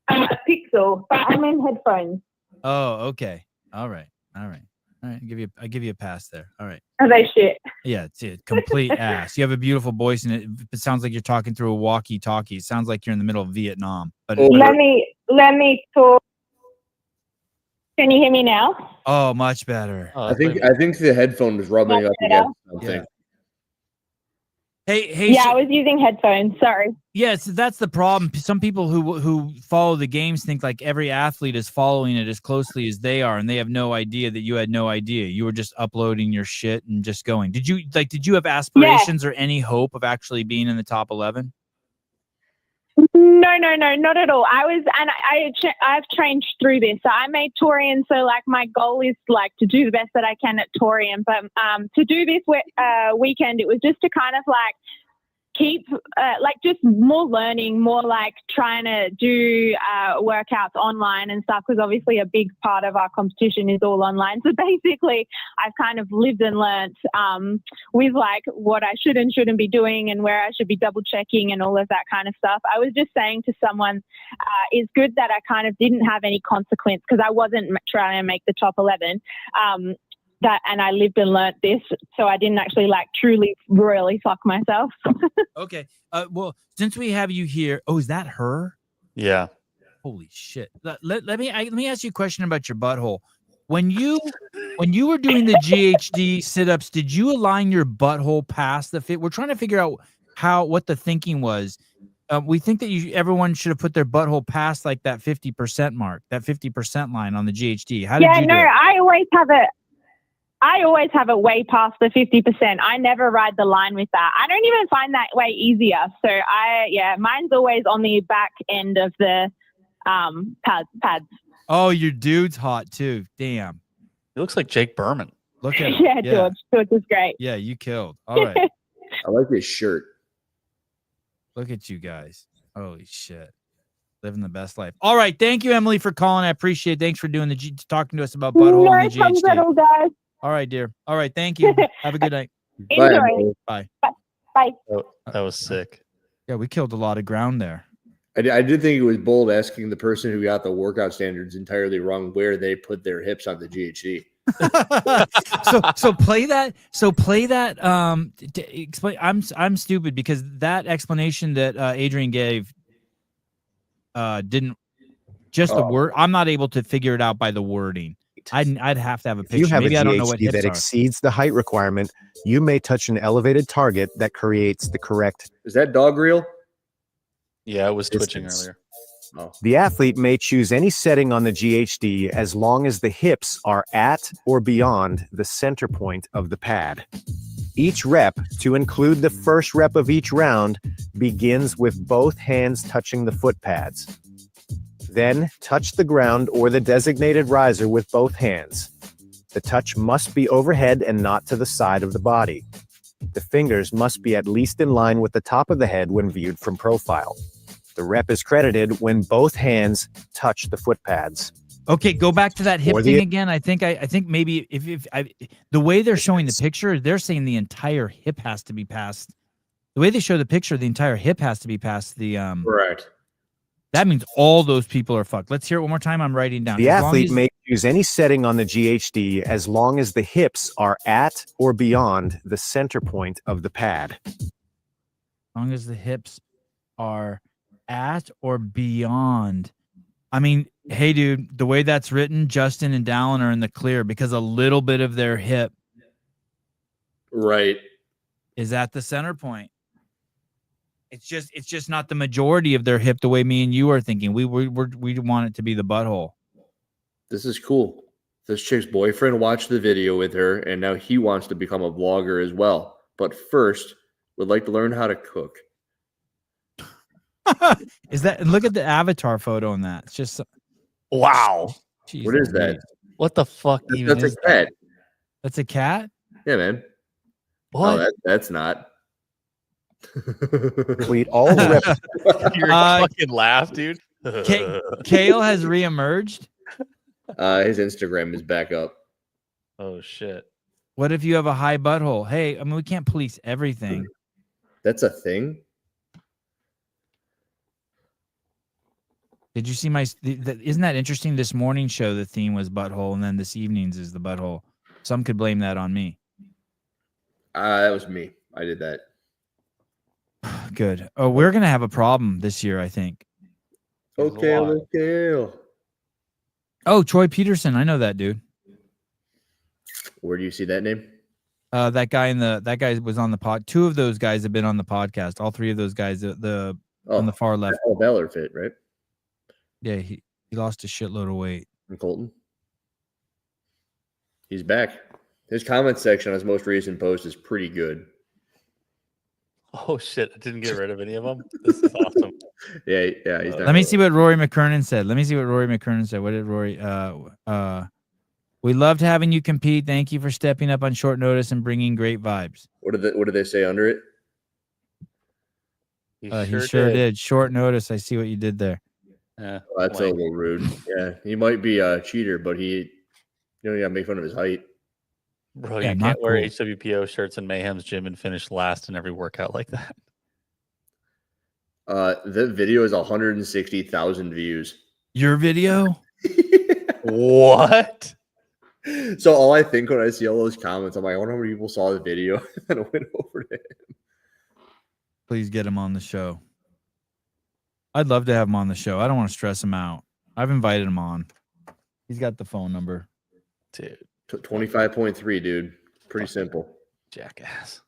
A Pixel, but I'm in headphones. Oh, okay. All right. I give you a pass there. All right. Are they shit? Yeah, it's a complete ass. You have a beautiful voice, and it sounds like you're talking through a walkie-talkie. It sounds like you're in the middle of Vietnam. But let me talk. Can you hear me now? Oh, much better. I think the headphone was rubbing up against something. Yeah. Hey. Yeah, I was using headphones. Sorry. Yes, that's the problem. Some people who follow the games think like every athlete is following it as closely as they are, and they have no idea that you had no idea. You were just uploading your shit and just going. Did you have aspirations or any hope of actually being in the top 11? No, not at all. I've trained through this. So I made Torian. So like my goal is like to do the best that I can at Torian. But to do this weekend, it was just to kind of like keep like just more learning, more like trying to do workouts online and stuff, because obviously a big part of our competition is all online. So basically I've kind of lived and learnt with like what I should and shouldn't be doing and where I should be double checking and all of that kind of stuff. I was just saying to someone, it's good that I kind of didn't have any consequence because I wasn't trying to make the top 11. And I lived and learnt this, so I didn't actually like truly really fuck myself. Okay. Well, since we have you here, is that her? Yeah. Holy shit. Let me ask you a question about your butthole. When you were doing the GHD sit-ups, did you align your butthole past the fit? We're trying to figure out what the thinking was. We think that everyone should have put their butthole past like that 50% mark, that 50% line on the GHD. How did you do it? I always have it way past the 50%. I never ride the line with that. I don't even find that way easier. So mine's always on the back end of the pads. Oh, your dude's hot too. Damn. He looks like Jake Berman. Look at him. Yeah, George is great. Yeah, you killed. All right. I like his shirt. Look at you guys. Holy shit. Living the best life. All right. Thank you, Emily, for calling. I appreciate it. Thanks for doing talking to us about butthole and the GHD. No problem, guys. All right, dear. All right. Thank you. Have a good night. Enjoy. Bye. Bye. Oh, that was sick. Yeah, we killed a lot of ground there. I did think it was bold asking the person who got the workout standards entirely wrong where they put their hips on the GHD. so play that. Explain. I'm stupid because that explanation that Adrian gave didn't just the word. I'm not able to figure it out by the wording. I'd have to have a picture. If you have Maybe a I don't know what GHD that exceeds the height requirement, you may touch an elevated target that creates the correct. Is that dog real? Yeah, it was distance. twitching earlier. Oh. The athlete may choose any setting on the GHD as long as the hips are at or beyond the center point of the pad. Each rep, to include the first rep of each round, begins with both hands touching the foot pads. Then touch the ground or the designated riser with both hands. The touch must be overhead and not to the side of the body. The fingers must be at least in line with the top of the head when viewed from profile. The rep is credited when both hands touch the foot pads. Okay, go back to that hip Or thing the- again. I think maybe the way they're showing the picture, they're saying the entire hip has to be past. The way they show the picture, the entire hip has to be past the Correct. That means all those people are fucked. Let's hear it one more time. I'm writing down. The As long athlete as- may choose any setting on the GHD as long as the hips are at or beyond the center point of the pad. As long as the hips are at or beyond. I mean, hey, dude, the way that's written, Justin and Dallin are in the clear because a little bit of their hip Right. is at the center point. It's just not the majority of their hip the way me and you are thinking. We want it to be the butthole. This is cool. This chick's boyfriend watched the video with her, and now he wants to become a vlogger as well. But first, would like to learn how to cook. Is that? Look at the avatar photo on that. It's just wow. Jeez, What is that? What the fuck even That's is a cat. That's a cat? Yeah, man. What? Oh, that's not. Complete all the reps. Your fucking laugh, dude. Kale has reemerged. His Instagram is back up. Oh shit. What if you have a high butthole? Hey, I mean, we can't police everything. That's a thing. Did you see my? Isn't that interesting? This morning show, the theme was butthole, and then this evening's is the butthole. Some could blame that on me. That was me. I did that. Good. Oh, we're gonna have a problem this year, I think. Okay. Oh, Troy Peterson, I know that dude. Where do you see that name? That guy was on the pod. Two of those guys have been on the podcast. All three of those guys, on the far left. Oh, Ballard fit, right? Yeah, he lost a shitload of weight. And Colton. He's back. His comment section on his most recent post is pretty good. Oh shit! I didn't get rid of any of them. This is awesome. Yeah. He's Let me see what Rory McKernan said. What did Rory? We loved having you compete. Thank you for stepping up on short notice and bringing great vibes. What did they say under it? He sure did. Short notice. I see what you did there. Yeah, That's a little rude. Yeah, he might be a cheater, but you gotta make fun of his height. Bro, Yeah, you not can't wear cool. HWPO shirts in Mayhem's gym and finish last in every workout like that. The video is 160,000 views. Your video? What? So all I think when I see all those comments, I'm like, I wonder how many people saw the video and then went over to him. Please get him on the show. I'd love to have him on the show. I don't want to stress him out. I've invited him on. He's got the phone number. Dude. 25.3, dude. Pretty simple. Jackass.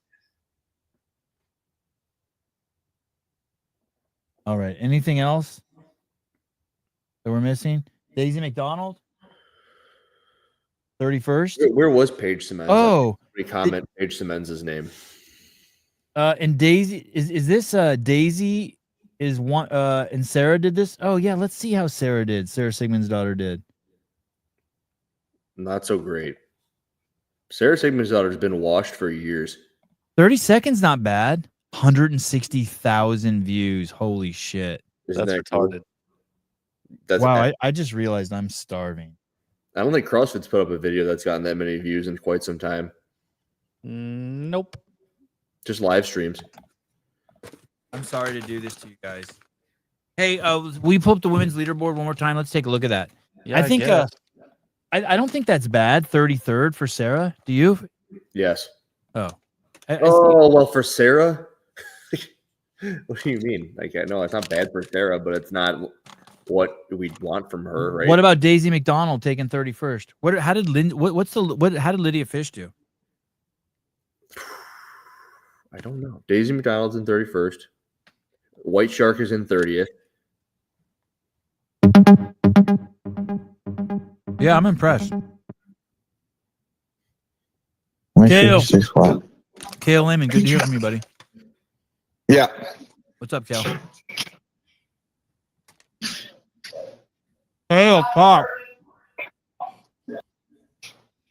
All right. Anything else that we're missing? Daisy McDonald? 31st? Where was Paige Simmons? Oh. Comment Paige Simmons' name. And Daisy, is this Daisy is one and Sarah did this? Oh yeah, let's see how Sarah did. Sarah Sigmund's daughter did. Not so great. Sarah Sigmund's daughter's been washed for years. 30 seconds, not bad. 160,000 views. Holy shit. Isn't That's that retarded. Cool? That's wow, I just realized I'm starving. I don't think CrossFit's put up a video that's gotten that many views in quite some time. Nope. Just live streams. I'm sorry to do this to you guys. Hey, we pull up the women's leaderboard one more time. Let's take a look at that. Yeah, I think I don't think that's bad. 33rd for Sarah. Do you? Yes. Oh. Well, for Sarah, what do you mean? Like, no, it's not bad for Sarah, but it's not what we want from her, right? What about Daisy McDonald taking 31st? How did Lydia Fish do? I don't know. Daisy McDonald's in 31st. White Shark is in 30th. Yeah, I'm impressed. My Kale. shit's 6 o'clock. Kale Layman, good to hear from you, buddy. Yeah. What's up, Kale? Kale, talk.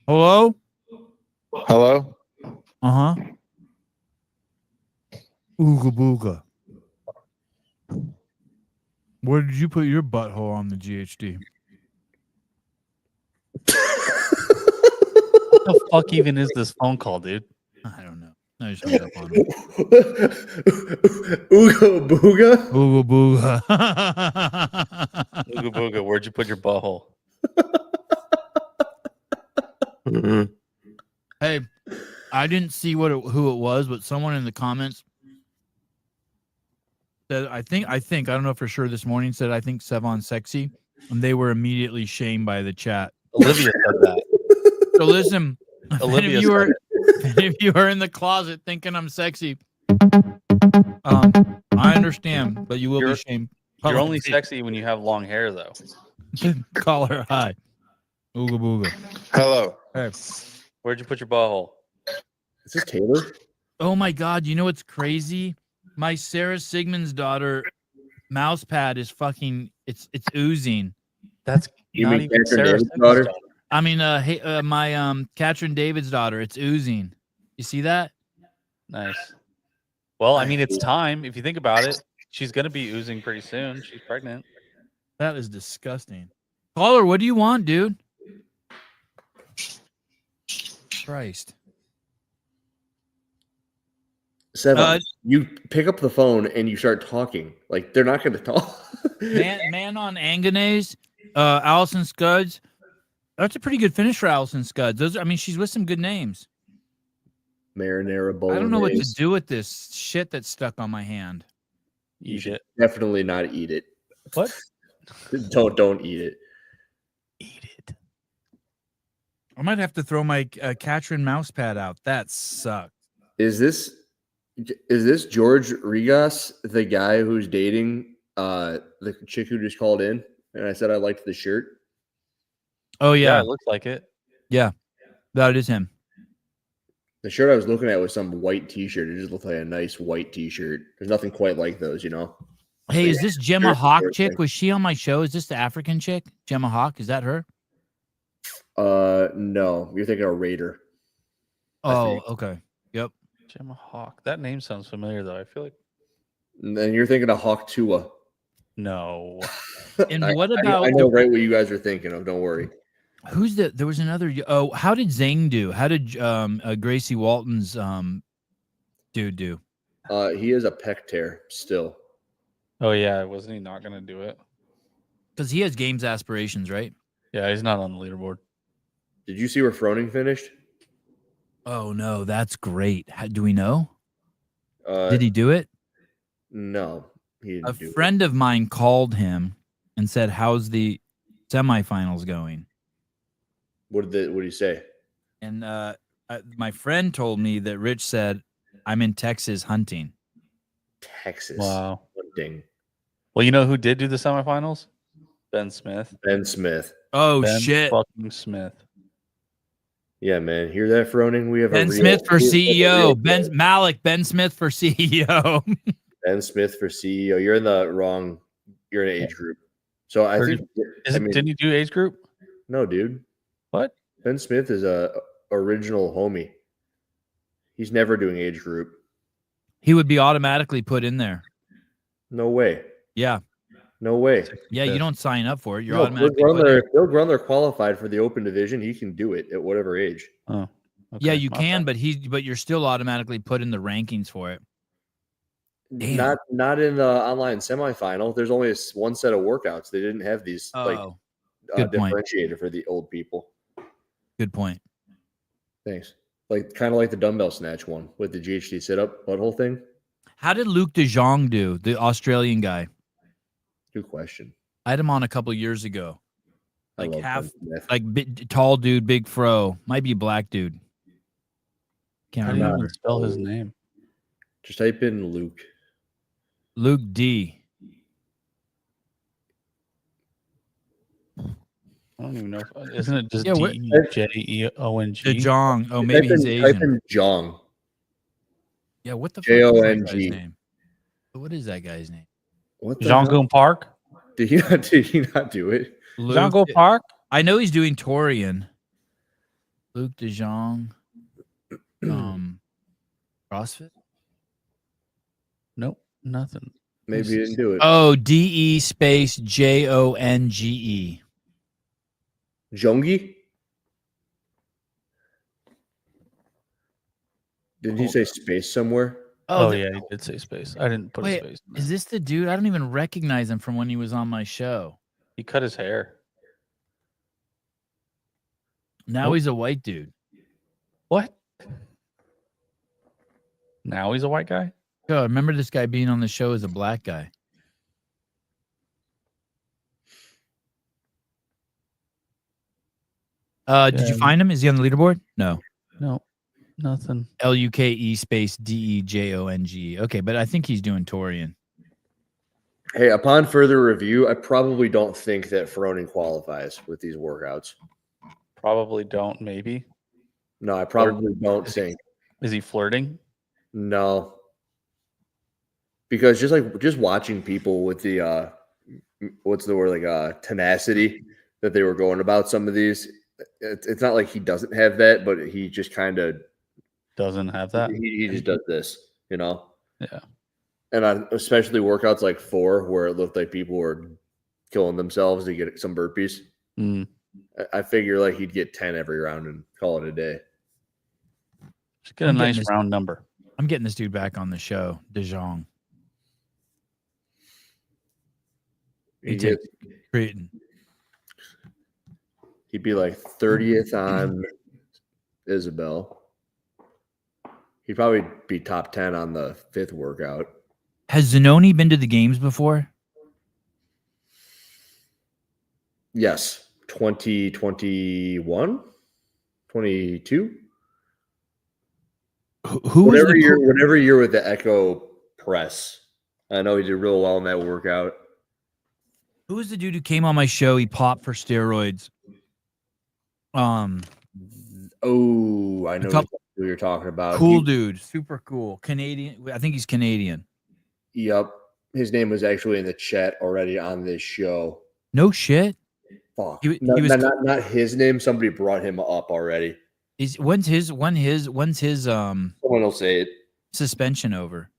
Hello? Hello? Uh-huh. Ooga booga. Where did you put your butthole on the GHD? What the fuck even is this phone call, dude? I don't know. I just hung up on him. Ooga booga? Ooga booga. Ooga booga, where'd you put your butthole? Hey, I didn't see who it was, but someone in the comments said, I don't know for sure this morning, said, I think Sevon's sexy. And they were immediately shamed by the chat. Olivia said that. So listen, Olivia if you are in the closet thinking I'm sexy, I understand, but you will be shamed. You're only sexy when you have long hair, though. Call her hi. Ooga booga. Hello. Hey. Where'd you put your butthole? Is this Taylor? Oh my God! You know what's crazy? My Sarah Sigmund's daughter mouse pad is fucking. It's oozing. That's You not mean even Catherine Sarah David's Sigmund's daughter? daughter. I mean, my Catherine David's daughter. It's oozing. You see that? Nice. Well, I mean, it's time. If you think about it, she's gonna be oozing pretty soon. She's pregnant. That is disgusting. Caller, what do you want, dude? Christ. Seven. You pick up the phone and you start talking. Like they're not going to talk. man on Anganese, Allison Scuds. That's a pretty good finish for Allison Scuds. She's with some good names. Marinara bolognese. I don't know what to do with this shit that's stuck on my hand. You should definitely not eat it. What? Don't eat it. I might have to throw my Catherine mouse pad out. That sucks. Is this George Rigas, the guy who's dating the chick who just called in? And I said I liked the shirt. Oh yeah, it looks like it. Yeah, that is him. The shirt I was looking at was some white T-shirt. It just looked like a nice white T-shirt. There's nothing quite like those, you know. Hey, is this Gemma Hawk chick? Was she on my show? Is this the African chick? Gemma Hawk? Is that her? No, you're thinking of Raider. Oh, okay. Yep. Gemma Hawk. That name sounds familiar, though. I feel like. And then you're thinking of Hawk Tua. No. And what about? I know right what you guys are thinking of. Don't worry. Who's the? There was another. Oh, how did Zhang do? How did Gracie Walton's dude do? He has a pec tear still. Oh yeah, wasn't he not going to do it? Because he has games aspirations, right? Yeah, he's not on the leaderboard. Did you see where Froning finished? Oh no, that's great. Do we know? Did he do it? No, he didn't. A friend of mine called him and said, "How's the semifinals going?" What did he say? And my friend told me that Rich said, "I'm in Texas hunting." Texas. Wow. Hunting. Well, you know who did do the semifinals? Ben Smith. Ben Smith. Oh Ben shit! Fucking Smith. Yeah, man. Hear that, Froning? We have Ben Smith for CEO. Ben Smith for CEO. Ben Smith for CEO. You're in the wrong. You're in an age group. So I think. Didn't you do age group? No, dude. What? Ben Smith is a original homie. He's never doing age group. He would be automatically put in there. No way. Yeah. No way. Yeah, you don't sign up for it. You're No, automatically Bill Grundler qualified for the open division. He can do it at whatever age. Oh. Okay. Yeah, you can, but you're still automatically put in the rankings for it. Damn. Not in the online semifinal. There's only one set of workouts. They didn't have these good point. differentiated for the old people. Good point. Thanks. Kind of like the dumbbell snatch one with the GHD sit up butthole thing. How did Luke De Jong do? The Australian guy. Good question. I had him on a couple years ago. Tall dude, big fro. Might be a black dude. Can't How do you remember. even spell his name? Just type in Luke. Luke D. I don't even know. Isn't it just Yeah, DeJeong? De Jong. Oh, maybe he's Asian. Type in Jong. Yeah, what the fuck is that guy's Jong. name? What is that guy's name? What the Jean hell? Park. Did he not do it? Luke, Jean Park. I know he's doing Torian. Luke De Jong. CrossFit? Nope, nothing. Maybe he didn't do it. Oh, DE space JONGE. Jongi? Didn't he say space somewhere? Oh, yeah, he did say space. I didn't put a Wait, space. is this the dude? I don't even recognize him from when he was on my show. He cut his hair. Now he's a white dude. What? Now he's a white guy? God, remember this guy being on the show as a black guy. Did you find him? Is he on the leaderboard? No. No, nothing. LUKE space DEJONGE. Okay, but I think he's doing Torian. Hey, upon further review, I probably don't think that Froning qualifies with these workouts. Probably don't, maybe. No, I probably don't think. Is he flirting? No. Because just watching people with the what's the word, like tenacity that they were going about some of these, it's not like he doesn't have that, but he just kind of doesn't have that. He just does this, you know? Yeah. And especially workouts like 4 where it looked like people were killing themselves to get some burpees. Mm. I figure like he'd get 10 every round and call it a day. Just get a nice round number. I'm getting this dude back on the show, De Jong. He takes Creighton. He'd be like 30th on Isabel. He'd probably be top 10 on the 5th workout. Has Zanoni been to the games before? Yes. 2021? 22? Who was whatever the year, whatever year with the Echo Press. I know he did real well in that workout. Who was the dude who came on my show? He popped for steroids. Oh, I know who you're talking about. Cool dude, super cool. Canadian. I think he's Canadian. Yep. His name was actually in the chat already on this show. No shit. Fuck. He was not his name. Somebody brought him up already. When's his Someone will say it. suspension over?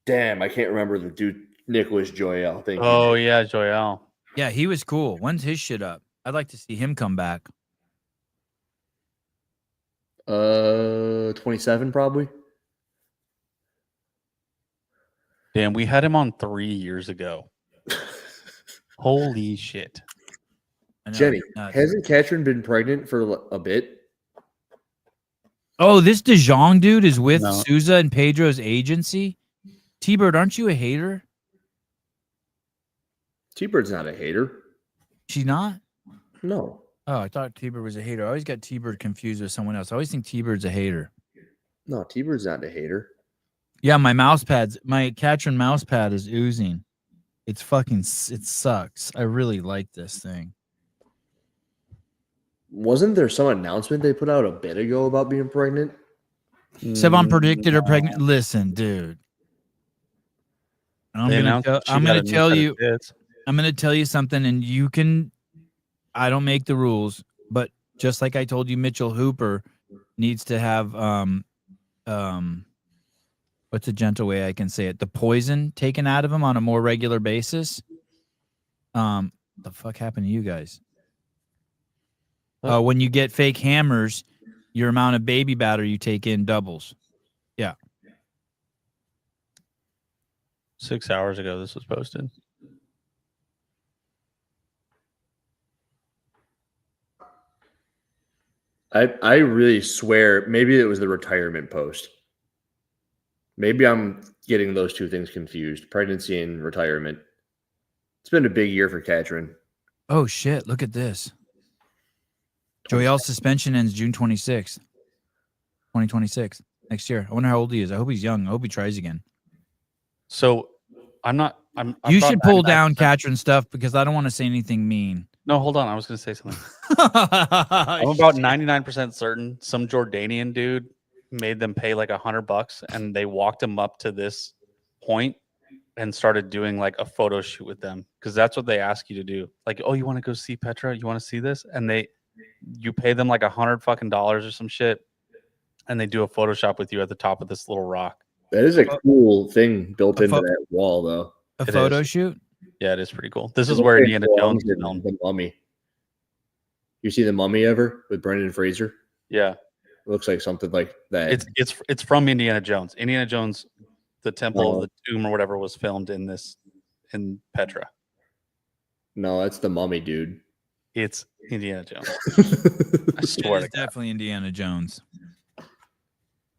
Damn, I can't remember the dude. Nicholas Joyelle. Thank you. Oh, yeah, Joyelle. Yeah, he was cool. When's his shit up? I'd like to see him come back. 27 probably. Damn, we had him on 3 years ago. Holy shit. Jenny, hasn't Katrin been pregnant for a bit? Oh, this De Jong dude is with No. Souza and Pedro's agency. T-Bird, aren't you a hater? T-Bird's not a hater. She's not? No. Oh, I thought T-Bird was a hater. I always got T-Bird confused with someone else. I always think T-Bird's a hater. No, T-Bird's not a hater. Yeah, my Katrin mouse pad is oozing. It sucks. I really like this thing. Wasn't there some announcement they put out a bit ago about being pregnant? Sevan predicted her pregnant. Listen, dude. I'm gonna tell you something, and you can. I don't make the rules, but just like I told you, Mitchell Hooper needs to have what's a gentle way I can say it? The poison taken out of him on a more regular basis. The fuck happened to you guys? When you get fake hammers, your amount of baby batter you take in doubles. Yeah. 6 hours ago, this was posted. I really swear maybe it was the retirement post. Maybe I'm getting those two things confused. Pregnancy and retirement. It's been a big year for Katrin. Oh shit, look at this. Joyelle's suspension ends June 26th. 2026. Next year. I wonder how old he is. I hope he's young. I hope he tries again. So you should pull down Katrin's stuff because I don't want to say anything mean. No, hold on. I was going to say something. I'm about 99% certain some Jordanian dude made them pay like $100, and they walked them up to this point and started doing like a photo shoot with them, because that's what they ask you to do. Like, oh, you want to go see Petra? You want to see this? And you pay them like $100 or some shit, and they do a Photoshop with you at the top of this little rock. That is a cool thing built into that wall, though. A photo shoot? Yeah, it is pretty cool. This is where Indiana Jones filmed. The Mummy. You see The Mummy ever with Brendan Fraser? Yeah. It looks like something like that. It's from Indiana Jones. Indiana Jones, the Temple of the Tomb or whatever, was filmed in Petra. No, that's The Mummy, dude. It's Indiana Jones. I It swear is to God. definitely Indiana Jones.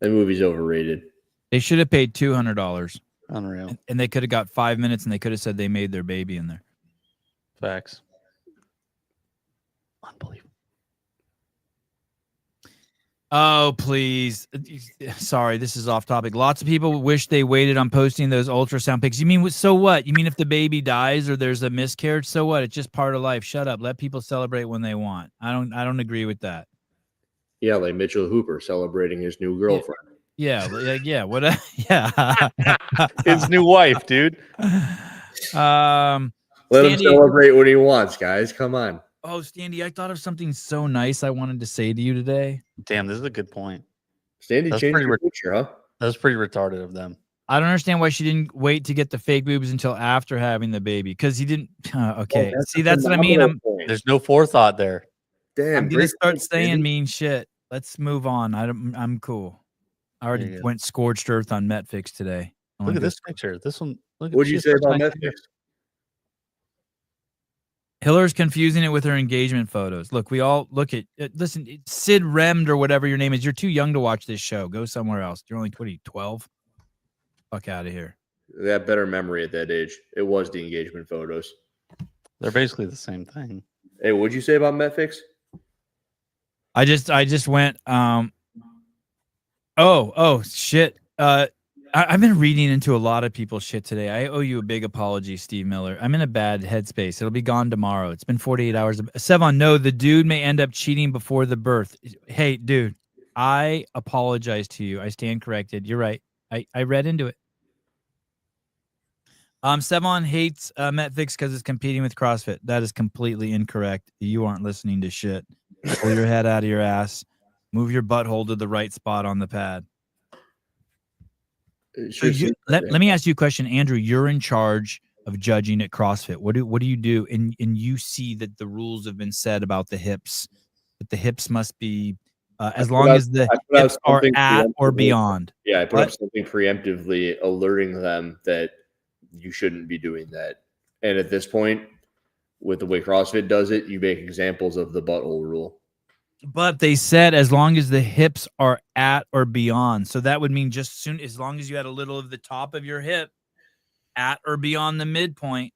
That movie's overrated. They should have paid $200. Unreal. And they could have got 5 minutes, and they could have said they made their baby in there. Facts. Unbelievable. Oh, please. Sorry, this is off topic. Lots of people wish they waited on posting those ultrasound pics. You mean, so what? You mean if the baby dies or there's a miscarriage, so what? It's just part of life. Shut up. Let people celebrate when they want. I don't agree with that. Yeah, like Mitchell Hooper celebrating his new girlfriend. Yeah, yeah. What? Yeah. His new wife, dude. Let him celebrate what he wants, guys. Come on. Oh, Standy, I thought of something so nice I wanted to say to you today. Damn, this is a good point. Standy changed your picture, huh? That was pretty retarded of them. I don't understand why she didn't wait to get the fake boobs until after having the baby. Because he didn't. Okay. Well, See, that's what I mean. There's no forethought there. Damn. I'm gonna start saying mean shit. Let's move on. I'm cool. I already went scorched earth on Netflix today. Look at this picture. This one. Look at What'd you say about Netflix? Hiller's confusing it with her engagement photos. Look, we all look at listen, Sid Remd or whatever your name is. You're too young to watch this show. Go somewhere else. You're only 12. Fuck out of here. They have better memory at that age. It was the engagement photos. They're basically the same thing. Hey, what'd you say about Netflix? I just went oh shit. I've been reading into a lot of people's shit today. I owe you a big apology, Steve Miller. I'm in a bad headspace. It'll be gone tomorrow. It's been 48 hours. Sevon, no, the dude may end up cheating before the birth. Hey, dude, I apologize to you. I stand corrected. You're right. I read into it. Sevon hates Netflix because it's competing with CrossFit. That is completely incorrect. You aren't listening to shit. Pull your head out of your ass. Move your butthole to the right spot on the pad. So let me ask you a question, Andrew. You're in charge of judging at CrossFit. What do you do? And you see that the rules have been set about the hips. That the hips must be as long as the hips are at or beyond. Yeah, I put up something preemptively alerting them that you shouldn't be doing that. And at this point, with the way CrossFit does it, you make examples of the butthole rule. But they said as long as the hips are at or beyond. So that would mean as long as you had a little of the top of your hip at or beyond the midpoint.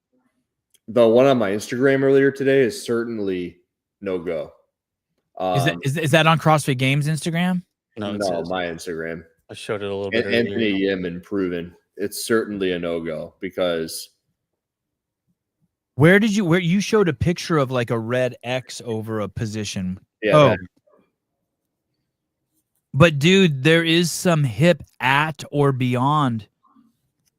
The one on my Instagram earlier today is certainly no go. Is that on CrossFit Games Instagram? No, my Instagram. I showed it a little bit. Anthony Yim and Proven. It's certainly a no go because. Where you showed a picture of like a red X over a position? Yeah. Oh. But dude, there is some hip at or beyond.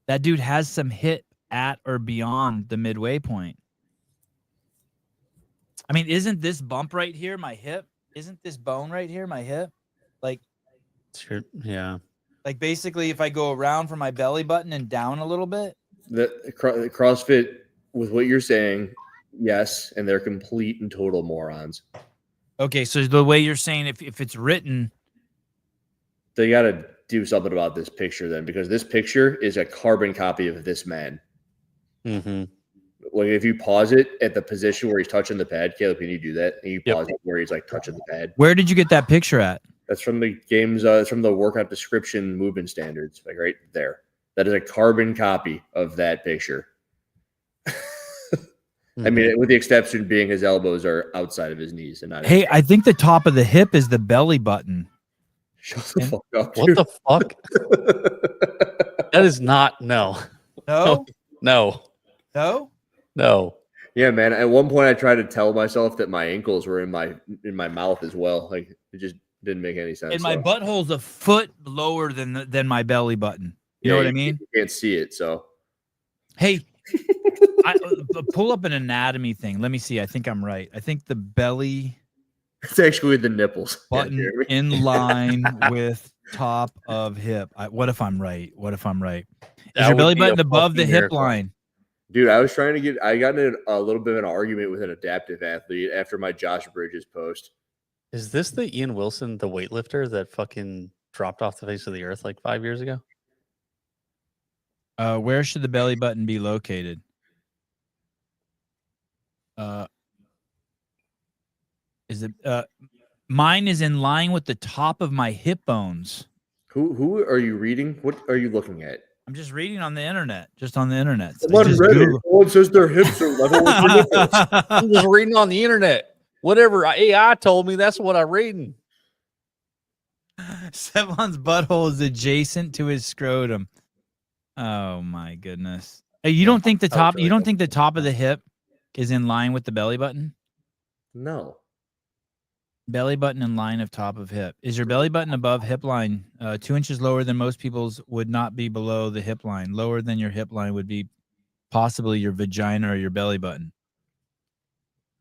That dude has some hip at or beyond the midway point. I mean, isn't this bump right here my hip? Isn't this bone right here my hip? Like, sure, yeah. Like basically, if I go around from my belly button and down a little bit. The CrossFit, with what you're saying, yes, and they're complete and total morons. Okay, so the way you're saying, if it's written, they got to do something about this picture then, because this picture is a carbon copy of this man. Mm-hmm. Like if you pause it at the position where he's touching the pad, Caleb, can you do that? And you pause it where he's like touching the pad. Where did you get that picture at? That's from the games. It's from the workout description movement standards, like right there. That is a carbon copy of that picture. I mean, with the exception being his elbows are outside of his knees and not. Hey, I think the top of the hip is the belly button. Shut the fuck up. What the fuck? That is not no. No. No. No. No. Yeah, man. At one point, I tried to tell myself that my ankles were in my mouth as well. Like it just Didn't make any sense. And my butthole's a foot lower than my belly button. You know what I mean? You can't see it, so. Hey, pull up an anatomy thing. Let me see. I think I'm right. I think the belly. It's actually the nipples. Button in line with top of hip. What if I'm right? Is your belly button above the hip line? Dude, I got in a little bit of an argument with an adaptive athlete after my Josh Bridges post. Is this the Ian Wilson, the weightlifter that fucking dropped off the face of the earth like 5 years ago? Where should the belly button be located? Is it mine is in line with the top of my hip bones. Who are you reading? What are you looking at? I'm just reading on the internet. Just on the internet. I'm on Reddit. Oh, it says their hips are level with your nipples. I'm just reading on the internet. Whatever AI told me, that's what I'm reading. Sevon's butthole is adjacent to his scrotum. Oh my goodness. Hey, you don't think the top of the hip is in line with the belly button? No. Belly button in line of top of hip. Is your belly button above hip line? 2 inches lower than most people's would not be below the hip line. Lower than your hip line would be possibly your vagina or your belly button.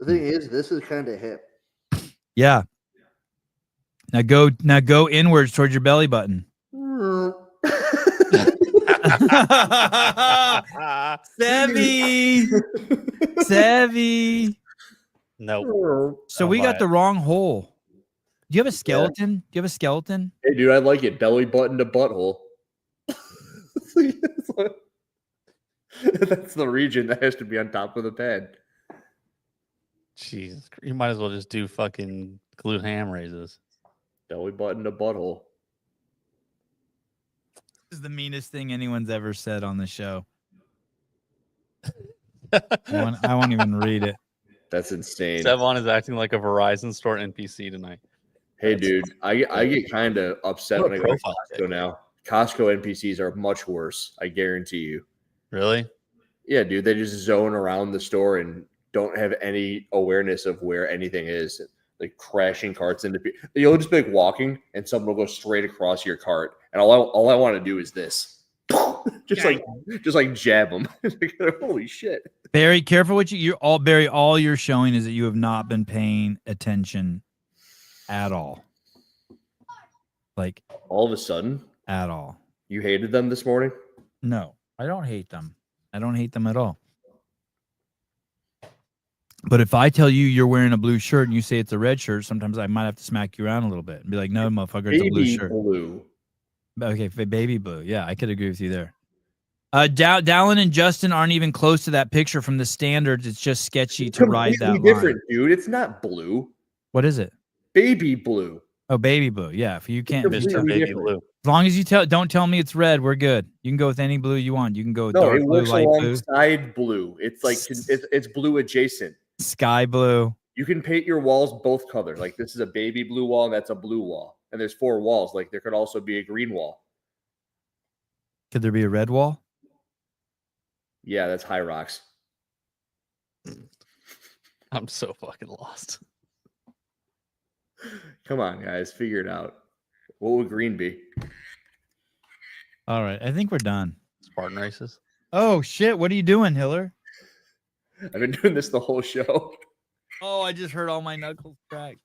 The thing is, this is kind of hip. Yeah. Now go inwards towards your belly button. Sevy. No. So we got the wrong hole. Do you have a skeleton? Do you have a skeleton? Hey, dude, I like it. Belly button to butthole. That's the region that has to be on top of the pad. Jesus, you might as well just do fucking glute ham raises. Belly button to butthole. This is the meanest thing anyone's ever said on the show. I won't even read it. That's insane. Sevon is acting like a Verizon store NPC tonight. Hey, dude, I get kind of upset when I go to Costco now. Costco NPCs are much worse. I guarantee you. Really? Yeah, dude. They just zone around the store and don't have any awareness of where anything is. Like crashing carts into people. You'll just be like walking and someone will go straight across your cart. And all I want to do is this. just like jab them. Holy shit. Barry, careful what Barry, all you're showing is that you have not been paying attention at all. Like all of a sudden? At all. You hated them this morning? No, I don't hate them. I don't hate them at all. But if I tell you you're wearing a blue shirt and you say it's a red shirt, sometimes I might have to smack you around a little bit and be like, no, motherfucker, it's a blue shirt. Blue. Okay, baby blue. Yeah, I could agree with you there. Dallin and Justin aren't even close to that picture from the standards. It's just sketchy to ride that line. Different, dude. It's not blue. What is it? Baby blue. Oh, baby blue. Yeah, if you can't, Mr. Baby Blue. As long as you don't tell me it's red, we're good. You can go with any blue you want. You can go with dark blue, light blue. Alongside blue. It's like it's blue adjacent. Sky blue. You can paint your walls both colors. Like this is a baby blue wall and that's a blue wall. And there's 4 walls. Like there could also be a green wall. Could there be a red wall? Yeah, that's High Rocks. I'm so fucking lost. Come on, guys, figure it out. What would green be? All right, I think we're done. Spartan races. Oh shit! What are you doing, Hiller? I've been doing this the whole show. Oh, I just heard all my knuckles crack.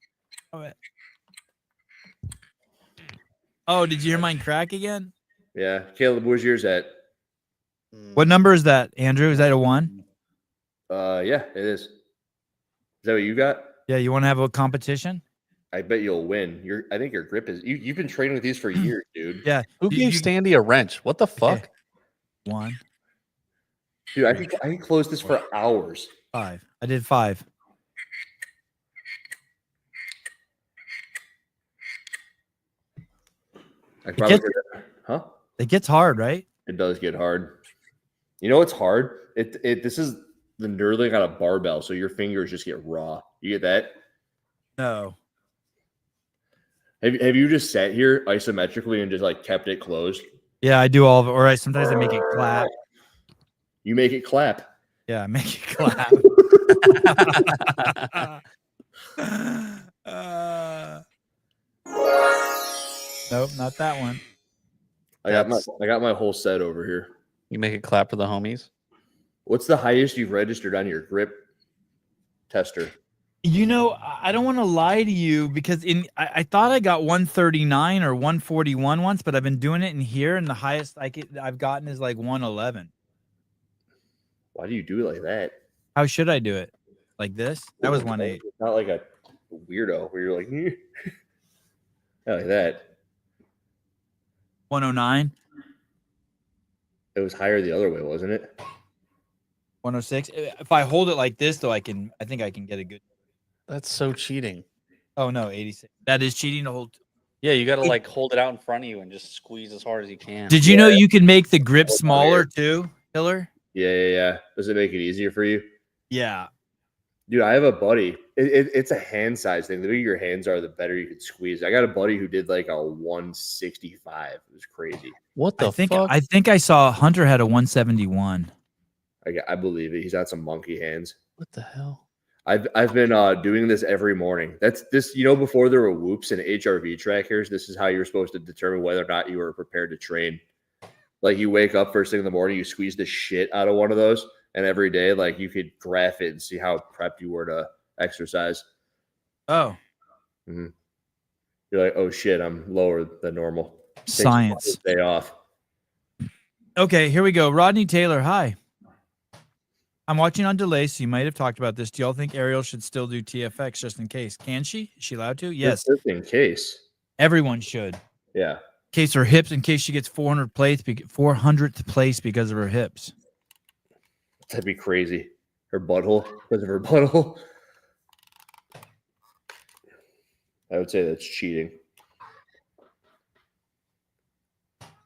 Oh, did you hear mine crack again? Yeah, Caleb, where's yours at? What number is that, Andrew? Is that a 1? Yeah, it is. Is that what you got? Yeah, you want to have a competition? I bet you'll win. I think your grip is. You've been training with these for years, dude. Yeah. Who gave Standy a wrench? What the fuck? Okay. 1. Dude, I can close this for hours. 5. I did 5. It gets hard, right? It does get hard. You know what's hard? This is the knurling on a barbell, so your fingers just get raw. You get that? No. Have you just sat here isometrically and just like kept it closed? Yeah, I do all of it. Or sometimes I make it clap. You make it clap. Yeah, I make it clap. Nope, not that one. I got my whole set over here. You make a clap for the homies. What's the highest you've registered on your grip tester? You know, I don't want to lie to you because I thought I got 139 or 141 once, but I've been doing it in here, and the highest I've gotten is like 111. Why do you do it like that? How should I do it? Like this? That was 1.8. Not like a weirdo where you're like, not like that. 109. It was higher the other way, wasn't it? 106. If I hold it like this, though, I think I can get a good. That's so cheating. Oh no, 86. That is cheating to hold. Yeah, you got to like hold it out in front of you and just squeeze as hard as you can. Did you know you can make the grip smaller too, Hiller? Yeah. Does it make it easier for you? Yeah. Dude, I have a buddy. It's a hand size thing. The bigger your hands are, the better you can squeeze. I got a buddy who did like a 165. It was crazy. What the fuck? I think I saw Hunter had a 171. I believe it. He's got some monkey hands. What the hell? I've been doing this every morning. That's this, before there were whoops and HRV trackers, this is how you're supposed to determine whether or not you were prepared to train. Like you wake up first thing in the morning, you squeeze the shit out of one of those, and every day, like you could graph it and see how prepped you were to exercise. Oh. Mm-hmm. You're like, oh shit, I'm lower than normal. Science. Day off. Okay, here we go. Rodney Taylor, hi. I'm watching on delay, so you might have talked about this. Do y'all think Ariel should still do TFX just in case? Can she? Is she allowed to? Yes. Just in case. Everyone should. Yeah. In case her hips, in case she gets 400th place because of her hips. That'd be crazy. Her butthole, because of her butthole. I would say that's cheating.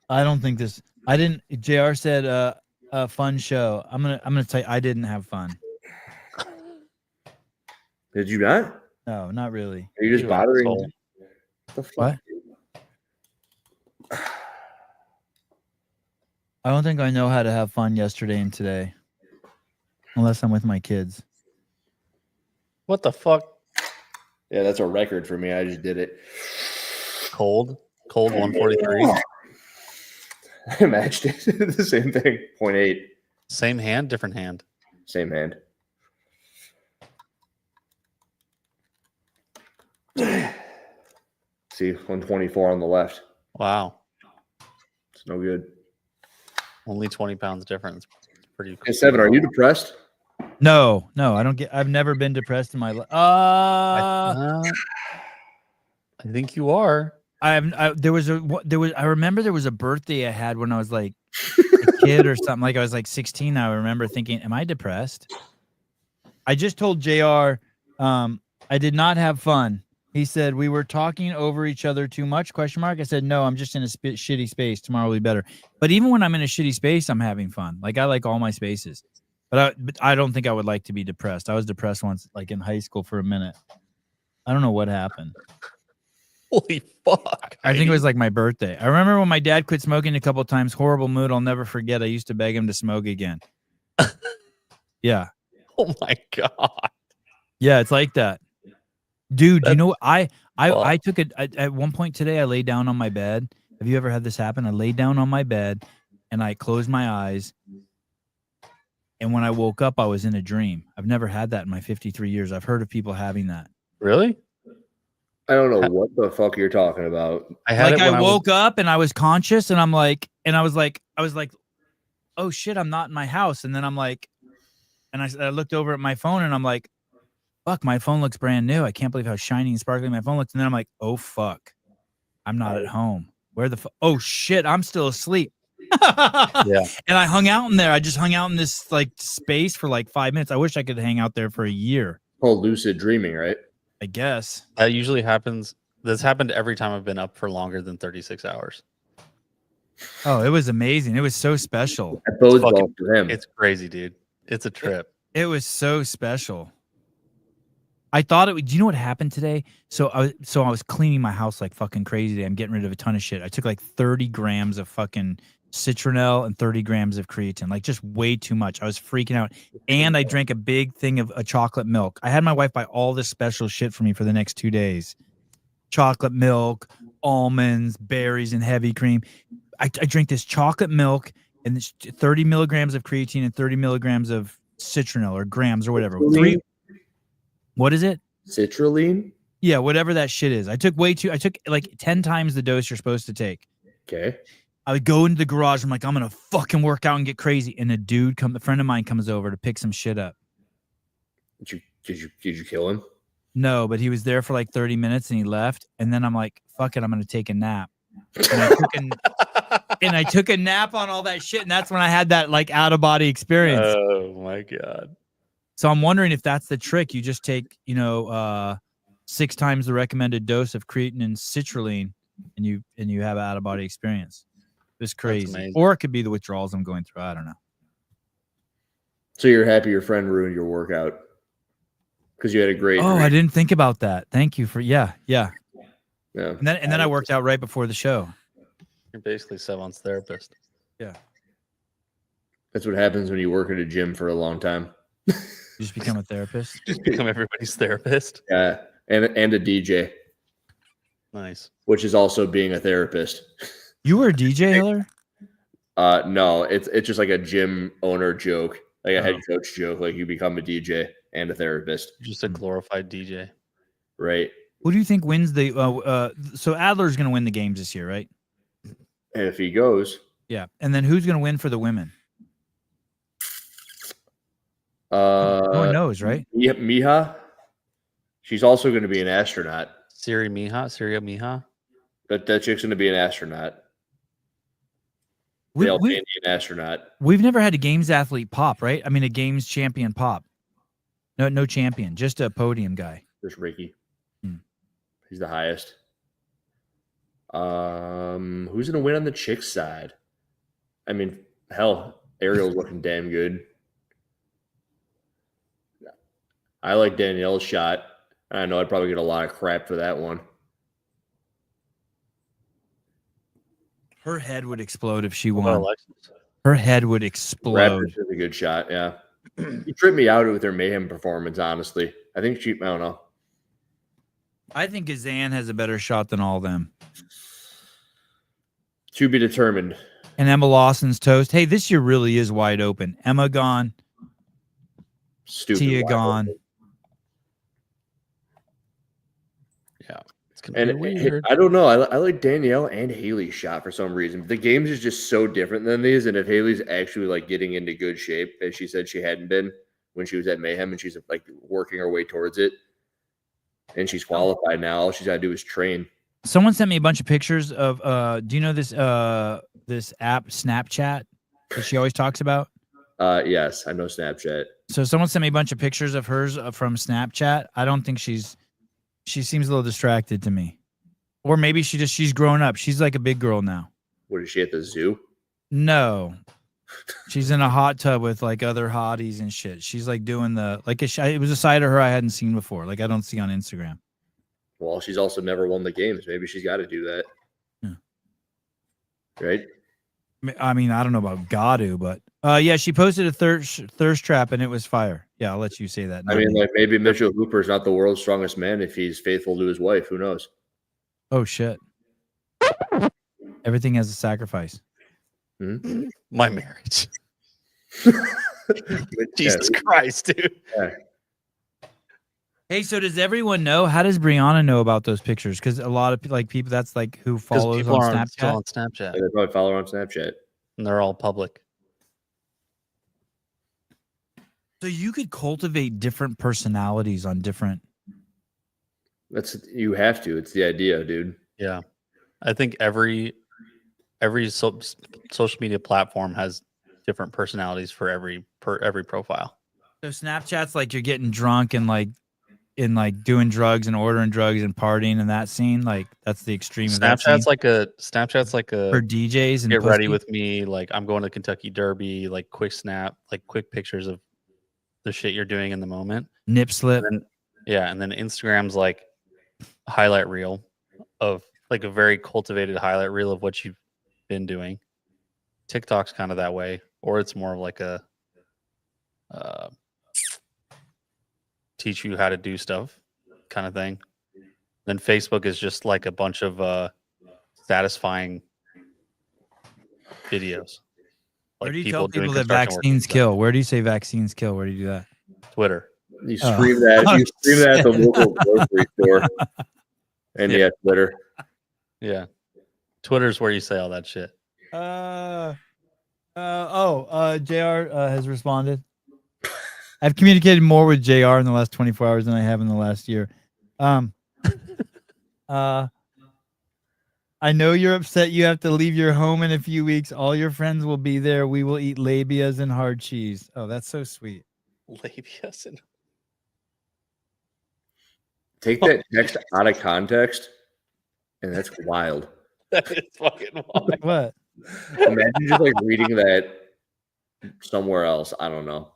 I don't think this. I didn't. JR said a fun show. I'm gonna tell you, I didn't have fun. Did you not? No, not really. Are you just bothering? What the fuck? What? I don't think I know how to have fun yesterday and today, unless I'm with my kids. What the fuck? Yeah, that's a record for me. I just did it. Cold 143. I matched it. The same thing. 0.8. Same hand, different hand. Same hand. See, 124 on the left. Wow. It's no good. Only 20 pounds difference. It's pretty cool. Hey, Seven, are you depressed? No, I don't get. I've never been depressed in my life. I think you are. I remember there was a birthday I had when I was like a kid or something. Like I was like 16. I remember thinking, am I depressed? I just told JR, I did not have fun. He said, we were talking over each other too much, ? I said, no, I'm just in a shitty space. Tomorrow will be better. But even when I'm in a shitty space, I'm having fun. Like I like all my spaces, but I don't think I would like to be depressed. I was depressed once, like in high school for a minute. I don't know what happened. Holy fuck. I think it was like my birthday. I remember when my dad quit smoking a couple of times. Horrible mood. I'll never forget. I used to beg him to smoke again. Yeah. Oh my God. Yeah, it's like that. Dude, you know, I took it at one point today. I laid down on my bed. Have you ever had this happen? I laid down on my bed and I closed my eyes. And when I woke up, I was in a dream. I've never had that in my 53 years. I've heard of people having that. Really? I don't know what the fuck you're talking about. I woke up and I was conscious and I was like, oh shit, I'm not in my house. And then I'm like, and I looked over at my phone and I'm like, fuck, my phone looks brand new. I can't believe how shiny and sparkly my phone looks. And then I'm like, oh fuck, I'm not at home. Where the fuck? Oh shit, I'm still asleep. Yeah. And I hung out in there. I just hung out in this like space for like 5 minutes. I wish I could hang out there for a year. Called lucid dreaming, right? I guess. That usually happens. This happened every time I've been up for longer than 36 hours. Oh, it was amazing. It was so special. That bodes well for him. It's crazy, dude. It's a trip. It was so special. I thought it would. Do you know what happened today? So I was cleaning my house like fucking crazy today. I'm getting rid of a ton of shit. I took like 30 grams of fucking citronelle and 30 grams of creatine, like just way too much. I was freaking out. And I drank a big thing of a chocolate milk. I had my wife buy all this special shit for me for the next 2 days. Chocolate milk, almonds, berries, and heavy cream. I drink this chocolate milk and this 30 milligrams of creatine and 30 milligrams of citronelle or grams or whatever. What is it? Citrulline? Yeah, whatever that shit is. I took like 10 times the dose you're supposed to take. Okay. I would go into the garage. I'm like, I'm gonna fucking work out and get crazy. And a friend of mine comes over to pick some shit up. Did you kill him? No, but he was there for like 30 minutes and he left. And then I'm like, fuck it, I'm gonna take a nap. And I took a nap on all that shit, and that's when I had that like out of body experience. Oh my God. So I'm wondering if that's the trick. You just take, 6 times the recommended dose of creatine and citrulline, and you have out of body experience. It's crazy. Or it could be the withdrawals I'm going through. I don't know. So you're happy your friend ruined your workout because you had a great. Oh, I didn't think about that. Thank you for yeah. Yeah. And then I worked out right before the show. You're basically Sevon's therapist. Yeah. That's what happens when you work at a gym for a long time. You just become a therapist. Just become everybody's therapist. Yeah, and a DJ. Nice. Which is also being a therapist. You were a DJ, Hiller? No, it's just like a gym owner joke, like a head coach joke. Like you become a DJ and a therapist. Just a glorified DJ. Right. Who do you think wins the? So Adler's going to win the games this year, right? And if he goes, yeah. And then who's going to win for the women? No one knows, right? Miha. She's also going to be an astronaut. Syria Miha. That chick's going to be an astronaut. The Albanian astronaut. We've never had a games athlete pop, right? I mean, a games champion pop. No champion, just a podium guy. There's Ricky. He's the highest. Who's going to win on the chicks side? I mean, hell, Ariel's looking damn good. I like Danielle's shot. I know I'd probably get a lot of crap for that one. Her head would explode if she won. Her head would explode. Raptors is a good shot, yeah. She tripped me out with her mayhem performance, honestly. I don't know. I think Gazan has a better shot than all of them. To be determined. And Emma Lawson's toast. Hey, this year really is wide open. Emma gone. Stupid. Tia gone. Open. Yeah. It's gonna be weird. I don't know. I like Danielle and Haley's shot for some reason. The games is just so different than these. And if Haley's actually like getting into good shape, as she said she hadn't been when she was at Mayhem, and she's like working her way towards it, and she's qualified now, all she's got to do is train. Someone sent me a bunch of pictures of do you know this this app Snapchat that she always talks about? Yes, I know Snapchat. So someone sent me a bunch of pictures of hers from Snapchat. I don't think she seems a little distracted to me. Or maybe she's grown up. She's like a big girl now. What, is she at the zoo? No. She's in a hot tub with like other hotties and shit. She's like doing it was a side of her I hadn't seen before. Like I don't see on Instagram. Well, she's also never won the games. Maybe she's got to do that. Yeah. Right? I mean, I don't know about Gadu, but yeah, she posted a thirst trap and it was fire. Yeah, I'll let you say that. I mean, like maybe Mitchell Hooper's not the world's strongest man if he's faithful to his wife. Who knows? Oh shit! Everything has a sacrifice. Mm-hmm. My marriage. Jesus Christ, dude. Yeah. Hey, so does everyone know? How does Brianna know about those pictures? Because a lot of people, that's like who follows on Snapchat. On Snapchat. Yeah, they probably follow her on Snapchat, and they're all public. So you could cultivate different personalities on different. You have to. It's the idea, dude. Yeah, I think every social media platform has different personalities for every profile. So Snapchat's like you're getting drunk and like doing drugs and ordering drugs and partying in that scene. Like that's the extreme. Snapchat's like a for DJs and get ready with me. Like I'm going to Kentucky Derby. Like quick snap, like quick pictures of the shit you're doing in the moment. Nip slip. And then Instagram's like a highlight reel of like a very cultivated highlight reel of what you've been doing. TikTok's kind of that way, or it's more of like a teach you how to do stuff kind of thing. Then Facebook is just like a bunch of satisfying videos. Where Like do you tell people doing that construction work and vaccines stuff. kill? Where do you say vaccines kill? Where do you do that? Twitter. You scream that. Oh, You scream that at the shit. local grocery store. And yeah, Twitter. Yeah. Twitter's where you say all that shit. JR has responded. I've communicated more with JR in the last 24 hours than I have in the last year. I know you're upset you have to leave your home in a few weeks. All your friends will be there. We will eat labias and hard cheese. Oh, that's so sweet. Labias and Take that text out of context, and that's wild. that is fucking wild. What? Imagine just like reading that somewhere else. I don't know.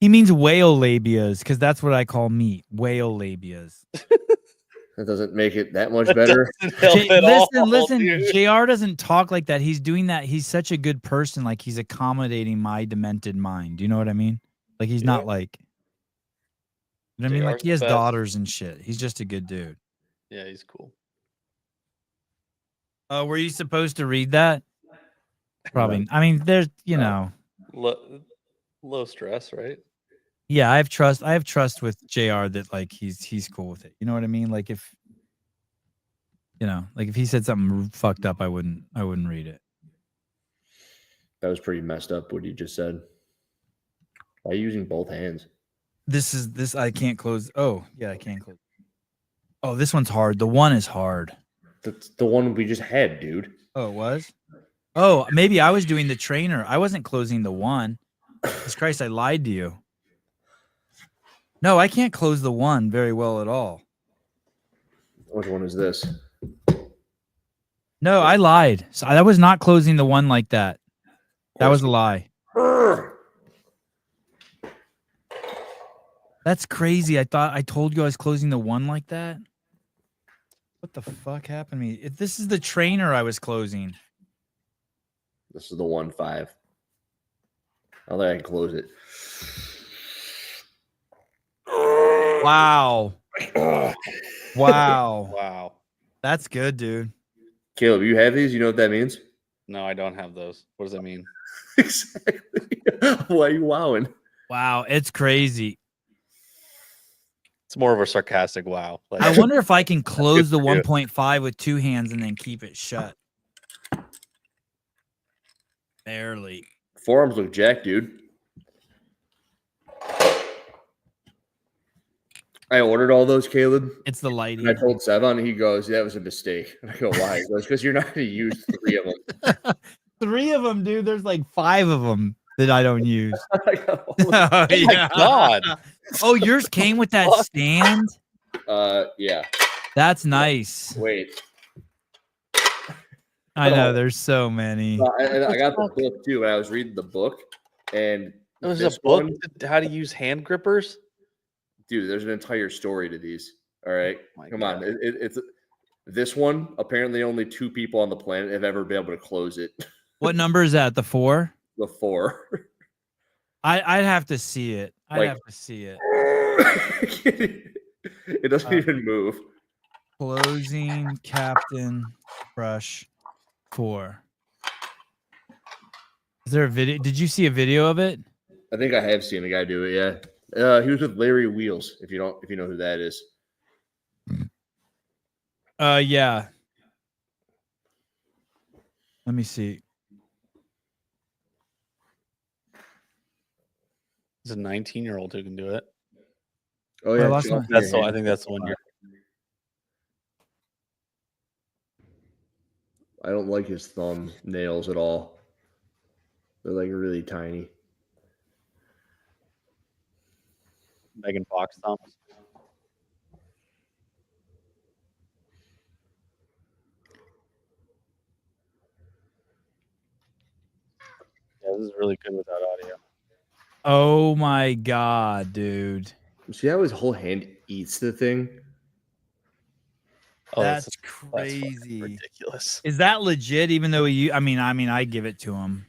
He means whale labias because that's what I call meat. Whale labias. That doesn't make it that much better. Listen. JR doesn't talk like that. He's doing that. He's such a good person. Like he's accommodating my demented mind. Do you know what I mean? Like he's not like, you know what I mean? Like he has daughters and shit. He's just a good dude. Yeah, he's cool. Were you supposed to read that? Probably. I mean, there's, you know. Low stress, right? Yeah, I have trust with JR that like he's cool with it. You know what I mean? Like if like if he said something fucked up, I wouldn't read it. That was pretty messed up what you just said. Why are you using both hands? This I can't close. Oh, yeah, I can't close. Oh, this one's hard. The one is hard. That's the one we just had, dude. Oh, it was? Oh, maybe I was doing the trainer. I wasn't closing the one. Jesus Christ, I lied to you. No, I can't close the one very well at all. Which one is this? No, I lied. So I was not closing the one like that. That was a lie. That's crazy. I thought I told you I was closing the one like that. What the fuck happened to me? This is the trainer I was closing. This is the 1.5. I'll let I can close it. Wow. Wow. Wow. That's good, dude. Caleb, you have these? You know what that means? No, I don't have those. What does that mean? Exactly. Why are you wowing? Wow, it's crazy. It's more of a sarcastic wow. Like, I wonder if I can close the 1.5 with two hands and then keep it shut. Barely. Forearms look jacked, dude. I ordered all those, Caleb. It's the lighting. And I told Sevon, he goes, that was a mistake. And I go, why? He goes, because you're not going to use 3 of them. 3 of them, dude. There's like 5 of them that I don't use. oh my God. Oh, yours came with that stand? Yeah. That's nice. Wait. I know there's so many. I got the book too. When I was reading the book, and It was a book to how to use hand grippers. Dude, there's an entire story to these. All right, come God. on. It's this one. Apparently, only 2 people on the planet have ever been able to close it. What number is that? The 4? The 4. I'd have to see it. I'd have to see it. It doesn't even move. Closing Captain Crush 4. Is there a video? Did you see a video of it? I think I have seen a guy do it. Yeah, he was with Larry Wheels. If you know who that is. Yeah. Let me see. It's a 19-year-old who can do it. Oh yeah, I lost my- I think that's the one you're. I don't like his thumb nails at all. They're like really tiny. Megan Fox thumbs. Yeah, this is really good without audio. Oh my God, dude. See how his whole hand eats the thing? Oh, That's fucking crazy. ridiculous. Is that legit? Even though I mean, I give it to him.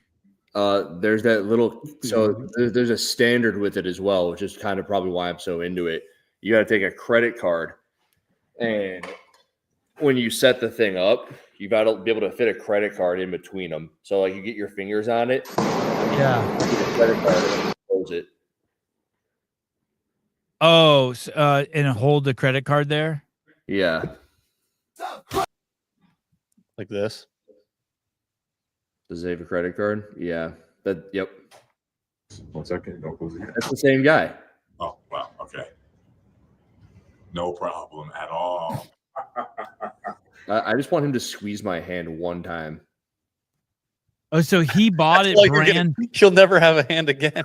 There's that little. So there's a standard with it as well, which is kind of probably why I'm so into it. You got to take a credit card, and when you set the thing up, you got to be able to fit a credit card in between them. So like you get your fingers on it. Yeah. Get a credit card and close it. Oh, and hold the credit card there. Yeah. Like this. Does he have a credit card? Yeah. Yep. 1 second. Don't close it. That's the same guy. Oh, wow. Okay. No problem at all. I just want him to squeeze my hand one time. Oh, so he bought it brand. He'll never have a hand again.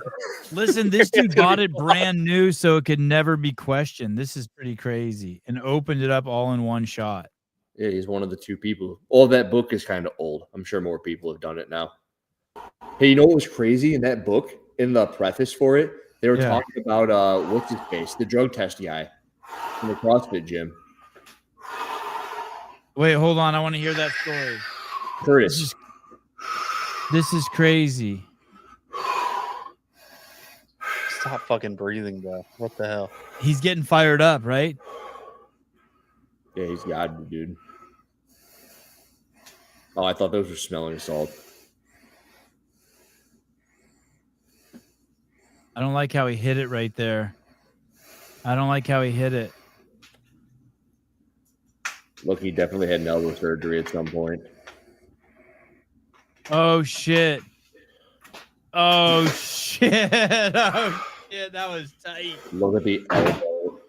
Listen, this dude bought it brand new so it could never be questioned. This is pretty crazy, and opened it up all in one shot. Yeah, he's one of the 2 people. Oh, that book is kind of old. I'm sure more people have done it now. Hey, you know what was crazy in that book? In the preface for it, they were talking about what's his face, the drug test guy in the CrossFit gym. Wait, hold on. I want to hear that story. Curtis. This is crazy. Stop fucking breathing, bro. What the hell? He's getting fired up, right? Yeah, he's got me, dude. Oh, I thought those were smelling salt. I don't like how he hit it right there. I don't like how he hit it. Look, he definitely had an elbow surgery at some point. Oh, shit. Oh, shit. Oh, shit. That was tight. Look at the elbow.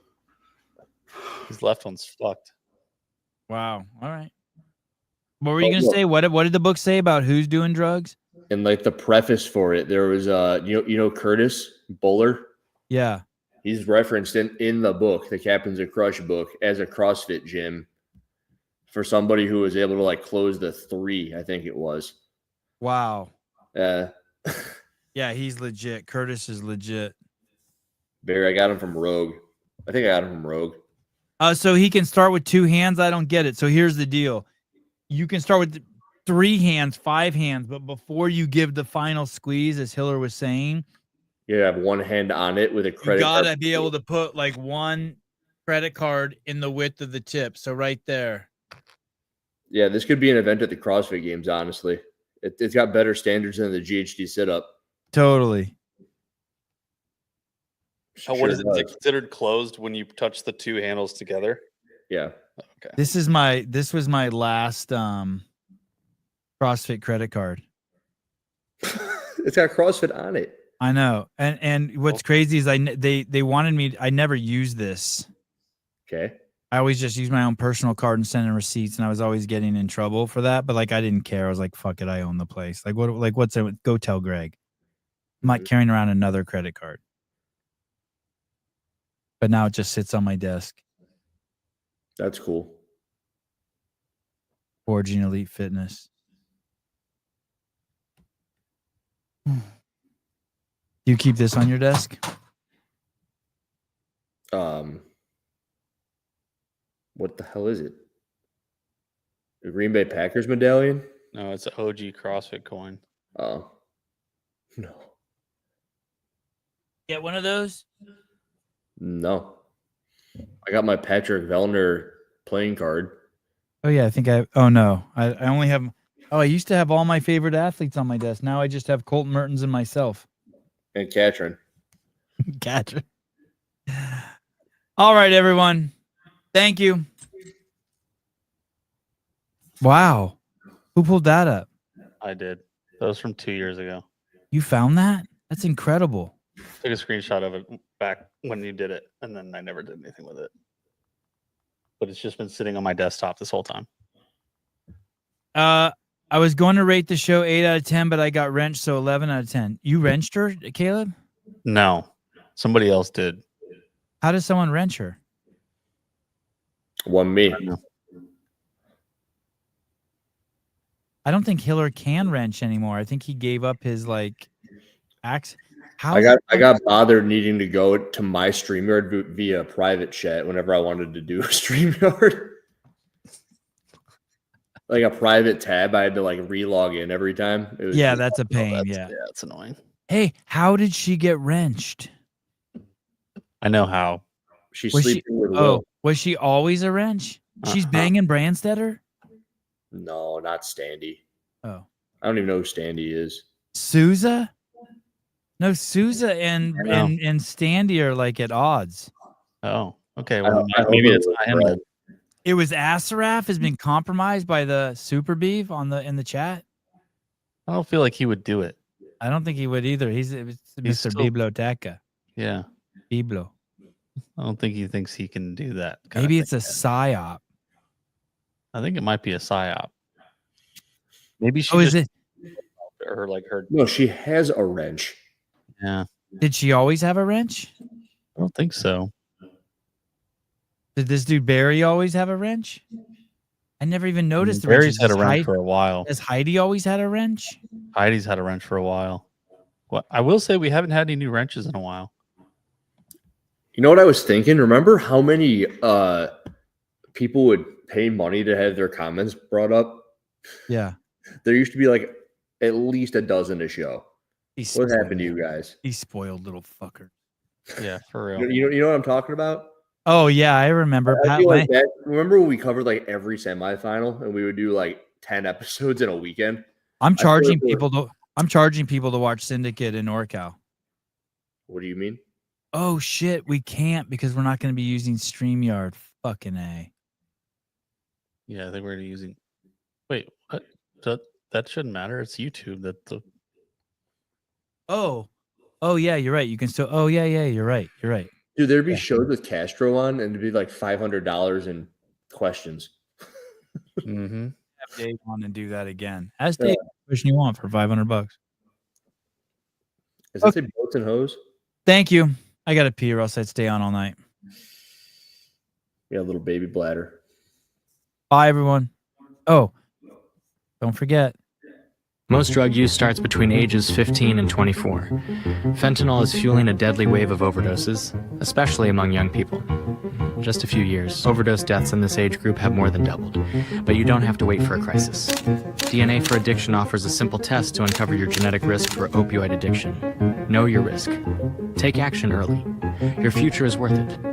His left one's fucked. Wow. All right. What were you going to say? What did the book say about who's doing drugs? And like the preface for it, there was you know Curtis Bowler? Yeah. He's referenced in the book, the Captains of Crush book, as a CrossFit gym for somebody who was able to like close the 3, I think it was. Wow. Yeah, he's legit. Curtis is legit. Barry, I got him from Rogue. I think I got him from Rogue. So he can start with 2 hands. I don't get it. So here's the deal. You can start with 3 hands, 5 hands, but before you give the final squeeze, as Hiller was saying, You have one hand on it with a credit you card. gotta be able to put like one credit card in the width of the tip. So right there. Yeah, this could be an event at the CrossFit Games, honestly. It's got better standards than the GHD sit-up. Totally. Oh, what is it? Is it considered closed when you touch the 2 handles together? Yeah. Okay. This was my last CrossFit credit card. It's got CrossFit on it. I know. And what's crazy is they wanted me, I never used this. Okay. I always just use my own personal card and send in receipts, and I was always getting in trouble for that. But like, I didn't care. I was like, "Fuck it, I own the place." Like, what's it? Go tell Greg. I'm not carrying around another credit card. But now it just sits on my desk. That's cool. Forging Elite Fitness. Do you keep this on your desk? What the hell is it? The Green Bay Packers medallion? No, it's an OG CrossFit coin. Oh. No. Get one of those? No. I got my Patrick Vellner playing card. Oh yeah, I think oh no. I only have I used to have all my favorite athletes on my desk. Now I just have Colton Mertens and myself. And Katrin. Katrin. All right, everyone. Thank you. Wow. Who pulled that up? I did. That was from 2 years ago. You found that? That's incredible. Took a screenshot of it back when you did it, and then I never did anything with it. But it's just been sitting on my desktop this whole time. I was going to rate the show 8 out of 10, but I got wrenched, so 11 out of 10. You wrenched her, Caleb? No. Somebody else did. How does someone wrench her? One me. I don't think Hiller can wrench anymore. I think he gave up his axe. How I got bothered needing to go to my StreamYard via private chat whenever I wanted to do a StreamYard. Like a private tab, I had to re-log in every time. It was that's a pain. Yeah, it's annoying. Hey, how did she get wrenched? I know how. She's sleeping with Will. Was she always a wrench? She's banging Brandstetter? No, not Standy. Oh, I don't even know who Standy is. Souza? No, Souza and I know. and Standy are like at odds. Oh, okay. I Well, hope maybe it it's was not him Brad. then. It was Asaraf has been compromised by the Super Beef in the chat. I don't feel like he would do it. I don't think he would either. It's Mr. still- Biblioteca. Yeah. Biblo. I don't think he thinks he can do that. Maybe it's a psyop. I think it might be a psyop. Maybe she Oh, is just it? or like her. No, she has a wrench. Yeah. Did she always have a wrench? I don't think so. Did this dude Barry always have a wrench? I never even noticed the Barry's wrenches. had a wrench Heidi, for a while. has Heidi always had a wrench? Heidi's had a wrench for a while. Well, I will say we haven't had any new wrenches in a while. You know what I was thinking? Remember how many people would pay money to have their comments brought up? Yeah. There used to be like at least a dozen a show. What happened to you guys? He spoiled little fucker. Yeah, for real. You know what I'm talking about? Oh yeah, I remember. I Pat feel like Lang- that. Remember when we covered like every semifinal and we would do like 10 episodes in a weekend? I'm I feel charging like we're- people to watch Syndicate in NorCal. What do you mean? Oh shit, we can't because we're not going to be using StreamYard. Fucking A. Yeah, they were using. Wait, what? That shouldn't matter. It's YouTube. Oh yeah, you're right. You can still. Oh yeah, you're right. You're right. Dude, there'd be shows with Castro on and it'd be like $500 in questions. Mm-hmm. Have Dave on and do that again. Ask Dave what question you want for $500. Is it say boats and hose? Thank you. I got to pee or else I'd stay on all night. Yeah, a little baby bladder. Bye everyone. Oh, don't forget. Most drug use starts between ages 15 and 24. Fentanyl is fueling a deadly wave of overdoses, especially among young people. In just a few years, overdose deaths in this age group have more than doubled. But you don't have to wait for a crisis. DNA for Addiction offers a simple test to uncover your genetic risk for opioid addiction. Know your risk. Take action early. Your future is worth it.